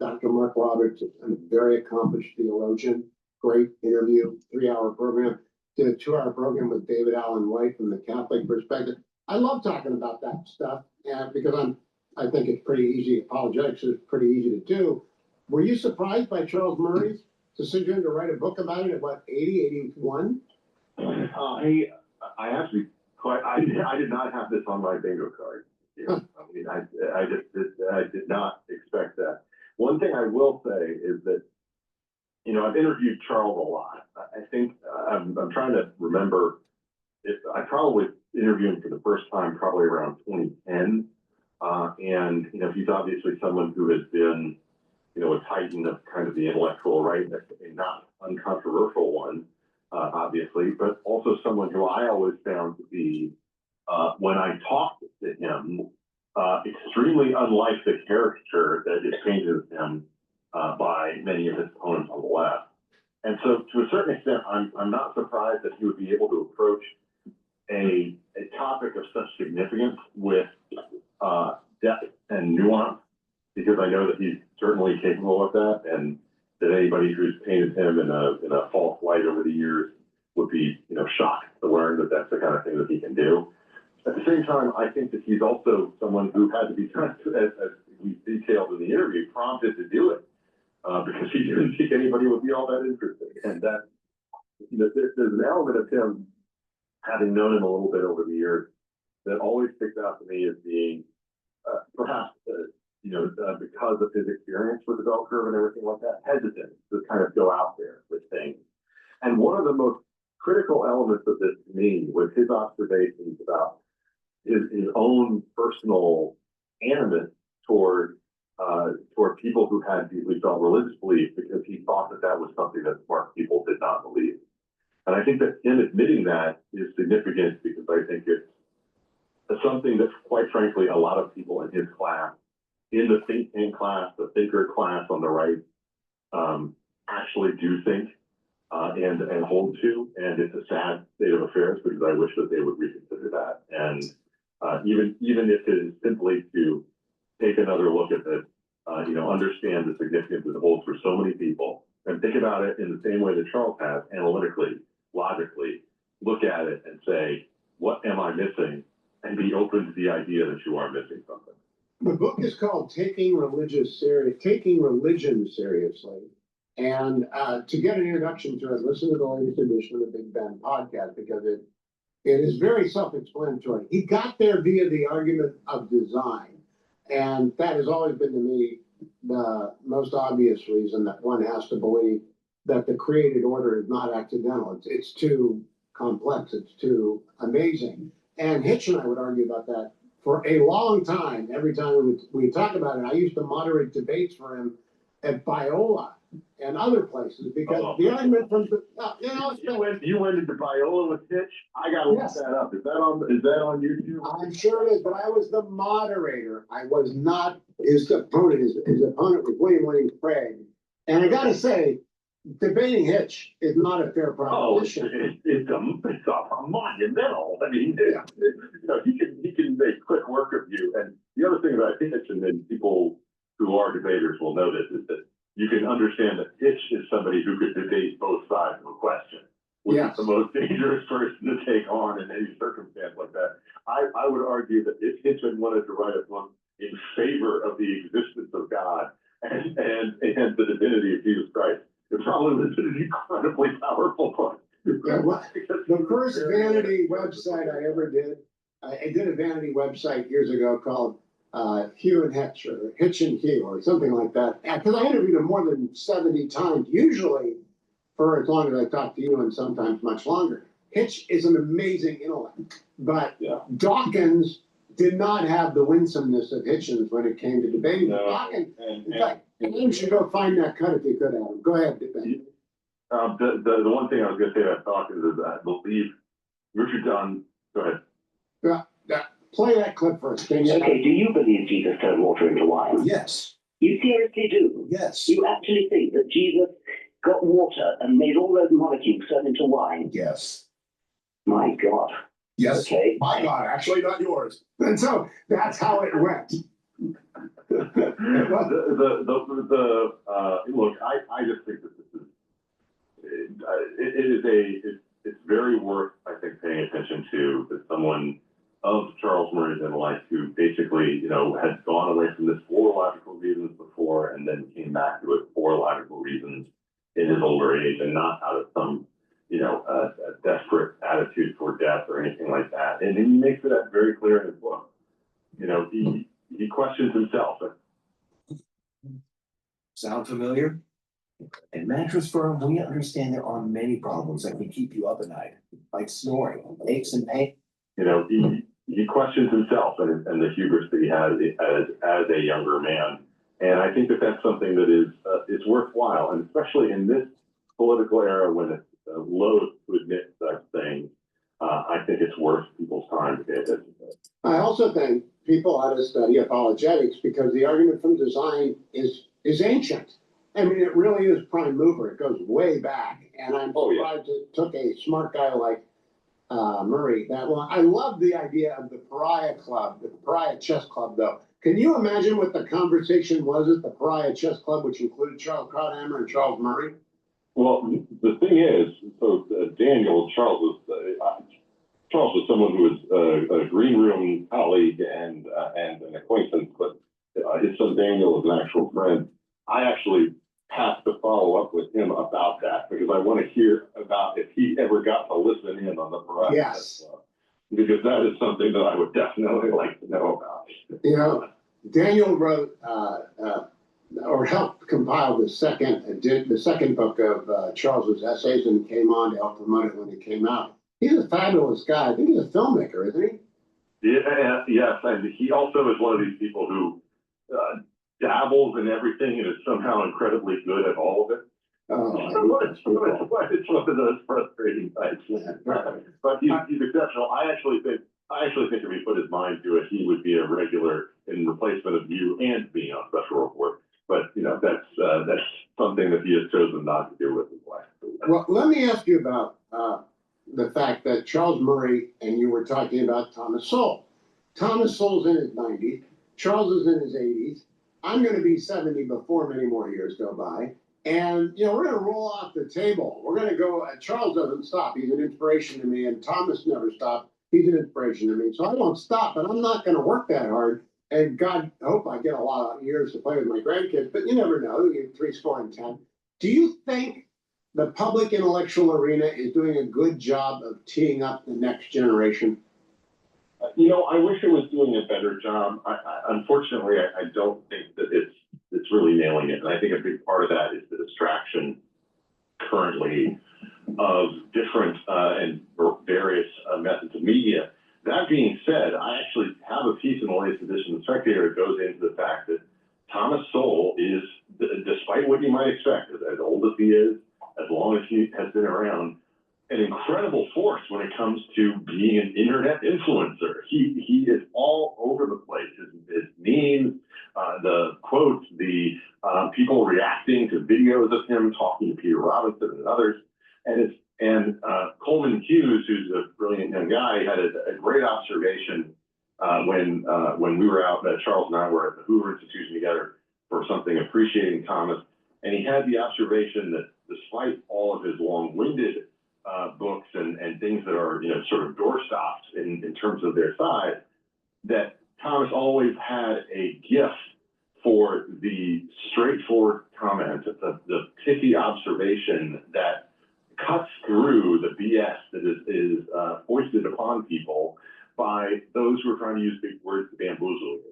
Dr. Mark Roberts, a very accomplished theologian. Great interview, 3-hour program. Did a 2-hour program with David Allen White from the Catholic perspective. I love talking about that stuff, and because I think it's pretty easy. Apologetics is pretty easy to do. Were you surprised by Charles Murray's decision to write a book about it at what, 80, 81? I actually I did not have this on my bingo card. I mean, I did not expect that. One thing I will say is that, you know, I've interviewed Charles a lot. I think I'm trying to remember if I probably interviewed him for the first time probably around 2010. And, you know, he's obviously someone who has been, you know, a titan of kind of the intellectual right, a not uncontroversial one, obviously, but also someone who I always found to be, when I talked to him, extremely unlike the caricature that is painted of him by many of his opponents on the left. And so, to a certain extent, I'm not surprised that he would be able to approach a topic of such significance with depth and nuance, because I know that he's certainly capable of that, and that anybody who's painted him in a false light over the years would be, you know, shocked to learn that that's the kind of thing that he can do. At the same time, I think that he's also someone who had to be, as we detailed in the interview, prompted to do it because he didn't think anybody would be all that interested. And that, you know, there's an element of him, having known him a little bit over the years, that always sticks out to me as being perhaps, you know, because of his experience with the bell curve and everything like that, hesitant to kind of go out there with things. And one of the most critical elements of this to me was his observations about his own personal animus toward people who had deeply felt religious beliefs, because he thought that that was something that smart people did not believe. And I think that him admitting that is significant, because I think it's something that, quite frankly, a lot of people in his class, in the think tank class, the thinker class on the right, actually do think and hold to. And it's a sad state of affairs, because I wish that they would reconsider that. And even if it is simply to take another look at this, you know, understand the significance it holds for so many people, and think about it in the same way that Charles has, analytically, logically, look at it and say, what am I missing? And be open to the idea that you are missing something. The book is called Taking Religion Seriously. And to get an introduction to it, listen to the latest edition of the Big Ben podcast, because it is very self-explanatory. He got there via the argument of design. And that has always been to me the most obvious reason that one has to believe that the created order is not accidental. It's too complex. It's too amazing. And Hitch and I would argue about that for a long time. Every time we talk about it, I used to moderate debates for him at Biola and other places, because the argument from the, you know, you went into Biola with Hitch. I gotta look that up. Is that on YouTube? I'm sure it is, but I was the moderator. I was not his opponent. His opponent was William Wayne Craig. And I gotta say, debating Hitch is not a fair proposition. It's a monumental. I mean, you know, he can make quick work of you. And the other thing about Hitch, and then people who are debaters will notice, is that you can understand that Hitch is somebody who could debate both sides of a question, which is the most dangerous person to take on in any circumstance like that. I would argue that if Hitch had wanted to write a book in favor of the existence of God and the divinity of Jesus Christ, it probably was an incredibly powerful book. The first vanity website I ever did, I did a vanity website years ago called Hugh and Hitch, or Hitch and Hugh, or something like that. Because I interviewed him more than 70 times, usually for as long as I talked to you, and sometimes much longer. Hitch is an amazing intellect, but Dawkins did not have the winsomeness of Hitchens when it came to debating. Dawkins, in fact, you should go find that cut if you could, Adam. Go ahead, Ben. The one thing I was going to say about Dawkins is that I believe Richard Dunn. Go ahead. Play that clip first. Okay, do you believe Jesus turned water into wine? Yes. You seriously do? Yes. You actually think that Jesus got water and made all those molecules turn into wine? Yes. My God. Yes, Okay. my God, actually not yours. And so that's how it went. Look, I just think that this is, it's very worth, I think, paying attention to that someone of Charles Murray's intellect who basically, had gone away from this for logical reasons before and then came back to it for logical reasons in his older age and not out of some, a desperate attitude for death or anything like that. And he makes it very clear in his book. He questions himself. Sound familiar? At Mattress Firm, we understand there are many problems that can keep you up at night, like snoring, aches and pain. He questions himself and the hubris that he has as a younger man. And I think that that's something that is worthwhile, and especially in this political era when it's loath to admit such things, I think it's worth people's time to pay attention to it. I also think people ought to study apologetics because the argument from design is ancient. I mean, it really is prime mover. It goes way back. And I'm surprised it took a smart guy like Murray that long. I love the idea of the Pariah Club, the Pariah Chess Club, though. Can you imagine what the conversation was at the Pariah Chess Club, which included Charles Krauthammer and Charles Murray? Well, the thing is, so Charles was someone who was a green room colleague and an acquaintance, but his son Daniel is an actual friend. I actually have to follow up with him about that because I want to hear about if he ever got to listen in on the Pariah. Yes. Because that is something that I would definitely like to know about. Daniel wrote or helped compile the second book of Charles's essays and came on to help promote it when it came out. He's a fabulous guy. I think he's a filmmaker, isn't he? Yeah, yes, and he also is one of these people who dabbles in everything and is somehow incredibly good at all of it. It's one of those frustrating types. But he's exceptional. I actually think if he put his mind to it, he would be a regular in replacement of you and me on Special Report. But that's something that he has chosen not to do with his life. Well, let me ask you about the fact that Charles Murray and you were talking about Thomas Sowell. Thomas Sowell's in his 90s. Charles is in his 80s. I'm going to be 70 before many more years go by. And, we're going to roll off the table. We're going to go, Charles doesn't stop. He's an inspiration to me. And Thomas never stopped. He's an inspiration to me. So I won't stop, but I'm not going to work that hard. And God, hope I get a lot of years to play with my grandkids, but you never know. You get 70. Do you think the public intellectual arena is doing a good job of teeing up the next generation? I wish it was doing a better job. Unfortunately, I don't think that it's really nailing it. And I think a big part of that is the distraction currently of different and various methods of media. That being said, I actually have a piece in the latest edition of the Spectator that goes into the fact that Thomas Sowell is, despite what you might expect, as old as he is, as long as he has been around, an incredible force when it comes to being an internet influencer. He is all over the place. His memes, the quotes, the people reacting to videos of him talking to Peter Robinson and others, and Coleman Hughes, who's a brilliant young guy, had a great observation when we were out. Charles and I were at the Hoover Institution together for something appreciating Thomas, and he had the observation that despite all of his long-winded books and things that are sort of doorstops in terms of their size, that Thomas always had a gift for the straightforward comment, the pithy observation that cuts through the BS that is foisted upon people by those who are trying to use big words to bamboozle you.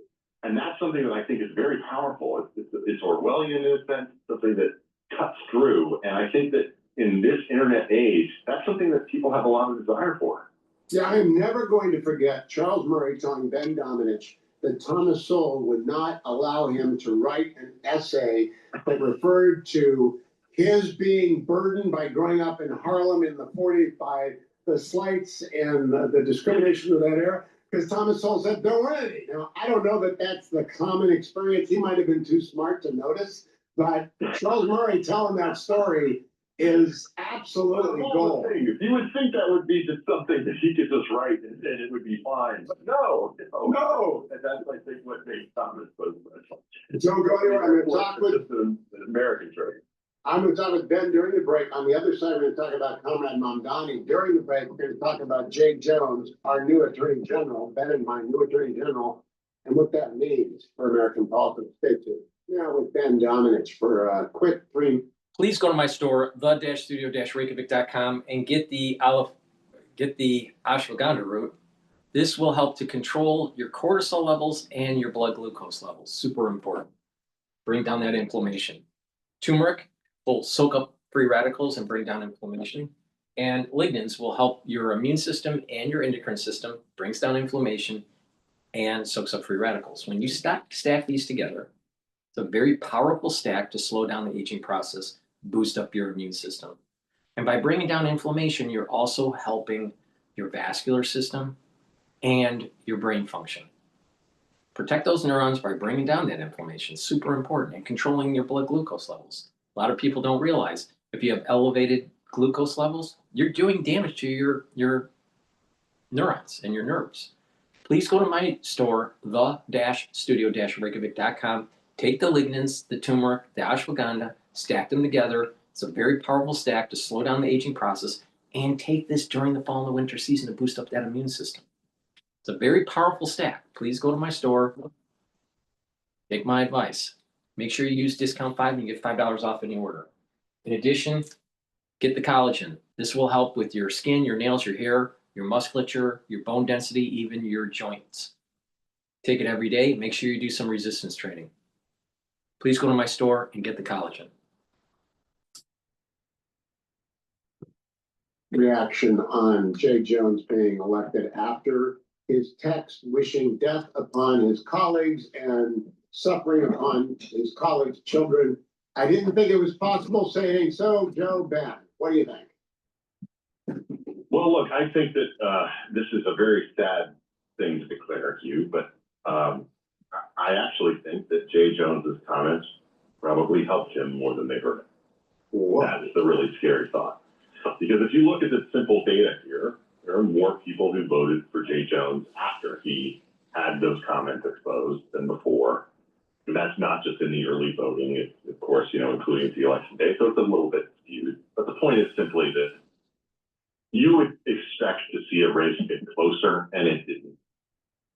And that's something that I think is very powerful. It's Orwellian in a sense, something that cuts through. And I think that in this internet age, that's something that people have a lot of desire for. Yeah, I'm never going to forget Charles Murray telling Ben Domenech that Thomas Sowell would not allow him to write an essay that referred to his being burdened by growing up in Harlem in the 40s by the slights and the discrimination of that era, because Thomas Sowell said there weren't any. Now, I don't know that that's the common experience. He might have been too smart to notice, but Charles Murray telling that story is absolutely gold. You would think that would be just something that he could just write and it would be fine, but no. And that's, I think, what makes Thomas so special. Don't go anywhere. I'm gonna talk with Just an American trait. I'm going to talk with Ben during the break. On the other side, we're going to talk about Comrade Mamdani. During the break, we're going to talk about Jay Jones, our new Attorney General, Ben and my new Attorney General, and what that means for American politics. Stay tuned. Now with Ben Dominich for a quick three. Please go to my store, the-studio-reykjavik.com, and get the ashwagandha root. This will help to control your cortisol levels and your blood glucose levels. Super important. Bring down that inflammation. Turmeric will soak up free radicals and bring down inflammation. And lignans will help your immune system and your endocrine system, brings down inflammation and soaks up free radicals. When you stack these together, it's a very powerful stack to slow down the aging process, boost up your immune system. And by bringing down inflammation, you're also helping your vascular system and your brain function. Protect those neurons by bringing down that inflammation. Super important. And controlling your blood glucose levels. A lot of people don't realize if you have elevated glucose levels, you're doing damage to your neurons and your nerves. Please go to my store, the-studio-reykjavik.com. Take the lignans, the turmeric, the ashwagandha, stack them together. It's a very powerful stack to slow down the aging process, and take this during the fall and the winter season to boost up that immune system. It's a very powerful stack. Please go to my store. Take my advice. Make sure you use discount 5 and you get $5 off any order. In addition, get the collagen. This will help with your skin, your nails, your hair, your musculature, your bone density, even your joints. Take it every day. Make sure you do some resistance training. Please go to my store and get the collagen. Reaction on Jay Jones being elected after his text wishing death upon his colleagues and suffering upon his colleagues' children. I didn't think it was possible saying so, Joe. Ben, what do you think? Well, look, I think that this is a very sad thing to declare, Hugh, but I actually think that Jay Jones's comments probably helped him more than they hurt him. That is the really scary thought. Because if you look at the simple data here, there are more people who voted for Jay Jones after he had those comments exposed than before. And that's not just in the early voting, it's, of course, including the election day. So it's a little bit skewed. But the point is simply that you would expect to see a race get closer, and it didn't.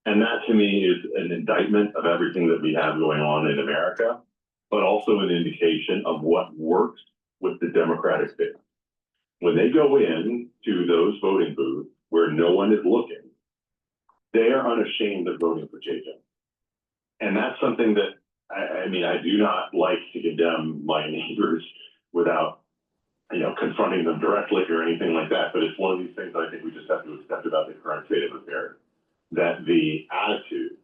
And that, to me, is an indictment of everything that we have going on in America, but also an indication of what works with the Democratic base. When they go in to those voting booths where no one is looking, they are unashamed of voting for Jay Jones. And that's something that, I do not like to condemn my neighbors without, confronting them directly or anything like that. But it's one of these things I think we just have to accept about the current state of affairs. That the attitude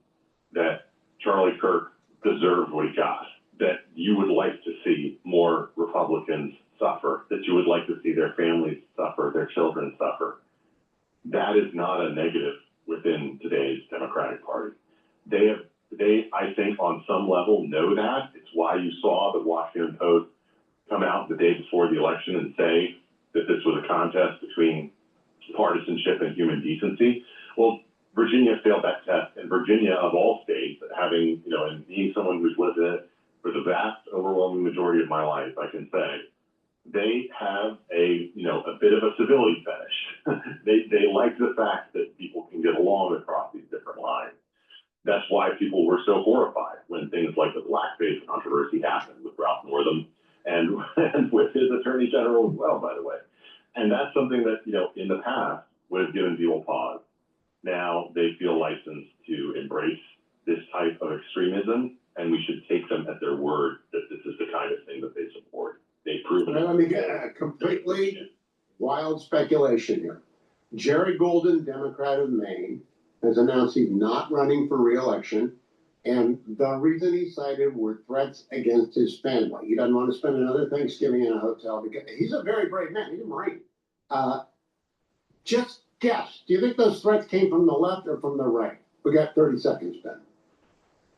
that Charlie Kirk deserved what he got, that you would like to see more Republicans suffer, that you would like to see their families suffer, their children suffer. That is not a negative within today's Democratic Party. They, I think, on some level know that. It's why you saw the Washington Post come out the day before the election and say that this was a contest between partisanship and human decency. Well, Virginia failed that test, and Virginia, of all states, having, and being someone who's lived in it for the vast, overwhelming majority of my life, I can say, they have a bit of a civility fetish. they like the fact that people can get along across these different lines. That's why people were so horrified when things like the blackface controversy happened with Ralph Northam and with his attorney general as well, by the way. And that's something that, in the past would have given people pause. Now they feel licensed to embrace this type of extremism, and we should take them at their word that this is the kind of thing that they support. They've proven it. Let me get a completely wild speculation here. Jerry Golden, Democrat of Maine, has announced he's not running for re-election, and the reason he cited were threats against his family. He doesn't want to spend another Thanksgiving in a hotel because he's a very brave man. He's a Marine. Just guess. Do you think those threats came from the left or from the right? We got 30 seconds, Ben.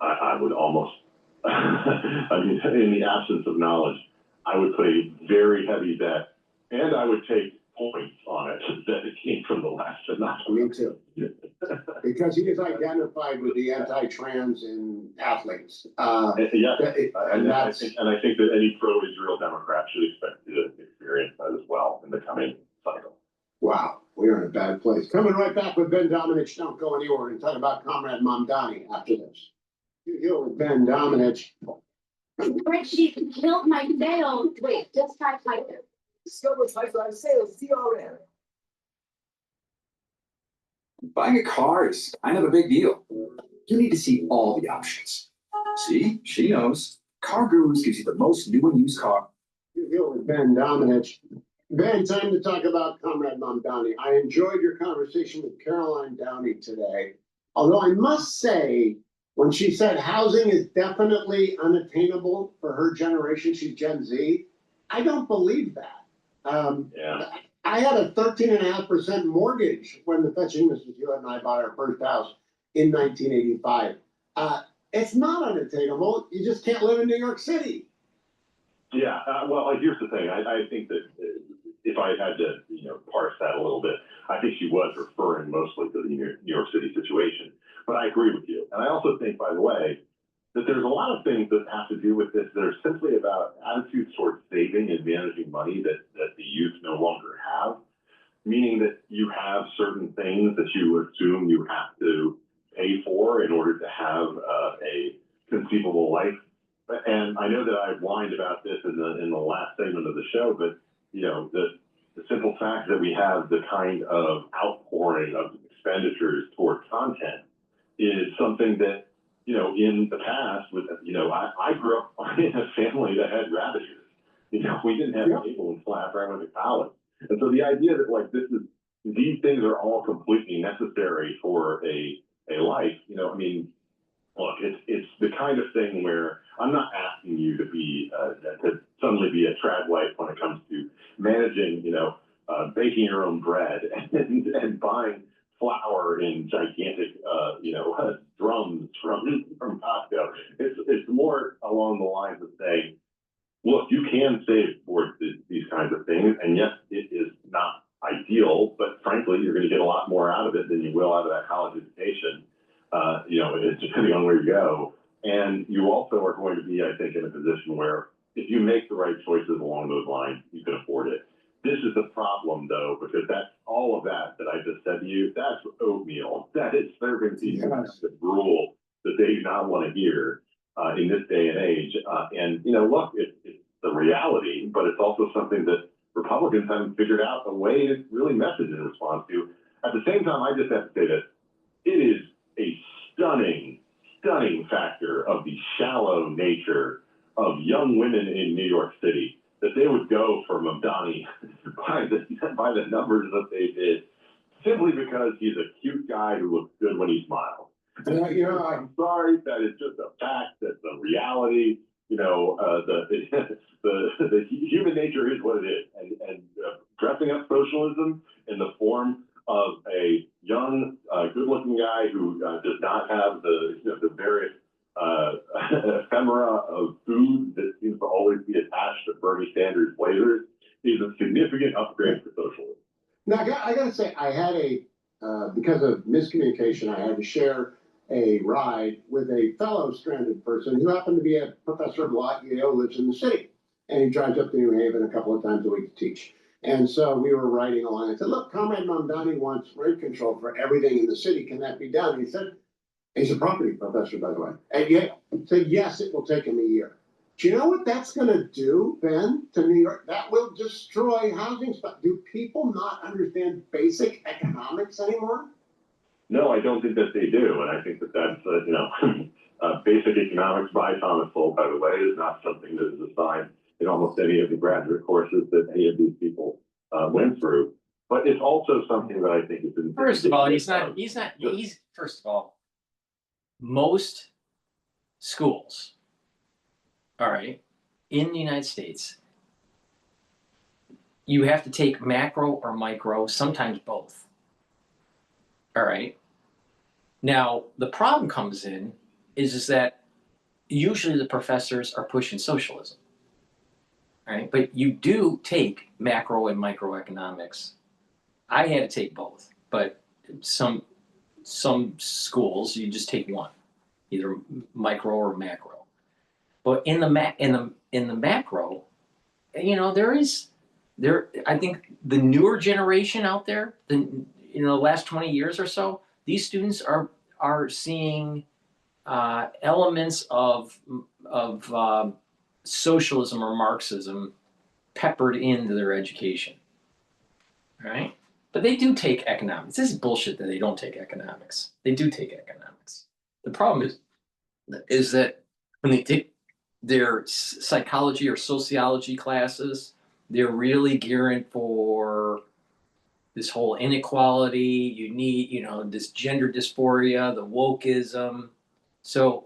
I would almost, in the absence of knowledge, I would put a very heavy bet And I would take points on it that it came from the left and not. Me too. Because he is identified with the anti-trans in athletes. Yeah, and I that's, think that any pro-Israel Democrat should expect to experience that as well in the coming cycle. wow, we're in a bad place. Coming right back with Ben Domenech. Don't go anywhere. We're going to talk about Comrade Mamdani after this. You're with Ben Domenech. Spreadsheet killed my sales. Wait, just try Python. Discover pipeline sales DRM. Buying a car is kind of a big deal. You need to see all the options. See, she knows. Car Gurus gives you the most new and used car. You're with Ben Domenech. Ben, time to talk about Comrade Mamdani. I enjoyed your conversation with Caroline Downey today. Although I must say, when she said housing is definitely unattainable for her generation, she's Gen Z, I don't believe that. I had a 13.5% mortgage when the fetching Mrs. Hewitt and I bought our first house in 1985. It's not unattainable. You just can't live in New York City. Yeah, well, here's the thing. I think that if I had to, parse that a little bit, I think she was referring mostly to the New York City situation. But I agree with you. And I also think, by the way, that there's a lot of things that have to do with this that are simply about attitudes towards saving and managing money that the youth no longer have, meaning that you have certain things that you assume you have to pay for in order to have a conceivable life. And I know that I've whined about this in the last segment of the show, but the simple fact that we have the kind of outpouring of expenditures toward content is something that, in the past, with I grew up in a family that had radishes. We didn't have cable until after I went to college. And so the idea that these things are all completely necessary for a life, look, it's the kind of thing where I'm not asking you to be to suddenly be a trad wife when it comes to managing, baking your own bread and buying flour in gigantic, drums from Costco. It's more along the lines of saying, look, you can save for these kinds of things, and yes, it is not ideal, but frankly, you're going to get a lot more out of it than you will out of that college education. It's depending on where you go. And you also are going to be, I think, in a position where if you make the right choices along those lines, you can afford it. This is the problem, though, because that's all of that I just said to you. That's oatmeal. That is serving people the rule that they do not want to hear in this day and age. Look, it's the reality, but it's also something that Republicans haven't figured out a way to really message in response to. At the same time, I just have to say that it is a stunning factor of the shallow nature of young women in New York City that they would go for Mamdani by the numbers that they did, simply because he's a cute guy who looks good when he smiles. I'm sorry, that is just a fact. That's a reality. The human nature is what it is, and dressing up socialism in the form of a young, good-looking guy who does not have the various ephemera of food that seems to always be attached to Bernie Sanders' blazers is a significant upgrade for socialism. Now, I got to say, I had because of miscommunication, I had to share a ride with a fellow stranded person who happened to be a professor of law at Yale, lives in the city, and he drives up to New Haven a couple of times a week to teach. And so we were riding along. I said, look, Comrade Mamdani wants rent control for everything in the city. Can that be done? And he said, he's a property professor, by the way. And Yale said, yes, it will take him a year. Do you know what that's going to do, Ben, to New York? That will destroy housing stuff. Do people not understand basic economics anymore? No, I don't think that they do. And I think that that's, basic economics by Thomas Sowell, by the way, is not something that is assigned in almost any of the graduate courses that any of these people went through. But it's also something that I think is important. First of all, most schools, all right, in the United States, you have to take macro or micro, sometimes both. All right. Now, the problem comes in is that usually the professors are pushing socialism. All right. But you do take macro and microeconomics. I had to take both, but some schools you just take one, either micro or macro. But in the macro, you know, I think the newer generation out there, the last 20 years or so, these students are seeing elements of socialism or Marxism peppered into their education, right? But they do take economics. This is bullshit that they don't take economics. They do take economics. The problem is that when they take their psychology or sociology classes, they're really gearing for this whole inequality. You need, this gender dysphoria, the wokeism. So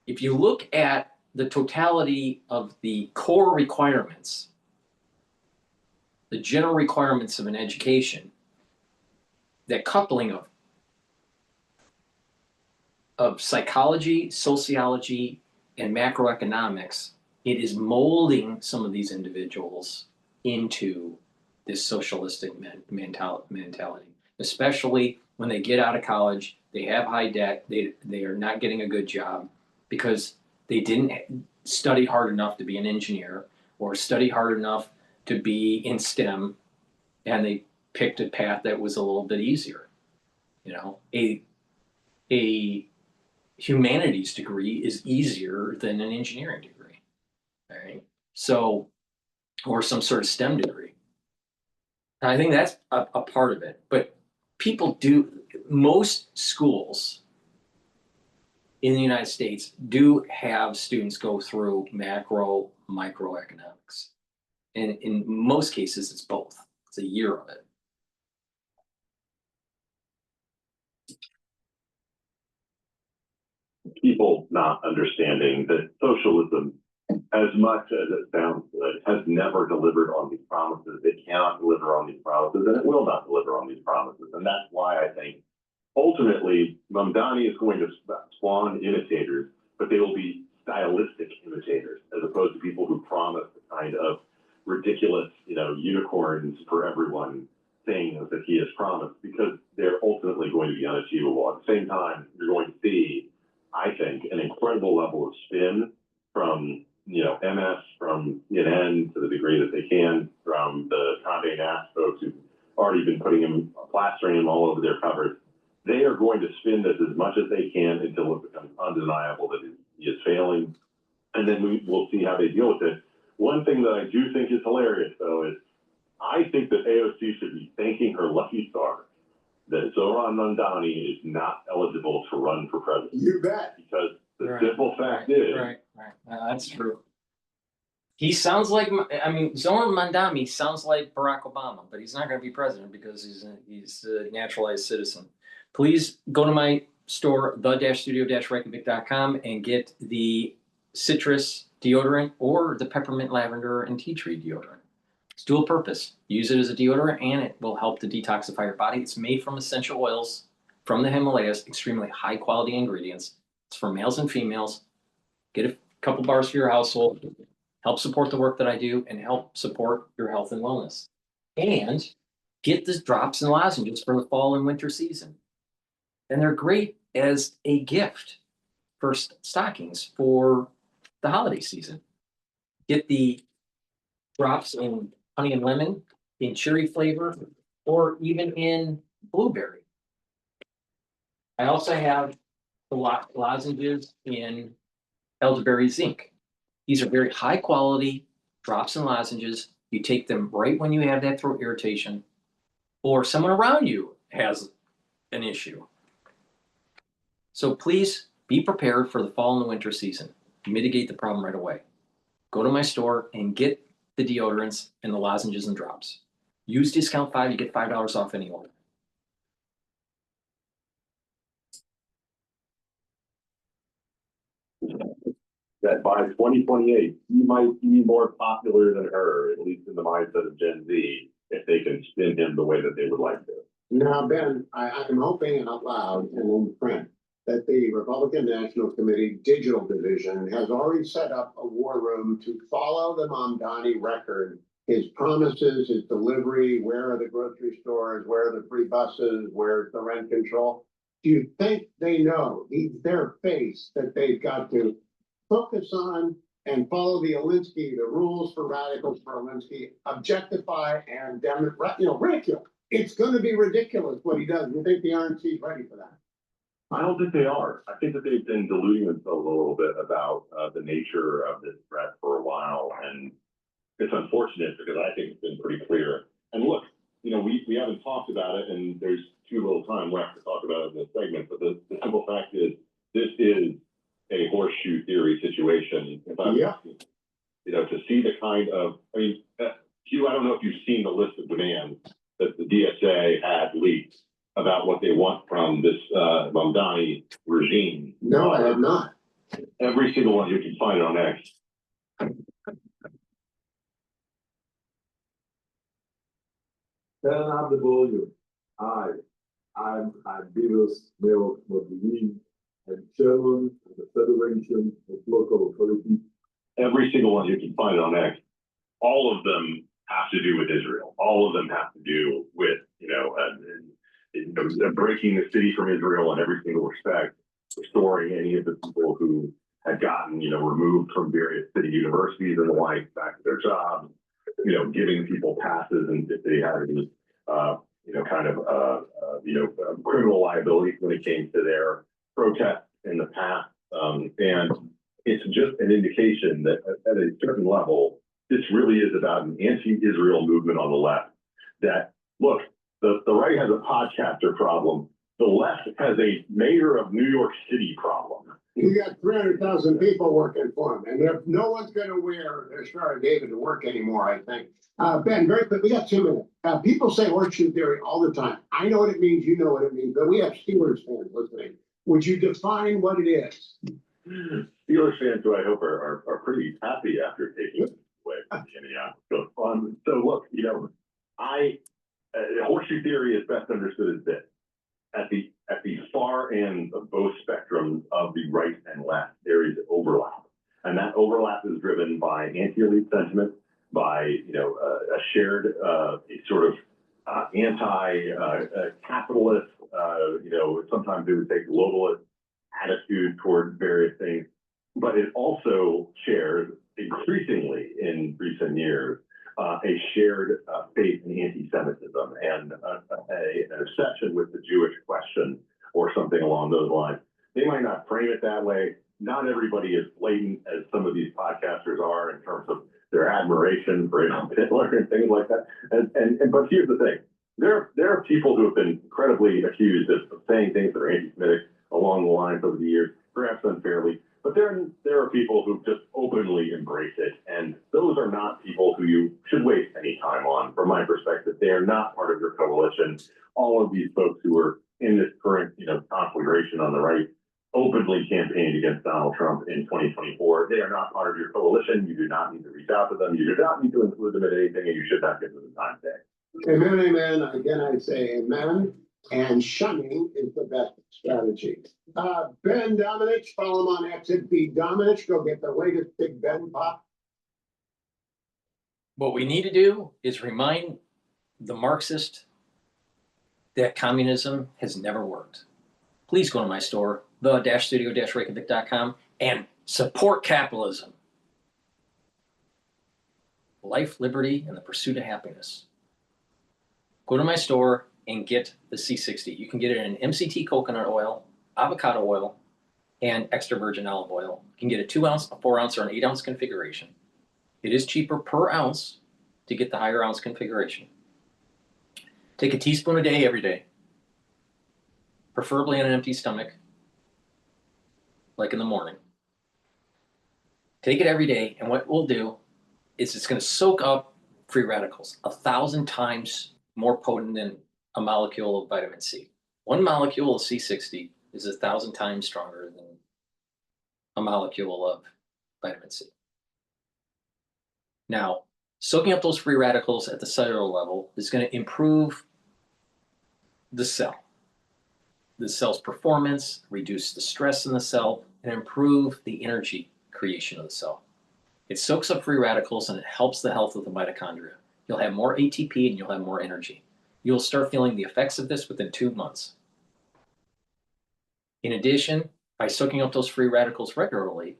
if you look at the totality of the core requirements, the general requirements of an education, that coupling of psychology, sociology, and macroeconomics, it is molding some of these individuals into this socialistic mentality, especially when they get out of college, they have high debt, they are not getting a good job because they didn't study hard enough to be an engineer or study hard enough to be in STEM, and they picked a path that was a little bit easier. A humanities degree is easier than an engineering degree, right? So, or some sort of STEM degree. And I think that's a part of it. But most schools in the United States do have students go through macro, microeconomics. And in most cases, it's both. It's a year of it. People not understanding that socialism, as much as it sounds good, has never delivered on these promises. It cannot deliver on these promises, and it will not deliver on these promises. And that's why I think ultimately Mamdani is going to spawn imitators, but they will be stylistic imitators, as opposed to people who promise the kind of ridiculous, unicorns for everyone things that he has promised, because they're ultimately going to be unachievable. At the same time, you're going to see, I think, an incredible level of spin from, MS, from CNN to the degree that they can, from the Condé Nast folks who've already been plastering him all over their covers. They are going to spin this as much as they can until it becomes undeniable that he is failing. And then we'll see how they deal with it. One thing that I do think is hilarious, though, is I think that AOC should be thanking her lucky stars that Zoran Mamdani is not eligible to run for president. You bet. Because the simple fact is... Right. That's true. He sounds like, Zoran Mamdani sounds like Barack Obama, but he's not going to be president because he's a naturalized citizen. Please go to my store, the-studio-reykjavik.com, and get the citrus deodorant or the peppermint lavender and tea tree deodorant. It's dual purpose. Use it as a deodorant and it will help to detoxify your body. It's made from essential oils from the Himalayas, extremely high quality ingredients. It's for males and females. Get a couple bars for your household. Help support the work that I do and help support your health and wellness. And get the drops and lozenges for the fall and winter season. And they're great as a gift for stockings for the holiday season. Get the drops in honey and lemon, in cherry flavor, or even in blueberry. I also have the lozenges in elderberry zinc. These are very high quality drops and lozenges. You take them right when you have that throat irritation or someone around you has an issue. So please be prepared for the fall and the winter season. Mitigate the problem right away. Go to my store and get the deodorants and the lozenges and drops. Use discount 5, you get $5 off any order. That by 2028, he might be more popular than her, at least in the mindset of Gen Z, if they can spin him the way that they would like to. Now, Ben, I'm hoping out loud and in print that the Republican National Committee Digital Division has already set up a war room to follow the Mamdani record his promises, his delivery, where are the grocery stores, where are the free buses, where's the rent control? Do you think they know he's their face that they've got to focus on and follow the Alinsky, the rules for radicals for Alinsky, objectify and ridicule? It's going to be ridiculous what he does. You think the RNC is ready for that? I don't think they are. I think that they've been deluding themselves a little bit about the nature of this threat for a while. And it's unfortunate because I think it's been pretty clear. And look, we haven't talked about it, and there's too little time left to talk about it in this segment. But the simple fact is, this is a horseshoe theory situation. To see the kind of, Hugh, I don't know if you've seen the list of demands that the DSA had leaked about what they want from this Mamdani regime. No, I have not. Every single one, you can find it on X. Turn up the volume. I'm Beros Mero Mamdani. I'm chairman of the Federation of Local Authorities. Every single one, you can find it on X. All of them have to do with Israel. All of them have to do with, breaking the city from Israel in every single respect, restoring any of the people who had gotten, removed from various city universities and the like back to their jobs, giving people passes and if they had any, criminal liability when it came to their protests in the past. And it's just an indication that at a certain level, this really is about an anti-Israel movement on the left. That, look, the right has a podcaster problem. The left has a mayor of New York City problem. You got 300,000 people working for him, and if no one's going to wear their Star of David to work anymore, I think. Ben, very quick, we got 2 minutes. People say horseshoe theory all the time. I know what it means, you know what it means, but we have Steelers fans listening. Would you define what it is? Steelers fans, who I hope are pretty happy after taking it away from Indianapolis. So look, horseshoe theory is best understood as this. At the far ends of both spectrums of the right and left, there is overlap. And that overlap is driven by anti-elite sentiment, by a shared sort of anti-capitalist, sometimes they would say globalist attitude toward various things. But it also shares increasingly in recent years a shared faith in anti-Semitism and an obsession with the Jewish question or something along those lines. They might not frame it that way. Not everybody is blatant as some of these podcasters are in terms of their admiration for Adolf Hitler and things like that. But here's the thing. There are people who have been incredibly accused of saying things that are anti-Semitic along the lines over the years, perhaps unfairly. But there are people who just openly embrace it, and those are not people who you should waste any time on. From my perspective, they are not part of your coalition. All of these folks who are in this current, conflagration on the right openly campaigned against Donald Trump in 2024. They are not part of your coalition. You do not need to reach out to them. You do not need to include them in anything, and you should not give them the time today. Amen, amen. Again, I say amen. And shunning is the best strategy. Ben Domenech, follow him on X at B Domenech. Go get the latest Big Ben pop. What we need to do is remind the Marxist that communism has never worked. Please go to my store, the-studio-reykjavik.com, and support capitalism. Life, liberty, and the pursuit of happiness. Go to my store and get the C60. You can get it in MCT coconut oil, avocado oil, and extra virgin olive oil. You can get a 2 ounce, a 4 ounce, or an 8 ounce configuration. It is cheaper per ounce to get the higher ounce configuration. Take a teaspoon a day, every day. Preferably on an empty stomach, like in the morning. Take it every day, and what we'll do is it's going to soak up free radicals 1,000 times more potent than a molecule of vitamin C. One molecule of C60 is 1,000 times stronger than a molecule of vitamin C. Now, soaking up those free radicals at the cellular level is going to improve the cell's performance, reduce the stress in the cell, and improve the energy creation of the cell. It soaks up free radicals and it helps the health of the mitochondria. You'll have more ATP and you'll have more energy. You'll start feeling the effects of this within 2 months. In addition, by soaking up those free radicals regularly,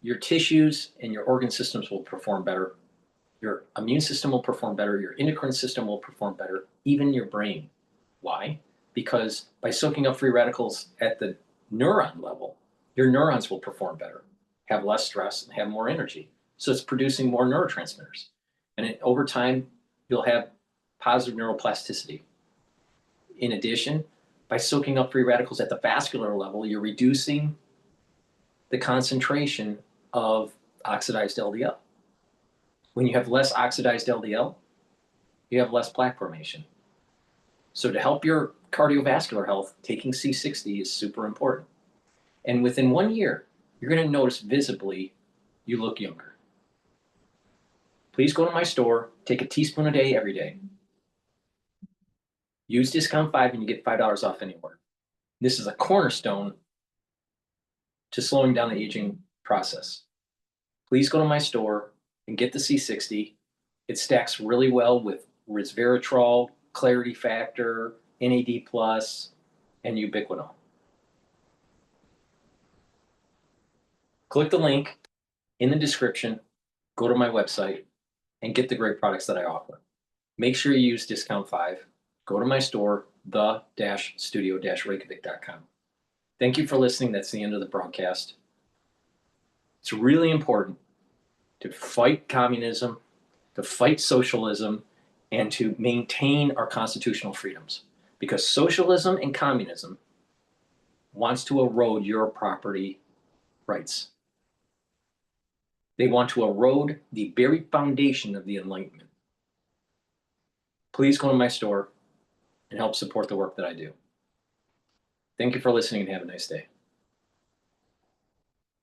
your tissues and your organ systems will perform better. Your immune system will perform better. Your endocrine system will perform better, even your brain. Why? Because by soaking up free radicals at the neuron level, your neurons will perform better, have less stress, and have more energy. So it's producing more neurotransmitters. And over time, you'll have positive neuroplasticity. In addition, by soaking up free radicals at the vascular level, you're reducing the concentration of oxidized LDL. When you have less oxidized LDL, you have less plaque formation. So to help your cardiovascular health, taking C60 is super important. And within 1 year, you're going to notice visibly you look younger. Please go to my store, take a teaspoon a day every day. Use discount 5 and you get $5 off anywhere. This is a cornerstone to slowing down the aging process. Please go to my store and get the C60. It stacks really well with resveratrol, clarity factor, NAD+, and ubiquinol. Click the link in the description, go to my website, and get the great products that I offer. Make sure you use discount 5. Go to my store, the-studio-reykjavik.com. Thank you for listening. That's the end of the broadcast. It's really important to fight communism, to fight socialism, and to maintain our constitutional freedoms. Because socialism and communism wants to erode your property rights. They want to erode the very foundation of the Enlightenment. Please go to my store and help support the work that I do. Thank you for listening and have a nice day.